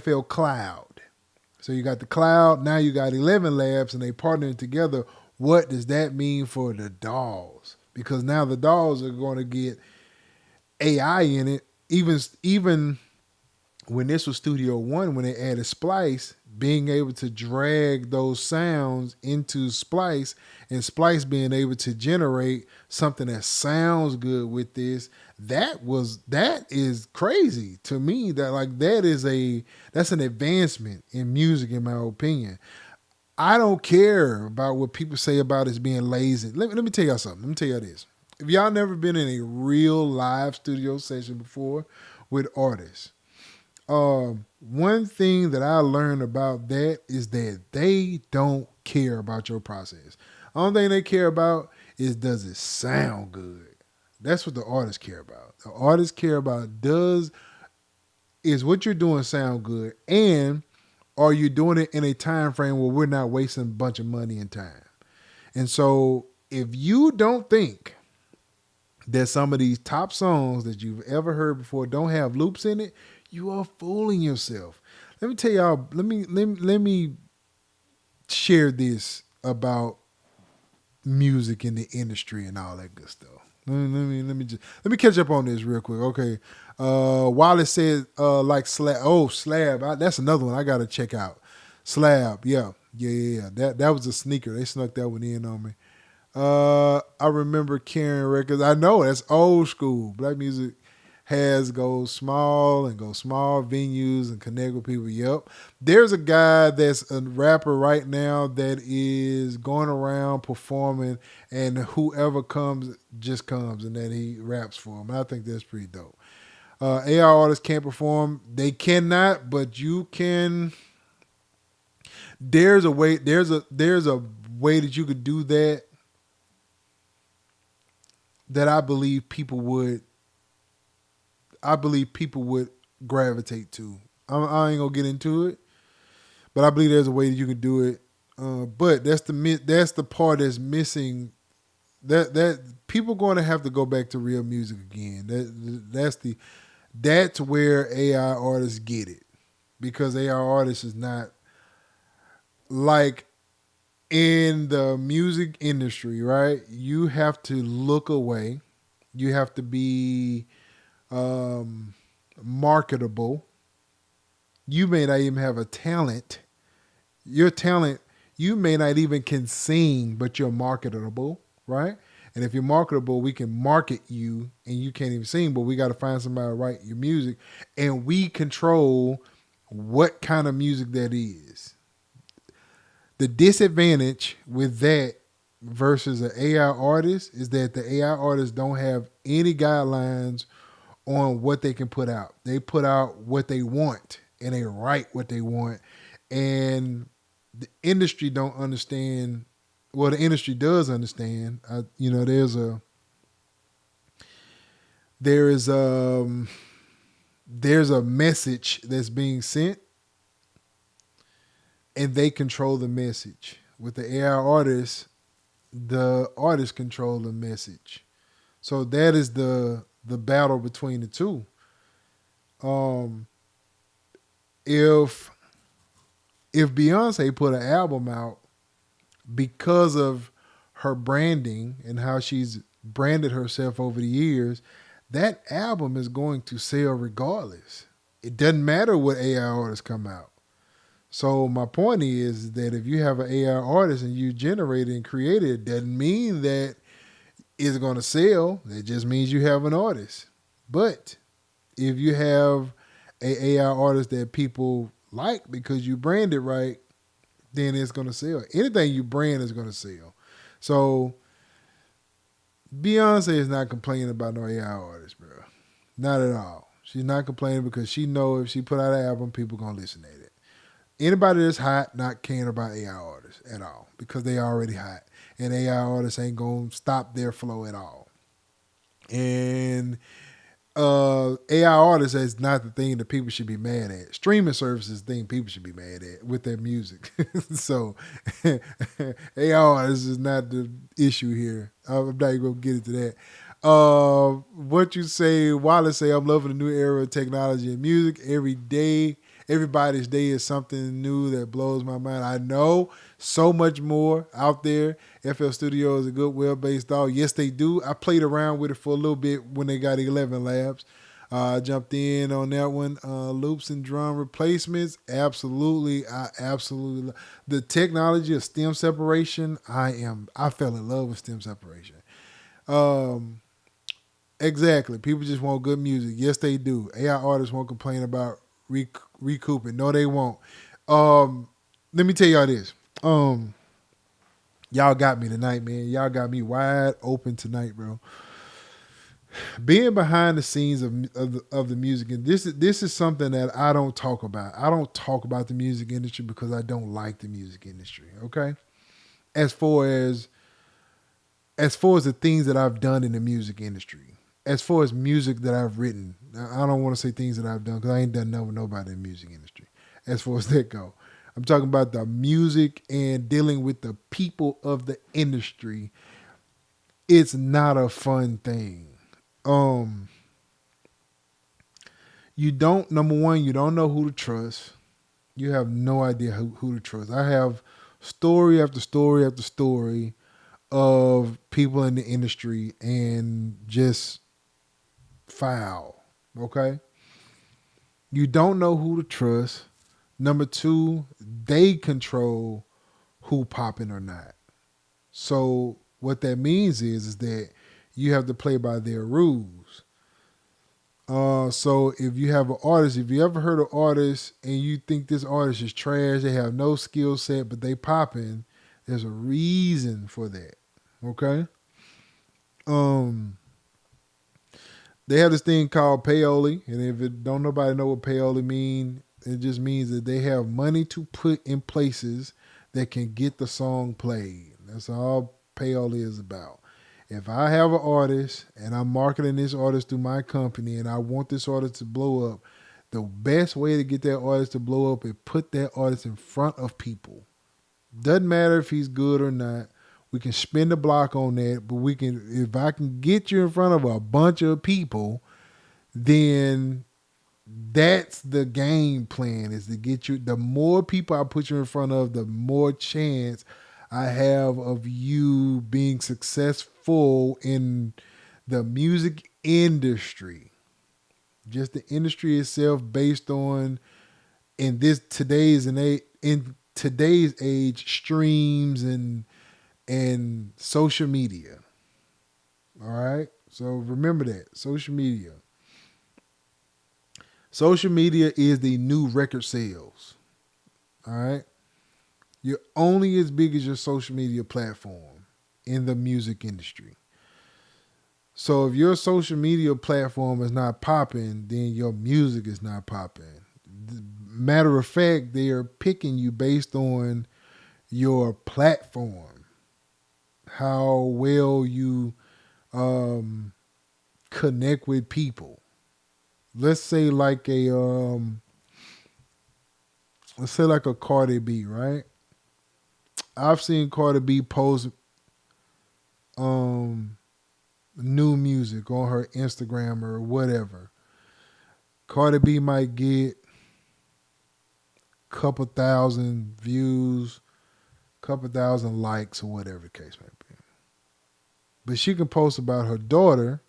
FL Cloud. So you got the cloud, now you got 11 Labs, and they partnering together. What does that mean for the dolls? Because now the dolls are going to get AI in it. Even when this was Studio One, when they added Splice, being able to drag those sounds into Splice and Splice being able to generate something that sounds good with this, that is crazy to me. That's an advancement in music, in my opinion. I don't care about what people say about us being lazy. Let me tell y'all something. Let me tell y'all this. If y'all never been in a real live studio session before with artists, one thing that I learned about that is that they don't care about your process. Only thing they care about is, does it sound good? That's what the artists care about. The artists care about, is what you're doing sound good, and are you doing it in a time frame where we're not wasting a bunch of money and time? And so if you don't think that some of these top songs that you've ever heard before don't have loops in it, you are fooling yourself. Let me tell y'all, let me share this about music in the industry and all that good stuff. Let me catch up on this real quick. Okay. Wallace said like Slab. Oh, Slab. That's another one I gotta check out. Slab. Yeah. That was a sneaker. They snuck that one in on me. I remember carrying records. I know that's old school. Black music go small venues and connect with people. Yep. There's a guy that's a rapper right now that is going around performing, and whoever comes just comes, and then he raps for him. I think that's pretty dope. AI artists can't perform. They cannot, but you can. There's a way that you could do that I believe people would gravitate to. I ain't gonna get into it, but I believe there's a way that you can do it. But that's the part that's missing. That people going to have to go back to real music again. That's where AI artists get it, because AI artists is not like in the music industry, right? You have to look away. You have to be marketable. You may not even have a talent. Your talent, you may not even can sing, but you're marketable, right? And if you're marketable, we can market you, and you can't even sing, but we got to find somebody to write your music, and we control what kind of music that is. The disadvantage with that versus an AI artist is that the AI artists don't have any guidelines on what they can put out. They put out what they want, and they write what they want. And the industry don't understand. Well, the industry does understand. You know, there is there's a message that's being sent, and they control the message. With the AI artists, the artists control the message. So that is the battle between the two. Um, if Beyonce put an album out because of her branding and how she's branded herself over the years, that album is going to sell regardless. It doesn't matter what AI artists come out. So my point is that if you have an AI artist and you generate it and create it, it doesn't mean that it's going to sell. It just means you have an artist. But if you have a AI artist that people like because you brand it right, then it's going to sell. Anything you brand is going to sell. So Beyonce is not complaining about no AI artist, bro. Not at all. She's not complaining because she know if she put out an album, people going to listen to it. Anybody that's hot not caring about AI artists at all because they already hot. And AI artists ain't going to stop their flow at all. And AI artists is not the thing that people should be mad at. Streaming services is the thing people should be mad at with their music. So AI artists is not the issue here. I'm not even going to get into that. What you say, Wallace say, I'm loving the new era of technology and music. Every day, everybody's day is something new that blows my mind. I know so much more out there. FL Studio is a good web-based DAW. Yes, they do. I played around with it for a little bit when they got 11 Labs. I jumped in on that one. Loops and drum replacements, absolutely. The technology of stem separation, I fell in love with stem separation. Exactly. People just want good music. Yes, they do. AI artists won't complain about recouping. No, they won't. Let me tell y'all this. Y'all got me tonight, man. Y'all got me wide open tonight, bro. Being behind the scenes of the music, and this is something that I don't talk about. I don't talk about the music industry because I don't like the music industry. Okay, as far as the things that I've done in the music industry, as far as music that I've written, I don't want to say things that I've done because I ain't done nothing with nobody in the music industry. As far as that go, I'm talking about the music and dealing with the people of the industry. It's not a fun thing. You don't, number one, you don't know who to trust. You have no idea who to trust. I have story after story after story of people in the industry and just foul. Okay? You don't know who to trust. Number two, they control who popping or not. So what that means is that you have to play by their rules. So if you have an artist, if you ever heard an artist and you think this artist is trash, they have no skill set, but they popping, there's a reason for that. Okay? They have this thing called payola, and if it don't nobody know what payola mean, it just means that they have money to put in places that can get the song played. That's all payola is about. If I have an artist and I'm marketing this artist through my company and I want this artist to blow up, the best way to get that artist to blow up is put that artist in front of people. Doesn't matter if he's good or not. We can spin the block on that, but if I can get you in front of a bunch of people, then that's the game plan, is to get you. The more people I put you in front of, the more chance I have of you being successful in the music industry. Just the industry itself, based on in today's age, streams and social media. All right? So remember that. Social media. Social media is the new record sales. All right? You're only as big as your social media platform in the music industry. So if your social media platform is not popping, then your music is not popping. Matter of fact, they are picking you based on your platform, how well you um, connect with people. Let's say like let's say like a Cardi B, right? I've seen Cardi B post um, new music on her Instagram or whatever. Cardi B might get a couple thousand views, couple thousand likes, or whatever the case may be. But she can post about her daughter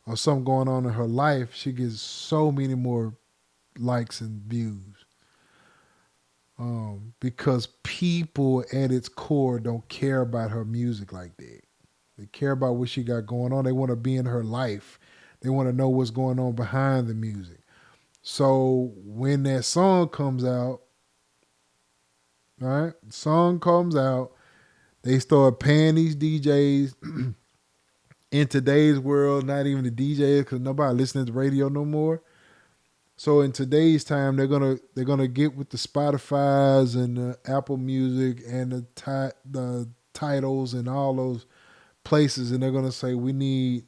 or something going on in her life. She gets so many more likes and views. Because people at its core don't care about her music like that. They care about what she got going on. They want to be in her life. They want to know what's going on behind the music. So when that song comes out, right? Song comes out, they start paying these DJs in today's world, not even the DJs, because nobody listening to radio no more. So in today's time, they're gonna get with the Spotify's and the Apple Music and the titles and all those places, and they're gonna say we need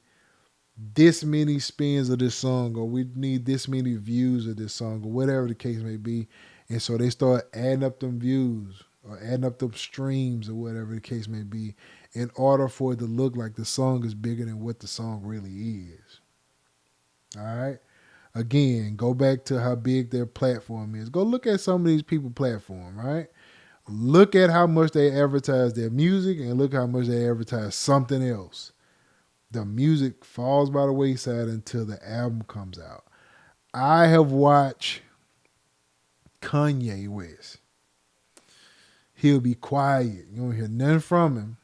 this many spins of this song, or we need this many views of this song, or whatever the case may be. And so they start adding up them views or adding up them streams or whatever the case may be in order for it to look like the song is bigger than what the song really is. All right. Again, go back to how big their platform is. Go look at some of these people platform, right? Look at how much they advertise their music and look how much they advertise something else. The music falls by the wayside until the album comes out. I have watched Kanye West. He'll be quiet. You don't hear nothing from him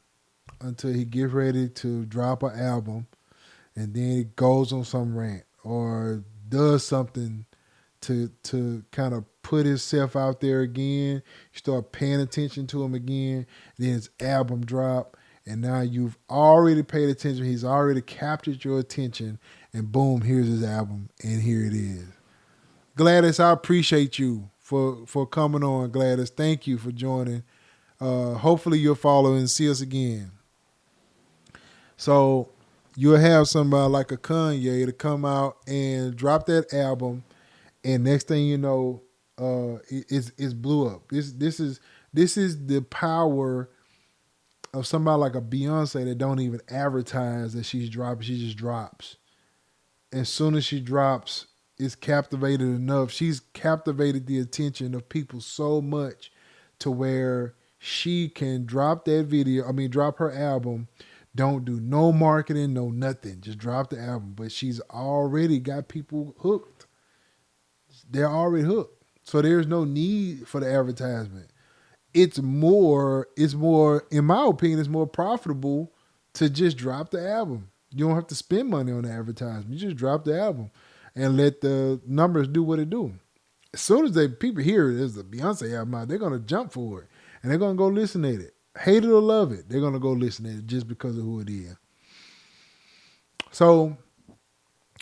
until he gets ready to drop an album, and then he goes on some rant or does something to kind of put himself out there again. You start paying attention to him again. Then his album drop, and now you've already paid attention. He's already captured your attention, and boom, here's his album, and here it is. Gladys, I appreciate you for coming on, Gladys. Thank you for joining. Hopefully you'll follow and see us again. So you'll have somebody like a Kanye to come out and drop that album, and next thing you know, it's blew up. This is the power of somebody like a Beyonce that don't even advertise that she's dropping. She just drops. As soon as she drops, it's captivated enough. She's captivated the attention of people so much to where she can drop that video. I mean, drop her album. Don't do no marketing, no nothing. Just drop the album. But she's already got people hooked. They're already hooked. So there's no need for the advertisement. It's more, in my opinion, it's more profitable to just drop the album. You don't have to spend money on the advertisement. You just drop the album and let the numbers do what it do. As soon as people hear it as the Beyonce album out, they're going to jump for it. And they're going to go listen to it. Hate it or love it, they're going to go listen to it just because of who it is. So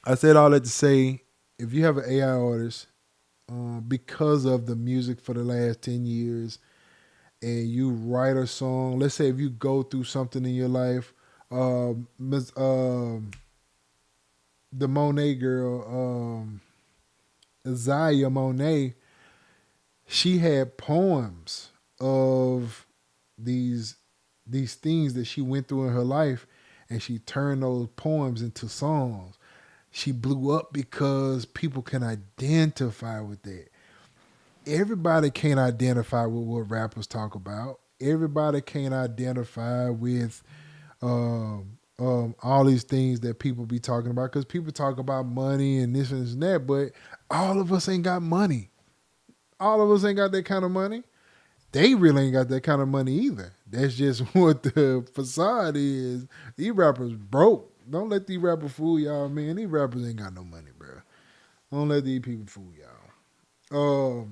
I said all that to say, if you have an AI artist, because of the music for the last 10 years, and you write a song, let's say if you go through something in your life, the Monet girl, Isaiah Monet, she had poems of these things that she went through in her life, and she turned those poems into songs. She blew up because people can identify with that. Everybody can't identify with what rappers talk about. Everybody can't identify with all these things that people be talking about, because people talk about money and this and that, but all of us ain't got money. All of us ain't got that kind of money. They really ain't got that kind of money either. That's just what the facade is. These rappers broke. Don't let these rappers fool y'all, man. These rappers ain't got no money, bro. Don't let these people fool y'all.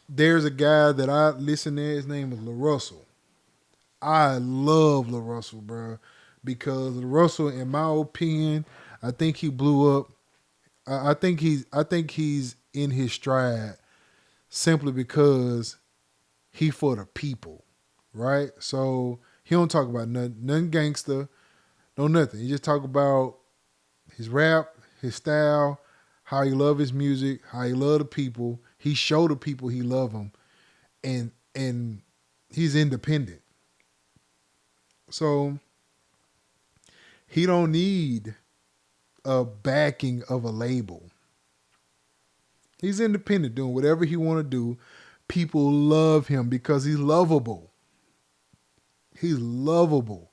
There's a guy that I listen to. His name is LaRussell. I love LaRussell, bro, because LaRussell, in my opinion, I think he blew up. I think he's in his stride simply because he for the people, right? So he don't talk about nothing gangster, no nothing. He just talk about his rap, his style, how he love his music, how he love the people. He show the people he love them, and he's independent. So he don't need a backing of a label. He's independent, doing whatever he want to do. People love him because he's lovable. He's lovable.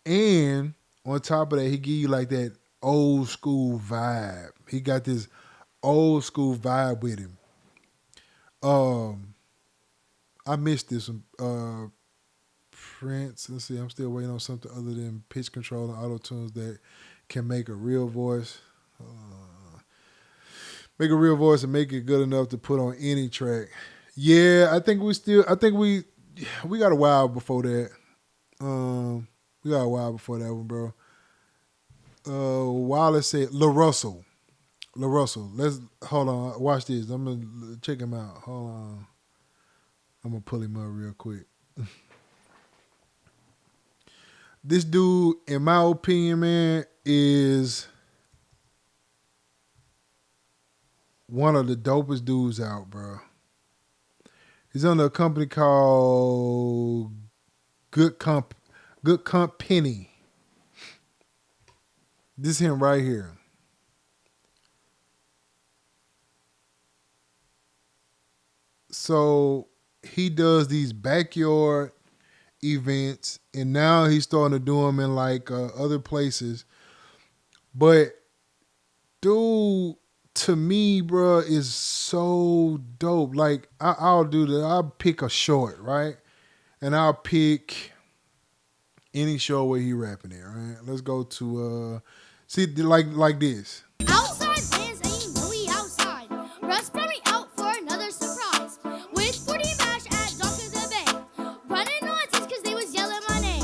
And on top of that, he give you like that old school vibe. He got this old school vibe with him. I missed this one. Prince. Let's see. I'm still waiting on something other than pitch control and auto tunes that can make a real voice. Make a real voice and make it good enough to put on any track. Yeah, I think we got a while before that. We got a while before that one, bro. Wallace said LaRussell. LaRussell. Let's hold on. Watch this. I'm gonna check him out. Hold on. I'm gonna pull him up real quick. This dude, in my opinion, man, is one of the dopest dudes out, bro. He's under a company called Good Company. This is him right here. So he does these backyard events, and now he's starting to do them in like other places. But dude, to me, bro, is so dope. Like I'll do that. I'll pick a short, right, and I'll pick any show where he rapping it. Right, let's go to see like this. Outside fans ain't really outside. Russ brought me out for another surprise. With 40 mash at Doctor the Bay. Running on teams cause they was yelling my name.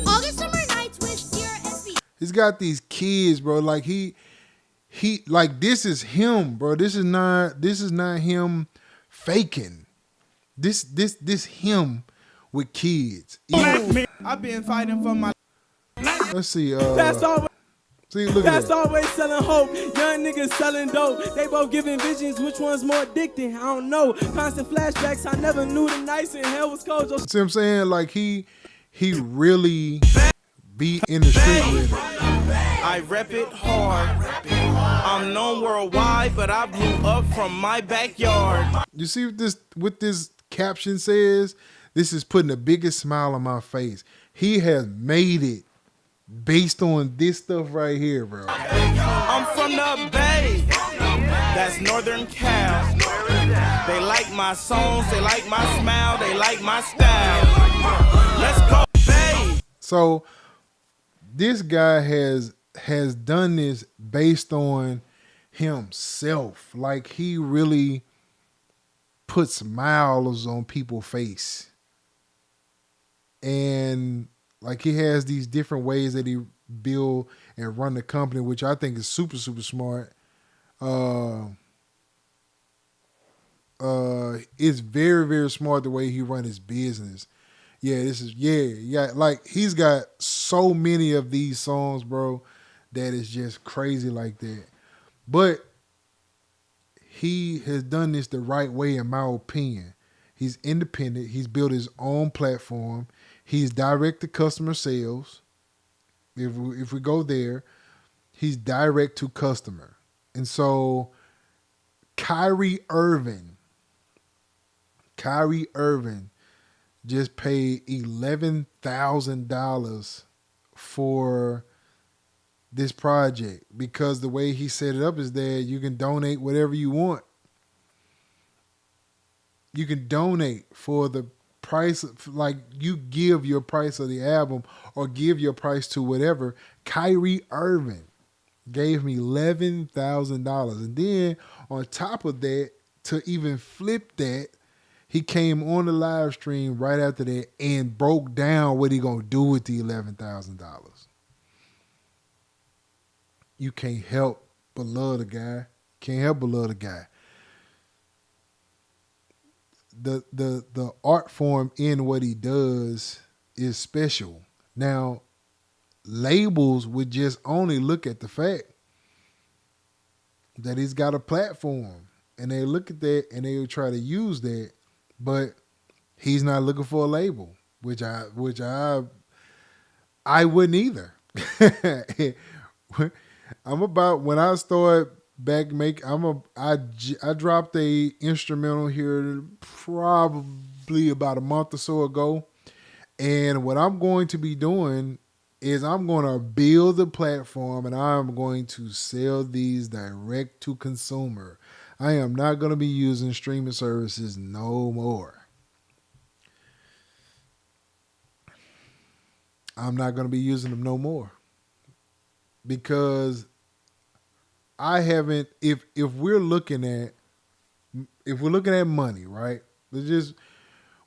August summer nights with Sierra SB. He's got these kids, bro. Like he like this is him, bro. This is not him faking. This him with kids. I've been fighting for my. Let's see. That's always, See, look at that's that. always selling hope. Young niggas selling dope. They both giving visions. Which one's more addicting? I don't know. Constant flashbacks. I never knew the nights in hell was cold. See what I'm saying? Like he really be in the street with it. I rep it hard. I'm known worldwide, but I blew up from my backyard. You see what this caption says? This is putting the biggest smile on my face. He has made it based on this stuff right here, bro. I'm from the Bay. That's Northern Cal. They like my songs, they like my smile, they like my style. Let's go, Bay. So this guy has done this based on himself. Like he really put smiles on people's face. And like he has these different ways that he build and run the company, which I think is super, super smart. It's very, very smart the way he run his business. Yeah. Like he's got so many of these songs, bro, that is just crazy like that. But he has done this the right way, in my opinion. He's independent. He's built his own platform. He's direct to customer sales. If we go there, he's direct to customer. And so Kyrie Irving just paid $11,000 for this project because the way he set it up is that you can donate whatever you want. You can donate for the price, like you give your price of the album or give your price to whatever. Kyrie Irving gave me $11,000. And then on top of that, to even flip that, he came on the live stream right after that and broke down what he gonna do with the $11,000. You can't help but love the guy. Can't help but love the guy. the art form in what he does is special. Now, labels would just only look at the fact that he's got a platform, and they look at that and they would try to use that, but he's not looking for a label, which I wouldn't either. I'm about when I start back make I dropped a instrumental here probably about a month or so ago, and what I'm going to be doing is I'm going to build the platform and I'm going to sell these direct to consumer. I am not going to be using streaming services no more. I'm not going to be using them no more because I haven't. If we're looking at money, right?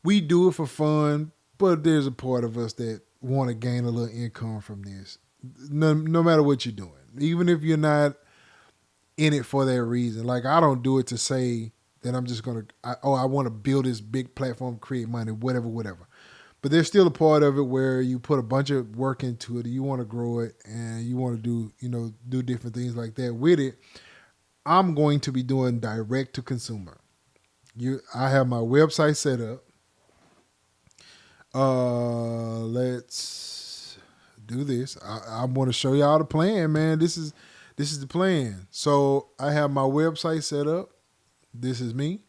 We do it for fun, but there's a part of us that want to gain a little income from this. No matter what you're doing, even if you're not in it for that reason. Like I don't do it to say that I'm just I want to build this big platform, create money, whatever. But there's still a part of it where you put a bunch of work into it, you want to grow it, and you want to do different things like that with it. I'm going to be doing direct to consumer. I have my website set up. Let's do this. I want to show y'all the plan, man. This is the plan. So I have my website set up. This is me.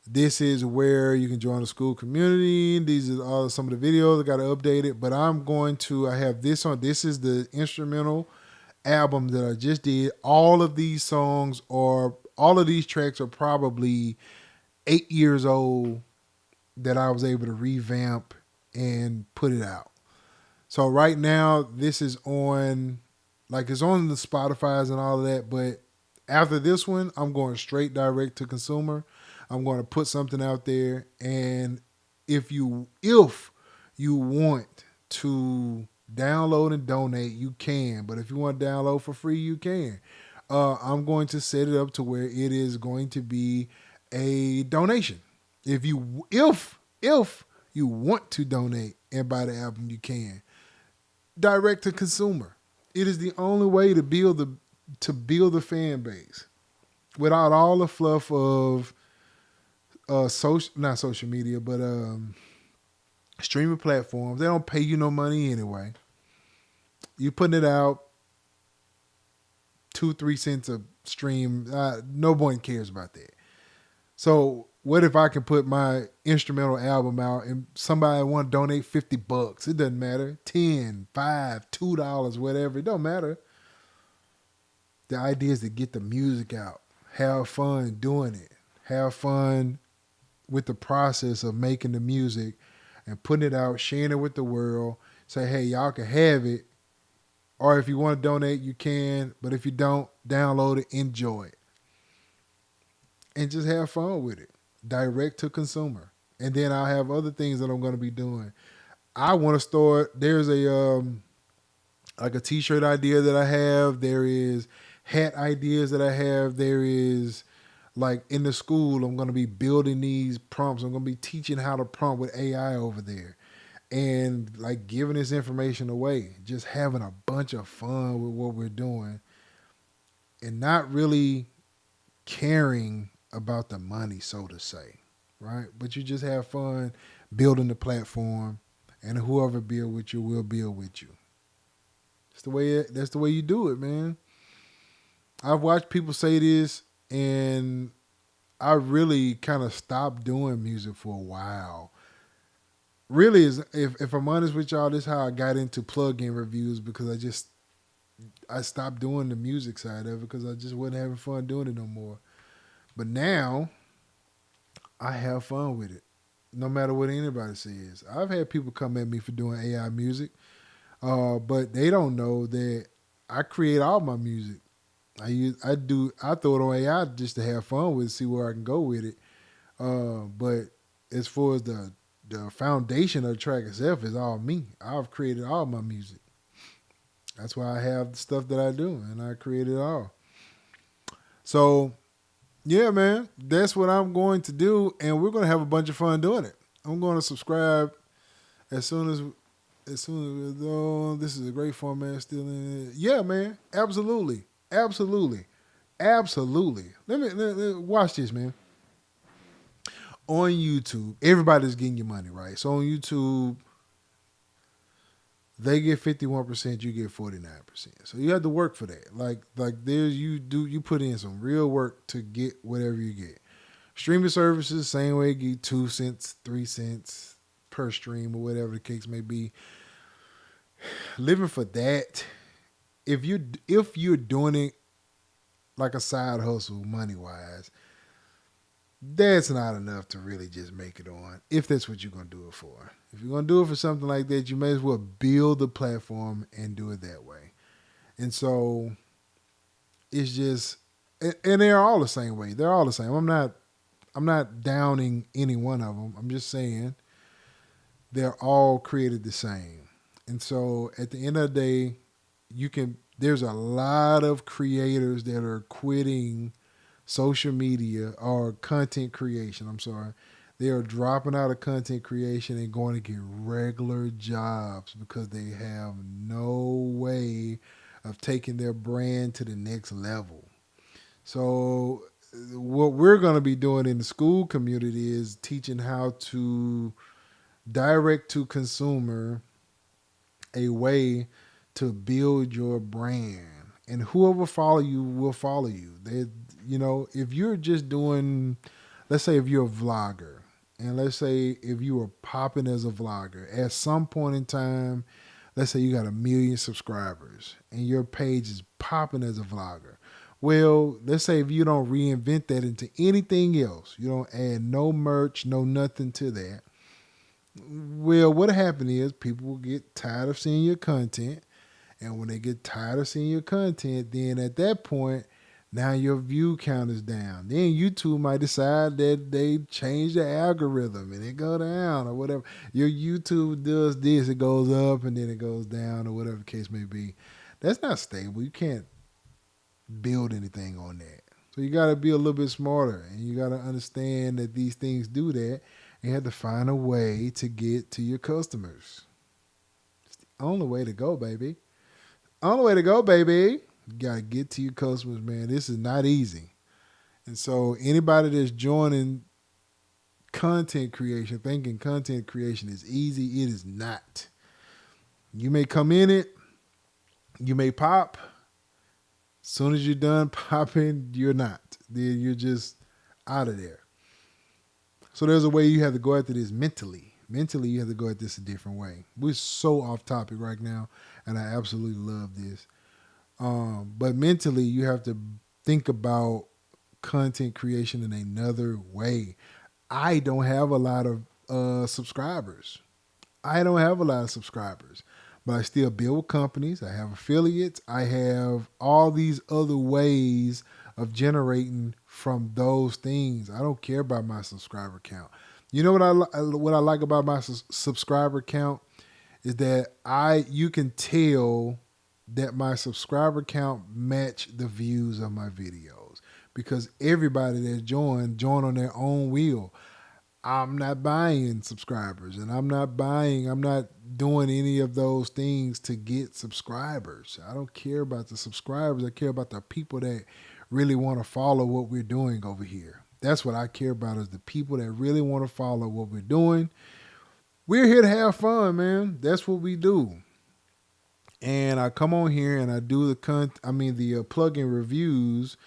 This is where you can join the school community. These are all some of the videos. I got to update it, but I have this on. This is the instrumental album that I just did. All of these tracks are probably 8 years old that I was able to revamp and put it out. So right now, this is on, it's on the Spotify's and all of that, but after this one, I'm going straight direct to consumer. I'm going to put something out there, and if you want to download and donate, you can. But if you want to download for free, you can. I'm going to set it up to where it is going to be a donation. If you want to donate and buy the album, you can. Direct to consumer. It is the only way to build the fan base without all the fluff of not social media, but streaming platforms. They don't pay you no money anyway. You putting it out 2-3 cents a stream. No one cares about that. So what if I can put my instrumental album out and somebody want to donate $50? It doesn't matter. 10, 5, $2, whatever. It don't matter. The idea is to get the music out. Have fun doing it. Have fun with the process of making the music and putting it out, sharing it with the world. Say, hey, y'all can have it. Or if you want to donate, you can. But if you don't, download it, enjoy it. And just have fun with it. Direct to consumer. And then I'll have other things that I'm going to be doing. I want to start, there's a t-shirt idea that I have. There is hat ideas that I have. There is, in the school, I'm going to be building these prompts. I'm going to be teaching how to prompt with AI over there. And giving this information away. Just having a bunch of fun with what we're doing. And not really caring about the money, so to say. Right? But you just have fun building the platform. And whoever build with you will build with you. That's the way you do it, man. I've watched people say this, and I really kind of stopped doing music for a while. Really, if I'm honest with y'all, this is how I got into plug-in reviews, because I stopped doing the music side of it because I just wasn't having fun doing it no more. But now, I have fun with it, no matter what anybody says. I've had people come at me for doing AI music, but they don't know that I create all my music. I throw it on AI just to have fun with it, see where I can go with it. But as far as the foundation of the track itself is all me. I've created all my music. That's why I have the stuff that I do, and I create it all. So Yeah, man. That's what I'm going to do, and we're going to have a bunch of fun doing it. I'm going to subscribe as soon as oh, this is a great format. Still in it. Yeah, man. Absolutely, absolutely, absolutely. Let me watch this, man. On YouTube, everybody's getting your money, right? So on YouTube, they get 51%, you get 49%. So you have to work for that. Like there's you put in some real work to get whatever you get. Streaming services, same way, you get 2 cents, 3 cents per stream or whatever the case may be. Living for that, if you're doing it like a side hustle money wise, that's not enough to really just make it on, if that's what you're going to do it for. If you're going to do it for something like that, you may as well build the platform and do it that way. And so it's just, and they're all the same way. They're all the same. I'm not downing any one of them. I'm just saying they're all created the same. And so at the end of the day, there's a lot of creators that are quitting social media or content creation. I'm sorry. They are dropping out of content creation and going to get regular jobs because they have no way of taking their brand to the next level. So what we're going to be doing in the school community is teaching how to direct to consumer a way to build your brand. And whoever follow you will follow you. If you're just doing, let's say if you're a vlogger, and let's say if you were popping as a vlogger, at some point in time, let's say you got 1 million subscribers and your page is popping as a vlogger. Well, let's say if you don't reinvent that into anything else, you don't add no merch, no nothing to that. Well, what happened is people will get tired of seeing your content. And when they get tired of seeing your content, then at that point, now your view count is down. Then YouTube might decide that they change the algorithm and it go down or whatever. Your YouTube does this, it goes up and then it goes down or whatever the case may be. That's not stable. You can't build anything on that. So you got to be a little bit smarter and you got to understand that these things do that. You have to find a way to get to your customers. It's the only way to go, baby. Only way to go, baby. You got to get to your customers, man. This is not easy. And so anybody that's joining content creation, thinking content creation is easy, it is not. You may come in it, you may pop. As soon as you're done popping, you're not. Then you're just out of there. So there's a way you have to go after this mentally. Mentally, you have to go at this a different way. We're so off topic right now, and I absolutely love this. But mentally, you have to think about content creation in another way. I don't have a lot of subscribers. But I still build companies. I have affiliates. I have all these other ways of generating from those things. I don't care about my subscriber count. You know what I like about my subscriber count is that you can tell that my subscriber count match the views of my videos because everybody that's joined on their own will. I'm not buying subscribers and I'm not doing any of those things to get subscribers. I don't care about the subscribers. I care about the people that really want to follow what we're doing over here. That's what I care about is the people that really want to follow what we're doing. We're here to have fun, man. That's what we do. And I come on here and I do the plugin reviews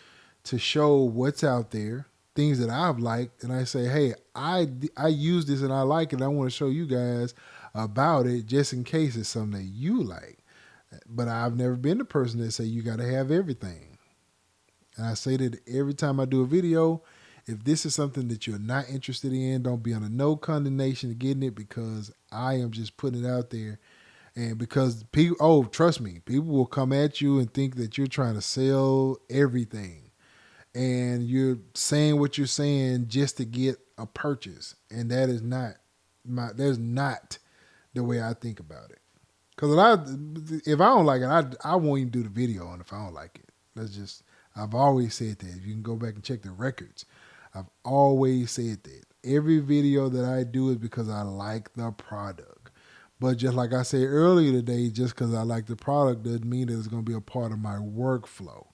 to show what's out there, things that I've liked, and I say, hey, I use this and I like it. I want to show you guys about it just in case it's something that you like. But I've never been the person that say you got to have everything. And I say that every time I do a video, if this is something that you're not interested in, don't be under no condemnation of getting it because I am just putting it out there. And because people, trust me, people will come at you and think that you're trying to sell everything. And you're saying what you're saying just to get a purchase. And that is not the way I think about it. Because if I don't like it, I won't even do the video on if I don't like it. I've always said that. If you can go back and check the records, I've always said that. Every video that I do is because I like the product. But just like I said earlier today, just because I like the product doesn't mean that it's going to be a part of my workflow.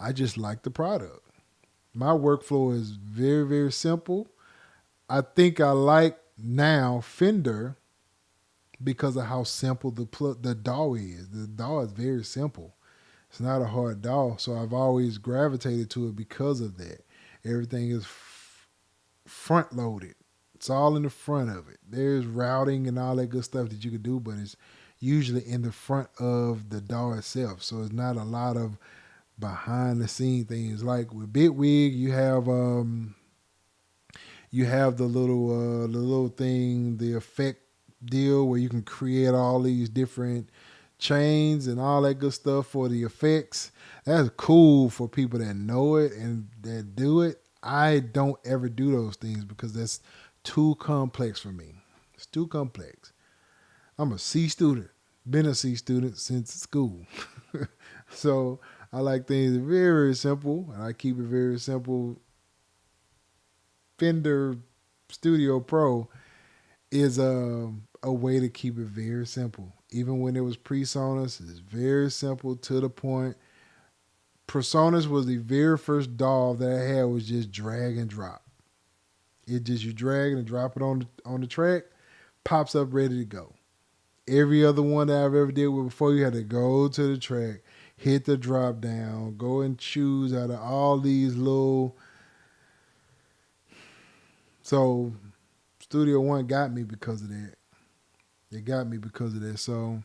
I just like the product. My workflow is very, very simple. I think I like now Fender because of how simple the DAW is. The DAW is very simple. It's not a hard DAW, so I've always gravitated to it because of that. Everything is front loaded. It's all in the front of it. There's routing and all that good stuff that you could do, but it's usually in the front of the DAW itself. So it's not a lot of behind the scene things. Like with Bitwig, you have the little thing, the effect deal where you can create all these different chains and all that good stuff for the effects. That's cool for people that know it and that do it. I don't ever do those things because that's too complex for me. It's too complex. I'm a C student. Been a C student since school. So I like things very, very simple, and I keep it very simple. Fender Studio Pro is a way to keep it very simple. Even when it was PreSonus, it's very simple, to the point. PreSonus was the very first DAW that I had was just drag and drop. It just, you drag and drop it on the track, pops up ready to go. Every other one that I've ever did with before, you had to go to the track, hit the drop down, go and choose out of all these little. So Studio One got me because of that. It got me because of that. So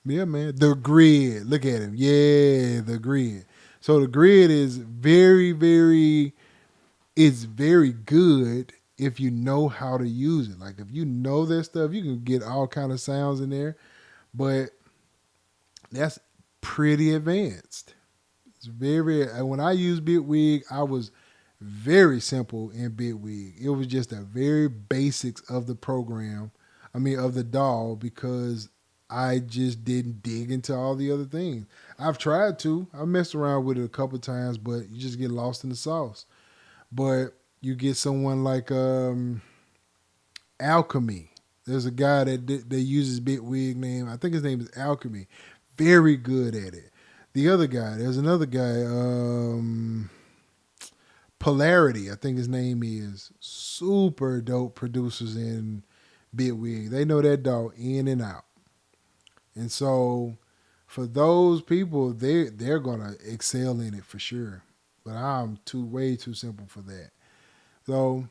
yeah, man. The grid. Look at him. Yeah, the grid. So the grid is very, very, it's very good if you know how to use it. Like if you know that stuff, you can get all kind of sounds in there. But that's pretty advanced. It's very, when I used Bitwig, I was very simple in Bitwig. It was just the very basics of the program. I mean, of the DAW, because I just didn't dig into all the other things. I've tried to. I messed around with it a couple times, but you just get lost in the sauce. But you get someone like Alchemy. There's a guy that uses Bitwig name. I think his name is Alchemy. Very good at it. The other guy, there's another guy, Polarity, I think his name is. Super dope producers in Bitwig. They know that dog in and out. And so for those people, they're gonna excel in it for sure. But I'm way too simple for that. So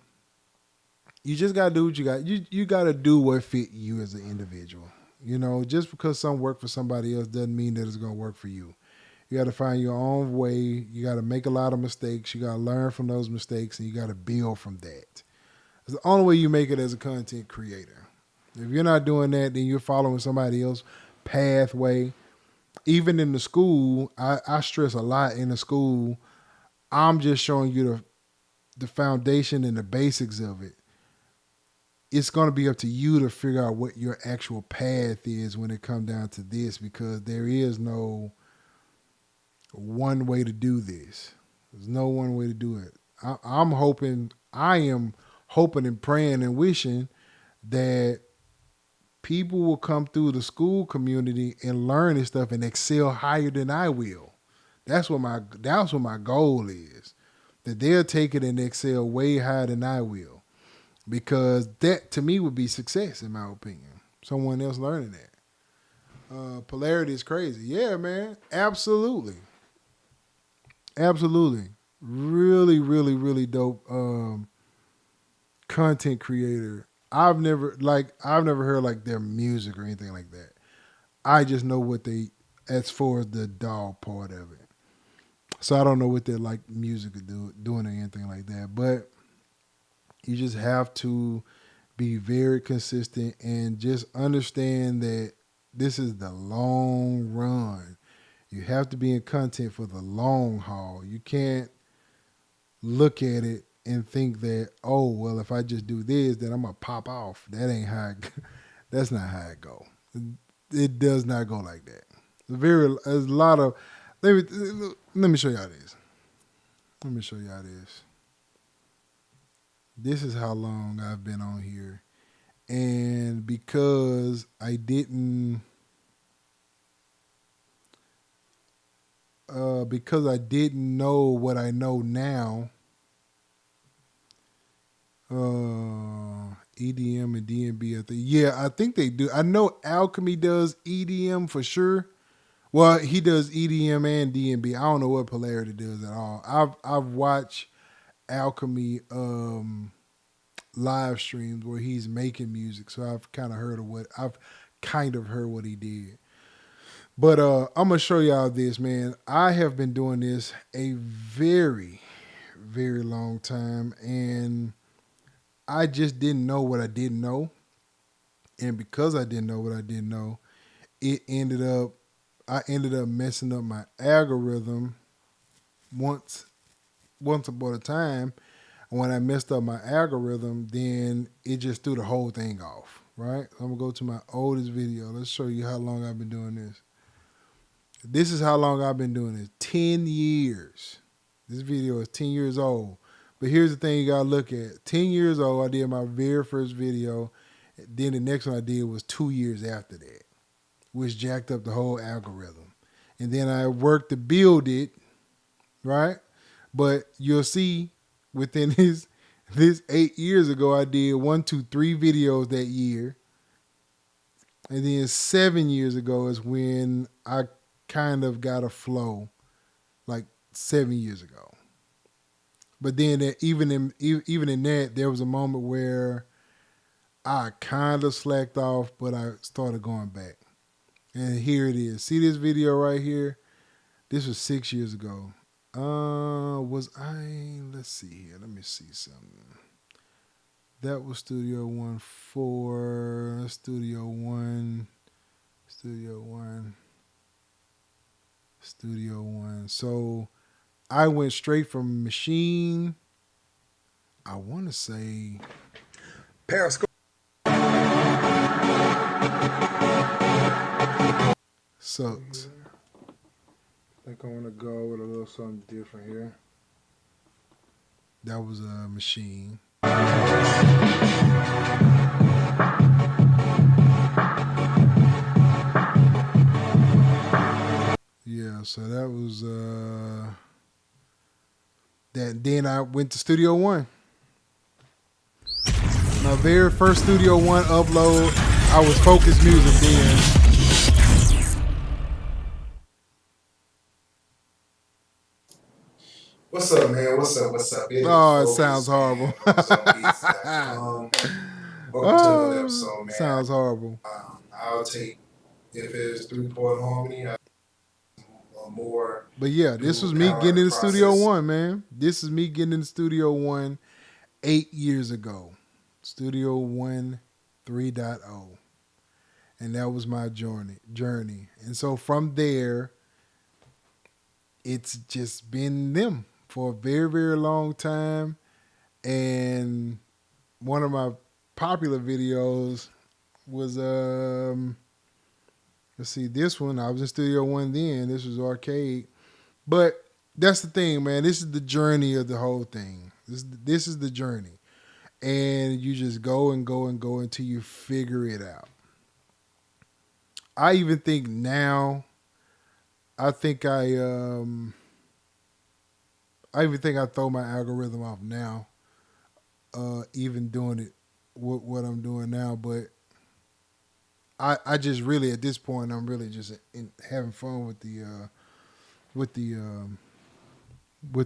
you just gotta do what you got. You gotta do what fit you as an individual. You know, just because some work for somebody else doesn't mean that it's gonna work for you. You got to find your own way. You got to make a lot of mistakes. You got to learn from those mistakes, and you got to build from that. It's the only way you make it as a content creator. If you're not doing that, then you're following somebody else's pathway. Even in the school, I stress a lot in the school. I'm just showing you the foundation and the basics of it. It's going to be up to you to figure out what your actual path is when it comes down to this, because there is no one way to do this. There's no one way to do it. I am hoping and praying and wishing that people will come through the school community and learn this stuff and excel higher than I will. That's what my goal is. That they'll take it and excel way higher than I will. Because that to me would be success, in my opinion. Someone else learning that. Polarity is crazy. Yeah, man. Absolutely. Absolutely. Really, really, really dope content creator. I've never heard like their music or anything like that. I just know what they, as far as the DAW part of it. So I don't know what their like music is doing or anything like that. But you just have to be very consistent and just understand that this is the long run. You have to be in content for the long haul. You can't look at it and think that, oh, well, if I just do this, then I'm going to pop off. That's not how it go. It does not go like that. There's a lot of let me show y'all this. Let me show y'all this. This is how long I've been on here. And because I didn't know what I know now, EDM and DnB, I think they do. I know Alchemy does EDM for sure. Well, he does EDM and DnB. I don't know what Polarity does at all. I've watched Alchemy live streams where he's making music, so I've kind of heard what he did. But I'm gonna show y'all this, man. I have been doing this a very, very long time, and I just didn't know what I didn't know. And because I didn't know what I didn't know, I ended up messing up my algorithm once upon a time. And when I messed up my algorithm, then it just threw the whole thing off, right? I'm gonna go to my oldest video. Let's show you how long I've been doing this. This is how long I've been doing this. 10 years. This video is 10 years old. But here's the thing you gotta look at. 10 years old, I did my very first video. Then the next one I did was 2 years after that, which jacked up the whole algorithm. And then I worked to build it, right? But you'll see within this 8 years ago, I did 1, 2, 3 videos that year. And then 7 years ago is when I kind of got a flow, like 7 years ago. But then even in that, there was a moment where I kind of slacked off, but I started going back. And here it is. See this video right here? This was 6 years ago. Let's see here. Let me see something. That was Studio One 4, Studio One. So I went straight from Machine, I want to say Periscope. Sucks. I think I want to go with a little something different here. That was a Machine. Yeah, so that was that. Then I went to Studio One. My very first Studio One upload, I was Focus Music then. What's up, man? What's up? Oh, it sounds horrible. Welcome to another episode, man. Sounds horrible. I'll take, if it's 3-chord harmony, more. But yeah, this was me getting into Studio One, man. This is me getting into Studio One 8 years ago. Studio One 3.0. And that was my journey. And so from there, it's just been them for a very, very long time. And one of my popular videos was, let's see, this one. I was in Studio One then. This was arcade. But that's the thing, man. This is the journey of the whole thing. This is the journey. And you just go and go and go until you figure it out. I even think now, I even think I throw my algorithm off now, even doing it, what I'm doing now. But I just really, at this point, I'm really just having fun with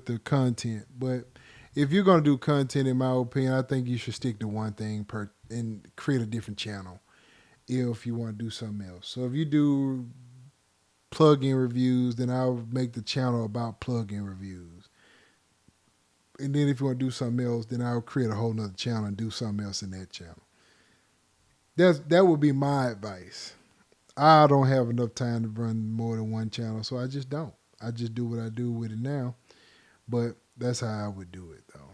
the content. But if you're gonna do content, in my opinion, I think you should stick to one thing and create a different channel if you want to do something else. So if you do plug-in reviews, then I'll make the channel about plug-in reviews. And then if you want to do something else, then I'll create a whole nother channel and do something else in that channel. That would be my advice. I don't have enough time to run more than one channel, so I just don't. I just do what I do with it now. But that's how I would do it, though.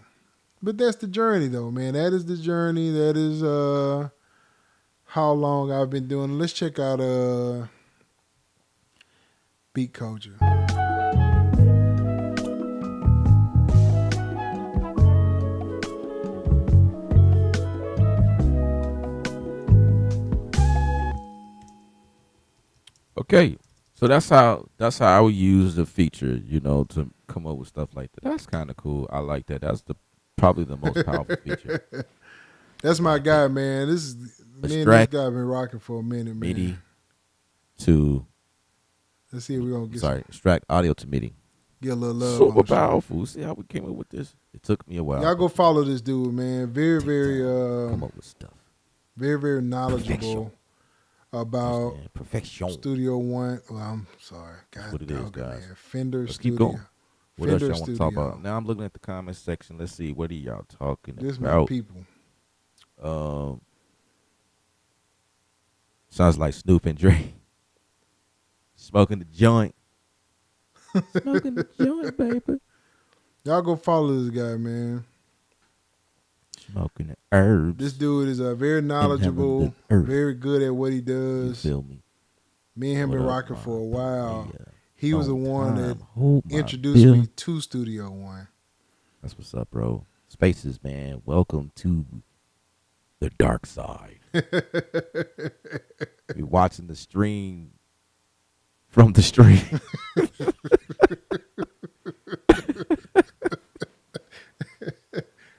But that's the journey, though, man. That is the journey. That is how long I've been doing it. Let's check out Beat Culture. Okay. So that's how I would use the feature, to come up with stuff like that. That's kind of cool. I like that. That's the probably the most powerful feature. That's my I think. guy, man. This is me and this Extract guy been rocking for a minute, man. MIDI to Let's see if we're gonna extract audio to MIDI. get a little love on Super the show. powerful. See how we came up with this? It took me a while. Y'all go follow this dude, man. Very, very, come up with stuff. very, very knowledgeable about Understand? Perfection. Studio One. Well, I'm sorry, That's God what it is, dog it, guys. man. Fender Let's Studio. keep going. What Fender else y'all want to talk Studio. about? Now I'm looking at the comment section. Let's see. What are y'all talking This my about? people. Sounds like Snoop and Dre smoking the joint. Smoking the joint, baby. Y'all go follow this guy, man. Smoking the herbs. This dude is very knowledgeable, herb. very good at what he You does. feel me? Me and him What been up, rocking my for a while. buddy? He was the Long one that time. Hold my introduced bill. me to Studio One. That's what's up, bro. Spaces, man. Welcome to the dark side. We watching the stream from the stream.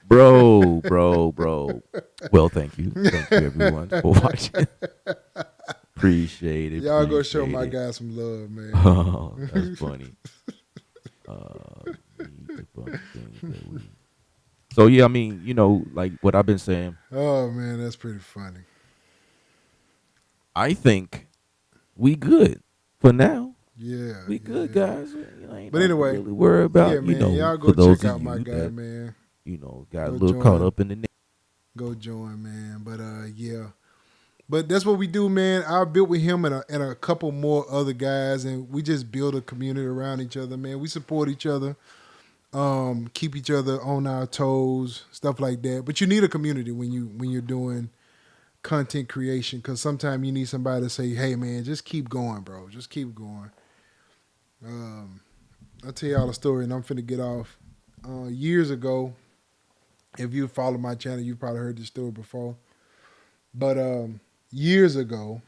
bro. Well, thank you. Thank you, everyone, for watching. Appreciate it. Y'all go show appreciate my it. guy some love, man. Oh, that's funny. So yeah, I mean, like what I've been saying. Oh man, that's pretty funny. I think we good for now. Yeah, We good, yeah. guys. Ain't But nothing anyway, to really worry about. yeah, man, y'all for go those check of out my you guy, that, man. got a Go little caught join. up in the. Go join, man. But yeah. But that's what we do, man. I built with him and a couple more other guys, and we just build a community around each other, man. We support each other, keep each other on our toes, stuff like that. But you need a community when you're doing content creation, because sometimes you need somebody to say, "Hey, man, just keep going, bro. Just keep going." I'll tell y'all a story, and I'm finna get off. Years ago, if you follow my channel, you've probably heard this story before. But years ago,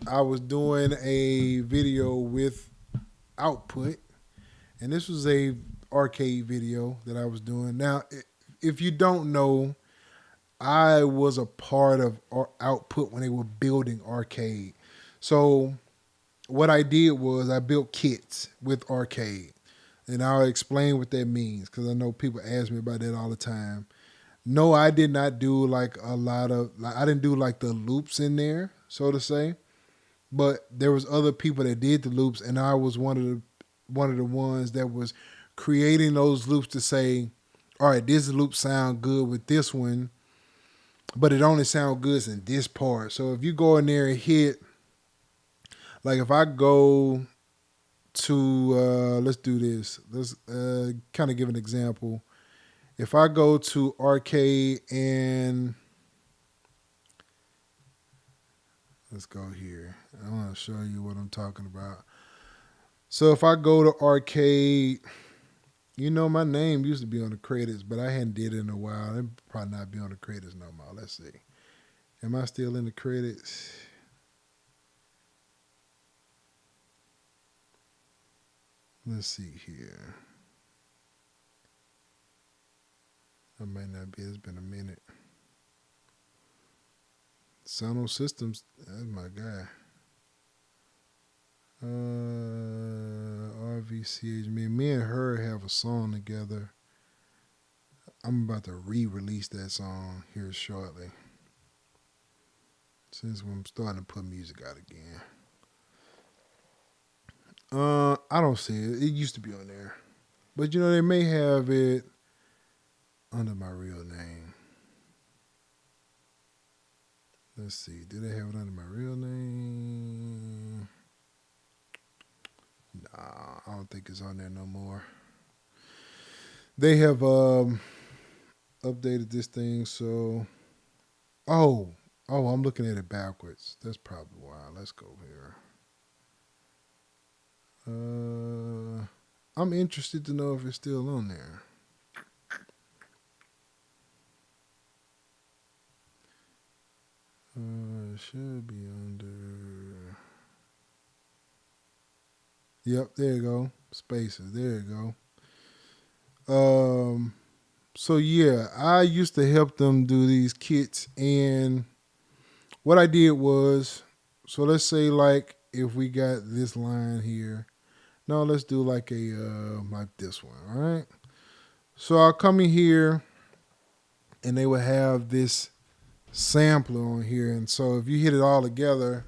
I was doing a video with Output, and this was a arcade video that I was doing. Now, if you don't know, I was a part of Output when they were building arcade. So what I did was I built kits with arcade, and I'll explain what that means because I know people ask me about that all the time. No, I did not do like a lot of, I didn't do like the loops in there, so to say, but there was other people that did the loops, and I was one of the ones that was creating those loops to say, all right, this loop sound good with this one, but it only sound good in this part. So if you go in there and hit, like if I go to, let's do this. Let's kind of give an example. If I go to arcade and let's go here. I want to show you what I'm talking about. So if I go to arcade, my name used to be on the credits, but I hadn't did it in a while. It probably not be on the credits no more. Let's see. Am I still in the credits? Let's see here. I might not be. It's been a minute. Sono Systems, that's my guy. RVCH, me and her have a song together. I'm about to re-release that song here shortly. Since I'm starting to put music out again. I don't see it. It used to be on there. But they may have it under my real name. Let's see. Do they have it under my real name? Nah, I don't think it's on there no more. They have updated this thing, so I'm looking at it backwards. That's probably why. Let's go here. I'm interested to know if it's still on there. It should be under. Yep, there you go. Spaces. There you go. So yeah, I used to help them do these kits, and what I did was, so let's say like if we got this line here. No, let's do like a like this one, all right? So I'll come in here and they will have this sampler on here, and so if you hit it all together,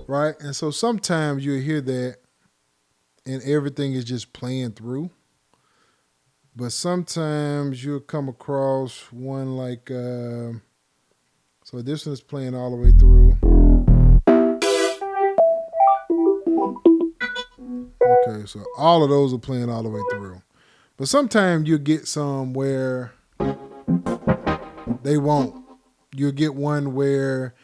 right? And so sometimes you'll hear that and everything is just playing through. But sometimes you'll come across one like, so this one is playing all the way through. Okay, so all of those are playing all the way through. But sometimes you'll get some where they won't. You'll get one where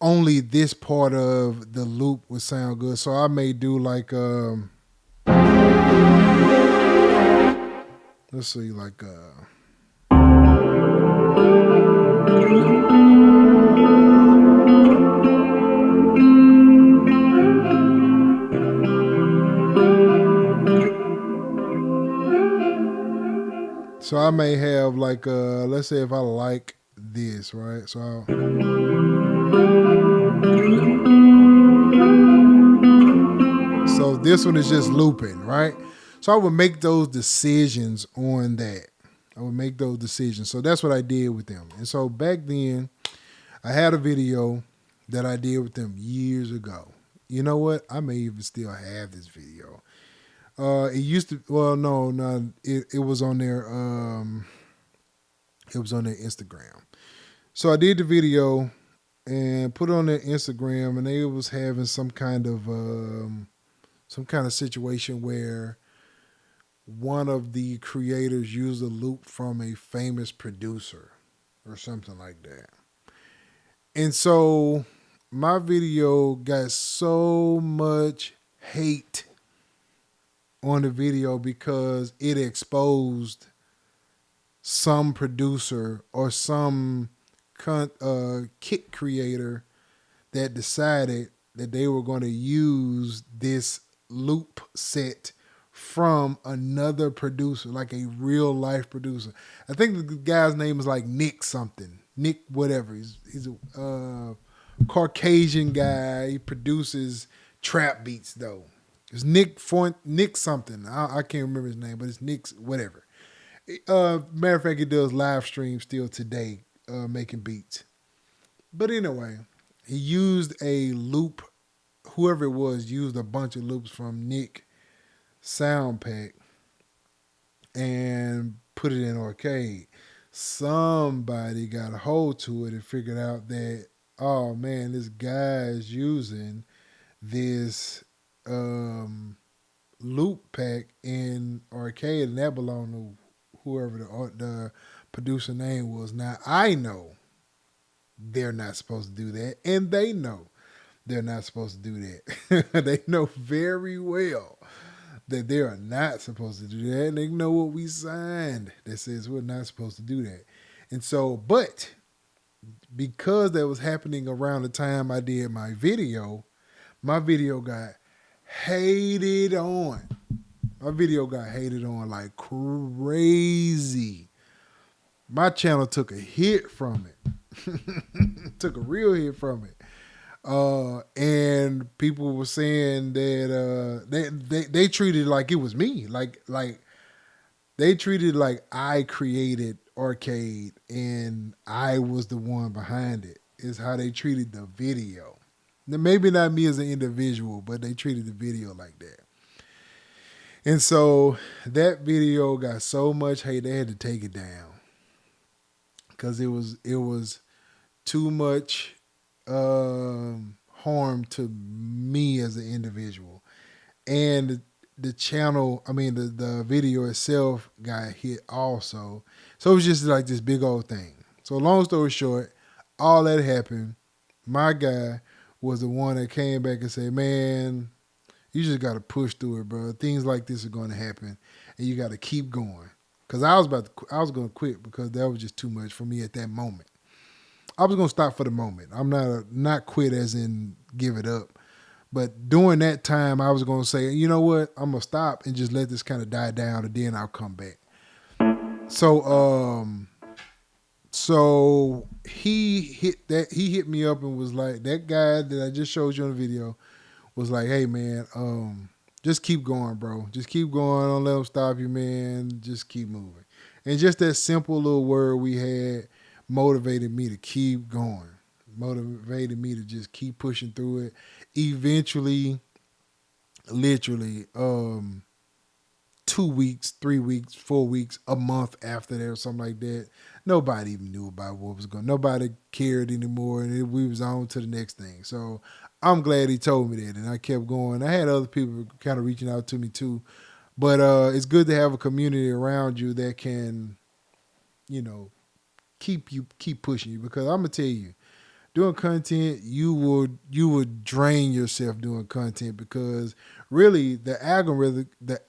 only this part of the loop would sound good. So I may do like, let's see, like, so I may have like, let's say if I like this, right? So this one is just looping, right? So I would make those decisions on that. I would make those decisions. So that's what I did with them. And so back then, I had a video that I did with them years ago. You know what? I may even still have this video. It used to. Well, no. It was on their. It was on their Instagram. So I did the video and put it on their Instagram, and they was having some kind of situation where one of the creators used a loop from a famous producer or something like that. And so my video got so much hate on the video because it exposed some producer or some kit creator that decided that they were going to use this loop set from another producer, like a real life producer. I think the guy's name is like Nick something. Nick whatever. He's a Caucasian guy. He produces trap beats though. It's Nick something. I can't remember his name, but it's Nick's whatever. Matter of fact, he does live streams still today, making beats. But anyway, he used a loop. Whoever it was used a bunch of loops from Nick sound pack and put it in arcade. Somebody got a hold to it and figured out that, oh man, this guy is using this loop pack in arcade, and that belonged to whoever the producer name was. Now I know they're not supposed to do that, and they know they're not supposed to do that. They know very well that they are not supposed to do that, and they know what we signed that says we're not supposed to do that. And so, but because that was happening around the time I did my video got hated on. My video got hated on like crazy. My channel took a hit from it. Took a real hit from it. And people were saying that they treated it like it was me. Like they treated it like I created arcade and I was the one behind it. Is how they treated the video. Now, maybe not me as an individual, but they treated the video like that. And so that video got so much hate they had to take it down because it was too much harm to me as an individual. And the channel, the video itself got hit also. So it was just like this big old thing. So long story short, all that happened. My guy was the one that came back and said, man, you just got to push through it, bro. Things like this are going to happen, and you got to keep going. Because I was going to quit because that was just too much for me at that moment. I was gonna stop for the moment. I'm not quit as in give it up. But during that time, I was gonna say, you know what, I'm gonna stop and just let this kind of die down, and then I'll come back. So he hit me up and was like, that guy that I just showed you on the video was like, hey man, just keep going, bro. Just keep going. Don't let them stop you, man. Just keep moving. And just that simple little word we had motivated me to keep going. Motivated me to just keep pushing through it. Eventually, literally, 2 weeks, 3 weeks, 4 weeks, a month after that or something like that, nobody even knew about what was going on. Nobody cared anymore, and we was on to the next thing. So I'm glad he told me that, and I kept going. I had other people kind of reaching out to me too, but it's good to have a community around you that can, you know, keep pushing you, because I'm gonna tell you, doing content, you would drain yourself doing content, because really the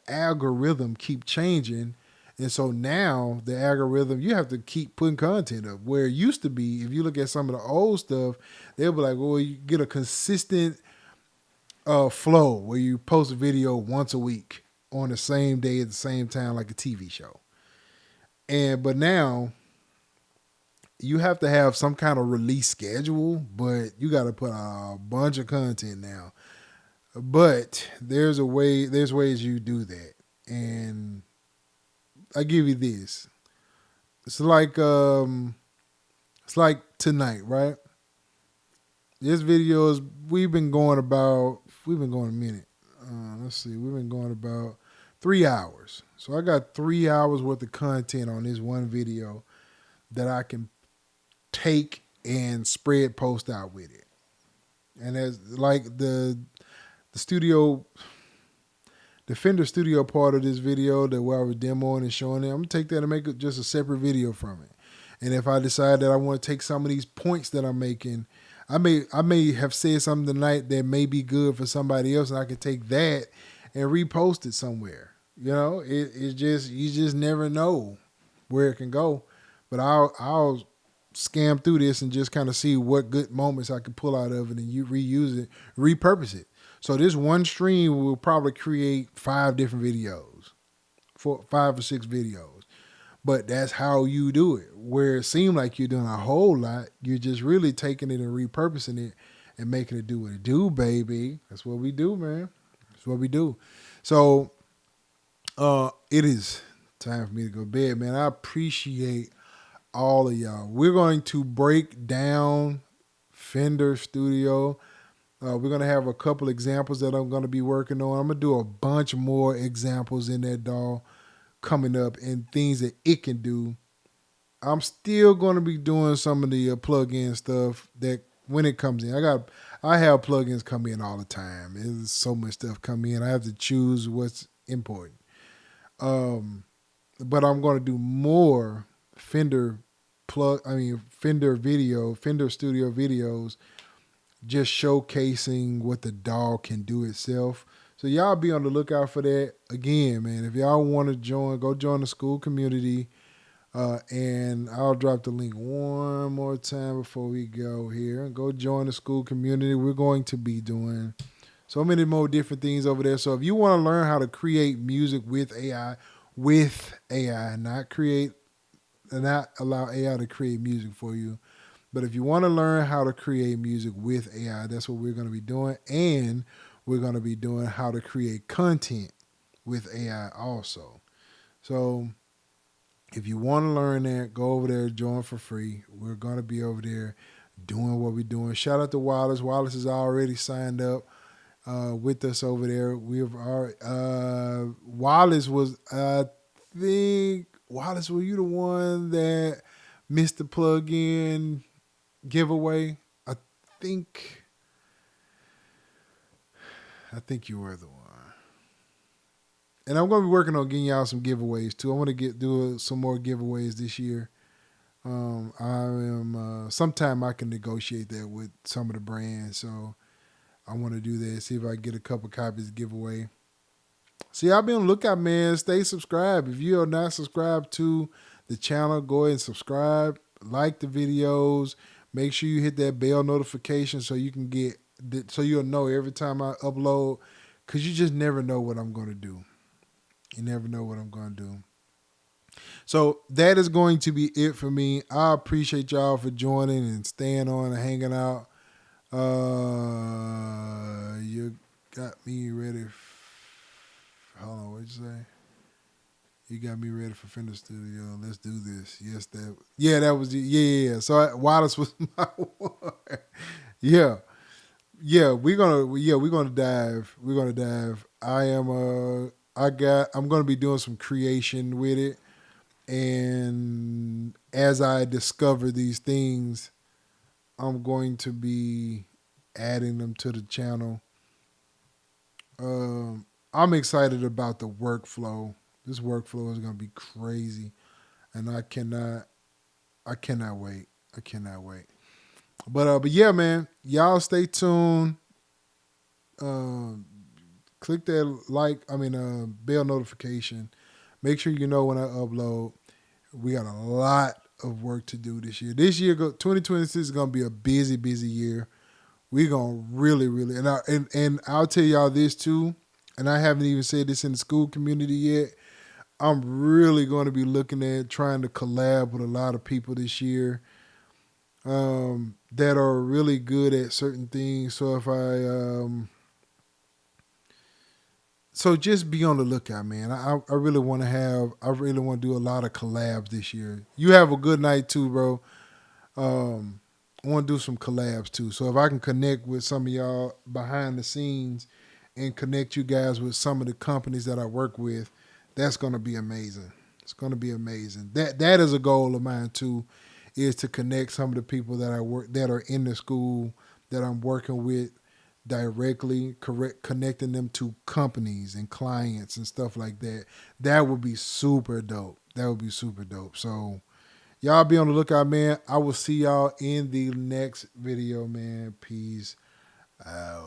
algorithm keep changing, and so now the algorithm, you have to keep putting content up. Where it used to be, if you look at some of the old stuff, they'll be like, well, you get a consistent flow where you post a video once a week on the same day at the same time, like a TV show. But now you have to have some kind of release schedule, but you got to put a bunch of content now. But there's ways you do that. And I give you this. It's like tonight, right? This video is, we've been going a minute. Let's see, we've been going about 3 hours. So I got 3 hours worth of content on this one video that I can take and spread post out with it. And as like the studio, the Fender studio part of this video that where I was demoing and showing it, I'm gonna take that and make it just a separate video from it. And if I decide that I want to take some of these points that I'm making, I may have said something tonight that may be good for somebody else, and I can take that and repost it somewhere. You know, you just never know where it can go. But I'll scam through this and just kind of see what good moments I can pull out of it, and you reuse it, repurpose it. So this one stream will probably create 5 different videos, 5 or 6 videos. But that's how you do it. Where it seemed like you're doing a whole lot, you're just really taking it and repurposing it and making it do what it do, baby. That's what we do, man. That's what we do. So it is time for me to go to bed, man. I appreciate all of y'all. We're going to break down Fender Studio. We're going to have a couple examples that I'm going to be working on. I'm going to do a bunch more examples in that DAW coming up and things that it can do. I'm still going to be doing some of the plug-in stuff that when it comes in. I have plugins come in all the time. There's so much stuff come in. I have to choose what's important. But I'm going to do more Fender Studio videos, just showcasing what the DAW can do itself. So y'all be on the lookout for that. Again, man, if y'all want to join, go join the school community. And I'll drop the link one more time before we go here. Go join the school community. We're going to be doing so many more different things over there. So if you want to learn how to create music with AI, not allow AI to create music for you. But if you want to learn how to create music with AI, that's what we're going to be doing. And we're going to be doing how to create content with AI also. So if you want to learn that, go over there, join for free. We're going to be over there doing what we're doing. Shout out to Wallace. Wallace is already signed up with us over there. Wallace was, I think, Wallace, were you the one that missed the plug-in giveaway? I think you were the one. And I'm going to be working on getting y'all some giveaways too. I want to do some more giveaways this year. Sometime I can negotiate that with some of the brands. So I want to do that. See if I can get a couple copies to give away. See, I'll be on the lookout, man. Stay subscribed. If you are not subscribed to the channel, go ahead and subscribe. Like the videos. Make sure you hit that bell notification so you can so you'll know every time I upload, because you just never know what I'm going to do. You never know what I'm going to do. So that is going to be it for me. I appreciate y'all for joining and staying on and hanging out. You got me ready. Hold on, what'd you say? You got me ready for Fender Studio. Let's do this. Yes, that was yeah. So Wallace was my one. Yeah, we're gonna dive. We're gonna dive. I'm gonna be doing some creation with it, and as I discover these things, I'm going to be adding them to the channel. I'm excited about the workflow. This workflow is gonna be crazy, and I cannot wait. I cannot wait. But yeah, man, y'all stay tuned. Click that bell notification. Make sure you know when I upload. We got a lot of work to do this year. 2026 is gonna be a busy, busy year. We're gonna really, really, and I'll tell y'all this too. And I haven't even said this in the school community yet. I'm really going to be looking at trying to collab with a lot of people this year that are really good at certain things. So so just be on the lookout, man. I really want to do a lot of collabs this year. You have a good night too, bro. I want to do some collabs too. So if I can connect with some of y'all behind the scenes and connect you guys with some of the companies that I work with, that's going to be amazing. It's going to be amazing. That is a goal of mine too, is to connect some of the people that that are in the school that I'm working with directly, connecting them to companies and clients and stuff like that. That would be super dope. So y'all be on the lookout, man. I will see y'all in the next video, man. Peace out.